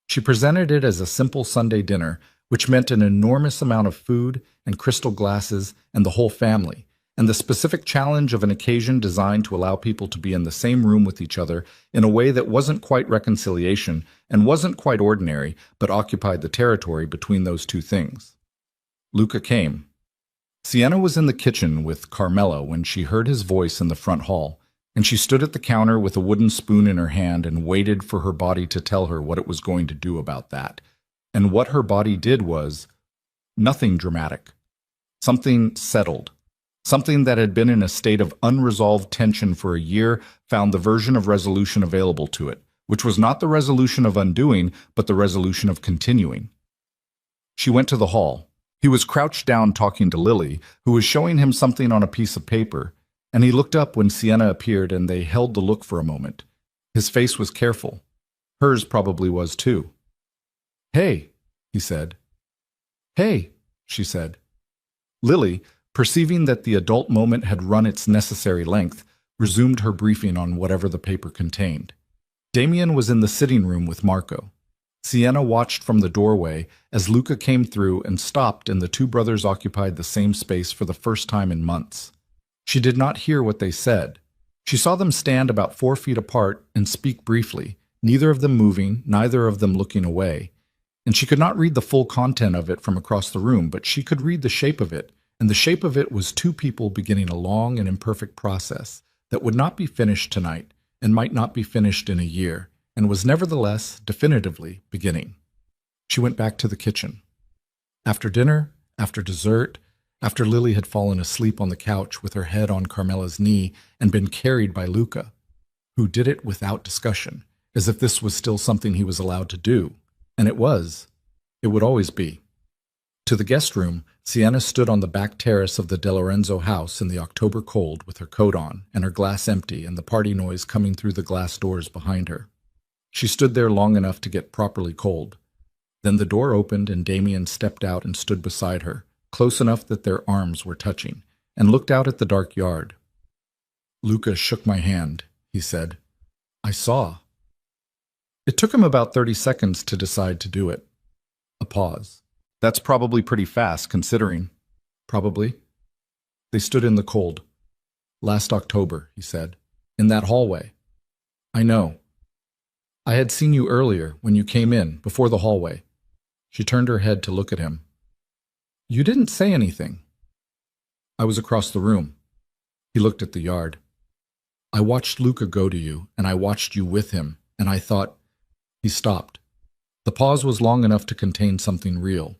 She presented it as a simple Sunday dinner, which meant an enormous amount of food and crystal glasses and the whole family, and the specific challenge of an occasion designed to allow people to be in the same room with each other in a way that wasn't quite reconciliation and wasn't quite ordinary, but occupied the territory between those two things. Luca came. Sienna was in the kitchen with Carmela when she heard his voice in the front hall, and she stood at the counter with a wooden spoon in her hand and waited for her body to tell her what it was going to do about that. And what her body did was nothing dramatic. Something settled. Something that had been in a state of unresolved tension for a year found the version of resolution available to it, which was not the resolution of undoing, but the resolution of continuing. She went to the hall. He was crouched down talking to Lily, who was showing him something on a piece of paper, and he looked up when Sienna appeared and they held the look for a moment. His face was careful. Hers probably was too. "Hey," he said. "Hey," she said. Lily, perceiving that the adult moment had run its necessary length, resumed her briefing on whatever the paper contained. Damien was in the sitting room with Marco. Sienna watched from the doorway as Luca came through and stopped, and the two brothers occupied the same space for the first time in months. She did not hear what they said. She saw them stand about 4 feet apart and speak briefly, neither of them moving, neither of them looking away. And she could not read the full content of it from across the room, but she could read the shape of it, and the shape of it was two people beginning a long and imperfect process that would not be finished tonight and might not be finished in a year, and was nevertheless definitively beginning. She went back to the kitchen. After dinner, after dessert, after Lily had fallen asleep on the couch with her head on Carmela's knee and been carried by Luca, who did it without discussion, as if this was still something he was allowed to do. And it was. It would always be. To the guest room, Sienna stood on the back terrace of the De Lorenzo house in the October cold with her coat on and her glass empty and the party noise coming through the glass doors behind her. She stood there long enough to get properly cold. Then the door opened and Damien stepped out and stood beside her, close enough that their arms were touching, and looked out at the dark yard. "Luca shook my hand," he said. "I saw." It took him about 30 seconds to decide to do it. A pause. "That's probably pretty fast, considering." "Probably." They stood in the cold. "Last October," he said. "In that hallway." "I know. I had seen you earlier when you came in, before the hallway." She turned her head to look at him. "You didn't say anything." "I was across the room." He looked at the yard. "I watched Luca go to you, and I watched you with him, and I thought—" He stopped. The pause was long enough to contain something real.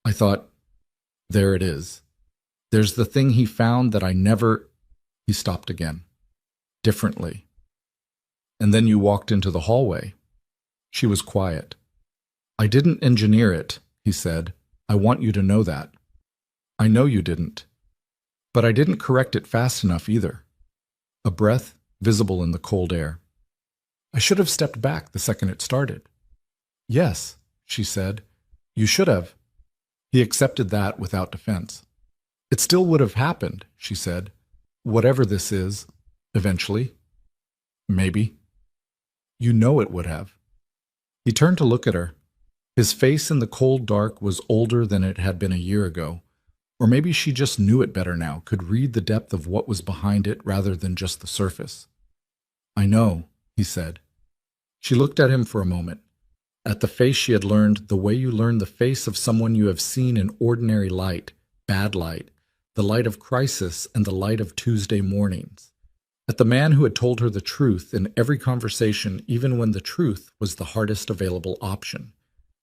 "I thought, there it is. There's the thing he found that I never—" He stopped again. "Differently. And then you walked into the hallway." She was quiet. "I didn't engineer it," he said. "I want you to know that." "I know you didn't. But I didn't correct it fast enough either." A breath, visible in the cold air. "I should have stepped back the second it started." "Yes," she said. "You should have." He accepted that without defense. "It still would have happened," she said. "Whatever this is, eventually. Maybe." "You know it would have." He turned to look at her. His face in the cold dark was older than it had been a year ago. Or maybe she just knew it better now, could read the depth of what was behind it rather than just the surface. "I know," he said. She looked at him for a moment. At the face she had learned, the way you learn the face of someone you have seen in ordinary light, bad light, the light of crisis and the light of Tuesday mornings. At the man who had told her the truth in every conversation, even when the truth was the hardest available option.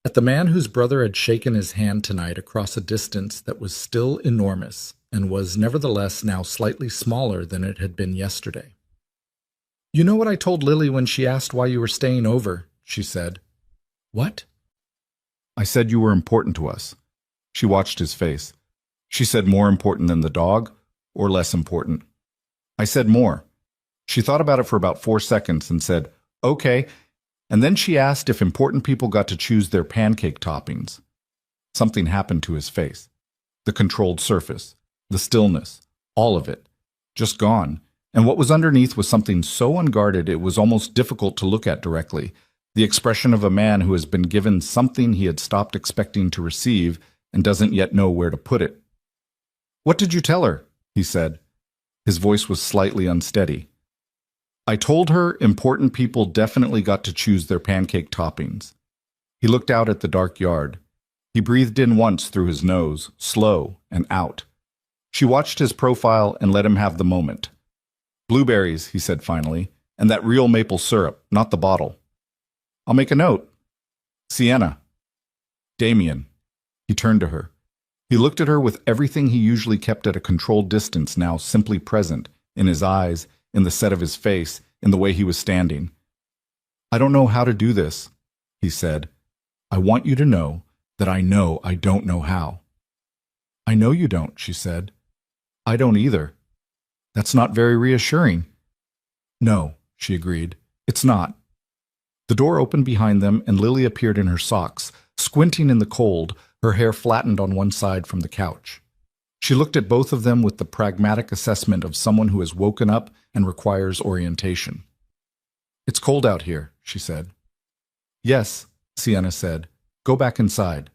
At the man whose brother had shaken his hand tonight across a distance that was still enormous and was nevertheless now slightly smaller than it had been yesterday. "You know what I told Lily when she asked why you were staying over?" she said. "What?" "I said you were important to us." She watched his face. She said more important than the dog, or less important. "I said more." She thought about it for about 4 seconds and said, "Okay," and then she asked if important people got to choose their pancake toppings. Something happened to his face. The controlled surface, the stillness, all of it, just gone, and what was underneath was something so unguarded it was almost difficult to look at directly, the expression of a man who has been given something he had stopped expecting to receive and doesn't yet know where to put it. "What did you tell her?" he said. His voice was slightly unsteady. "I told her important people definitely got to choose their pancake toppings." He looked out at the dark yard. He breathed in once through his nose, slow and out. She watched his profile and let him have the moment. "Blueberries," he said finally, "and that real maple syrup, not the bottle." "I'll make a note." "Sienna." Damien. He turned to her. He looked at her with everything he usually kept at a controlled distance now simply present, in his eyes, in the set of his face, in the way he was standing. I don't know how to do this, he said. I want you to know that I know I don't know how. I know you don't, she said. I don't either. That's not very reassuring. No, she agreed. It's not. The door opened behind them and Lily appeared in her socks, squinting in the cold, her hair flattened on one side from the couch. She looked at both of them with the pragmatic assessment of someone who has woken up and requires orientation. It's cold out here, she said. Yes, Sienna said. Go back inside.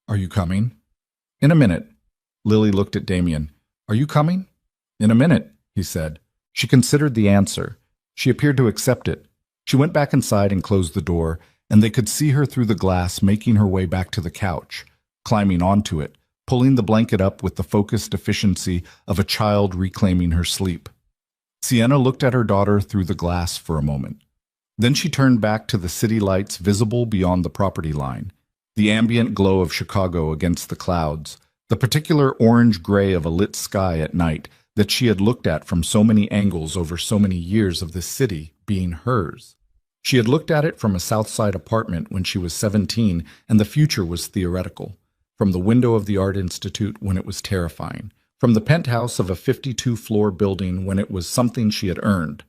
Are you coming? In a minute. Lily looked at Damien. Are you coming? In a minute, he said. She considered the answer. She appeared to accept it. She went back inside and closed the door, and they could see her through the glass making her way back to the couch, climbing onto it, pulling the blanket up with the focused efficiency of a child reclaiming her sleep. Sienna looked at her daughter through the glass for a moment. Then she turned back to the city lights visible beyond the property line, the ambient glow of Chicago against the clouds, the particular orange-gray of a lit sky at night that she had looked at from so many angles over so many years of this city being hers. She had looked at it from a South Side apartment when she was 17 and the future was theoretical, from the window of the Art Institute when it was terrifying, from the penthouse of a 52-floor building when it was something she had earned.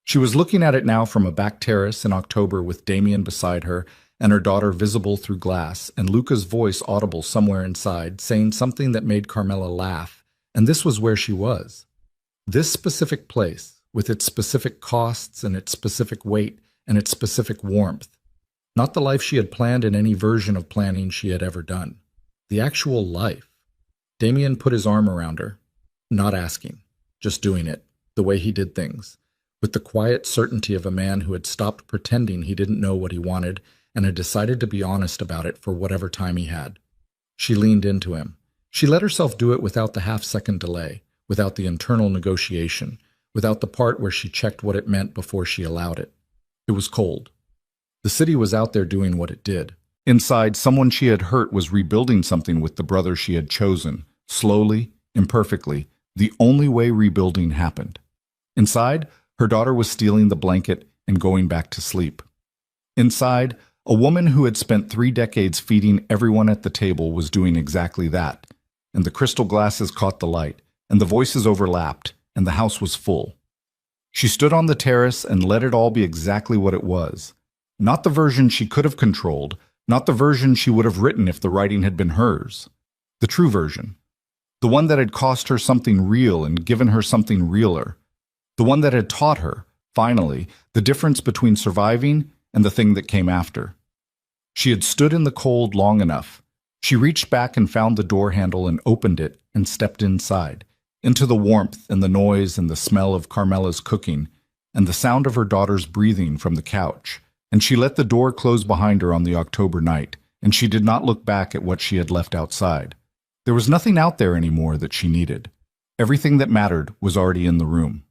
She was looking at it now from a back terrace in October with Damien beside her and her daughter visible through glass and Luca's voice audible somewhere inside saying something that made Carmela laugh, and this was where she was. This specific place, with its specific costs and its specific weight and its specific warmth. Not the life she had planned in any version of planning she had ever done. The actual life. Damien put his arm around her, not asking, just doing it, the way he did things, with the quiet certainty of a man who had stopped pretending he didn't know what he wanted and had decided to be honest about it for whatever time he had. She leaned into him. She let herself do it without the half-second delay, without the internal negotiation, without the part where she checked what it meant before she allowed it. It was cold. The city was out there doing what it did. Inside, someone she had hurt was rebuilding something with the brother she had chosen, slowly, imperfectly, the only way rebuilding happened. Inside, her daughter was stealing the blanket and going back to sleep. Inside, a woman who had spent 3 decades feeding everyone at the table was doing exactly that, and the crystal glasses caught the light, and the voices overlapped, and the house was full. She stood on the terrace and let it all be exactly what it was. Not the version she could have controlled, not the version she would have written if the writing had been hers. The true version. The one that had cost her something real and given her something realer. The one that had taught her, finally, the difference between surviving and the thing that came after. She had stood in the cold long enough. She reached back and found the door handle and opened it and stepped inside, into the warmth and the noise and the smell of Carmela's cooking and the sound of her daughter's breathing from the couch. And she let the door close behind her on the October night, and she did not look back at what she had left outside. There was nothing out there anymore that she needed. Everything that mattered was already in the room.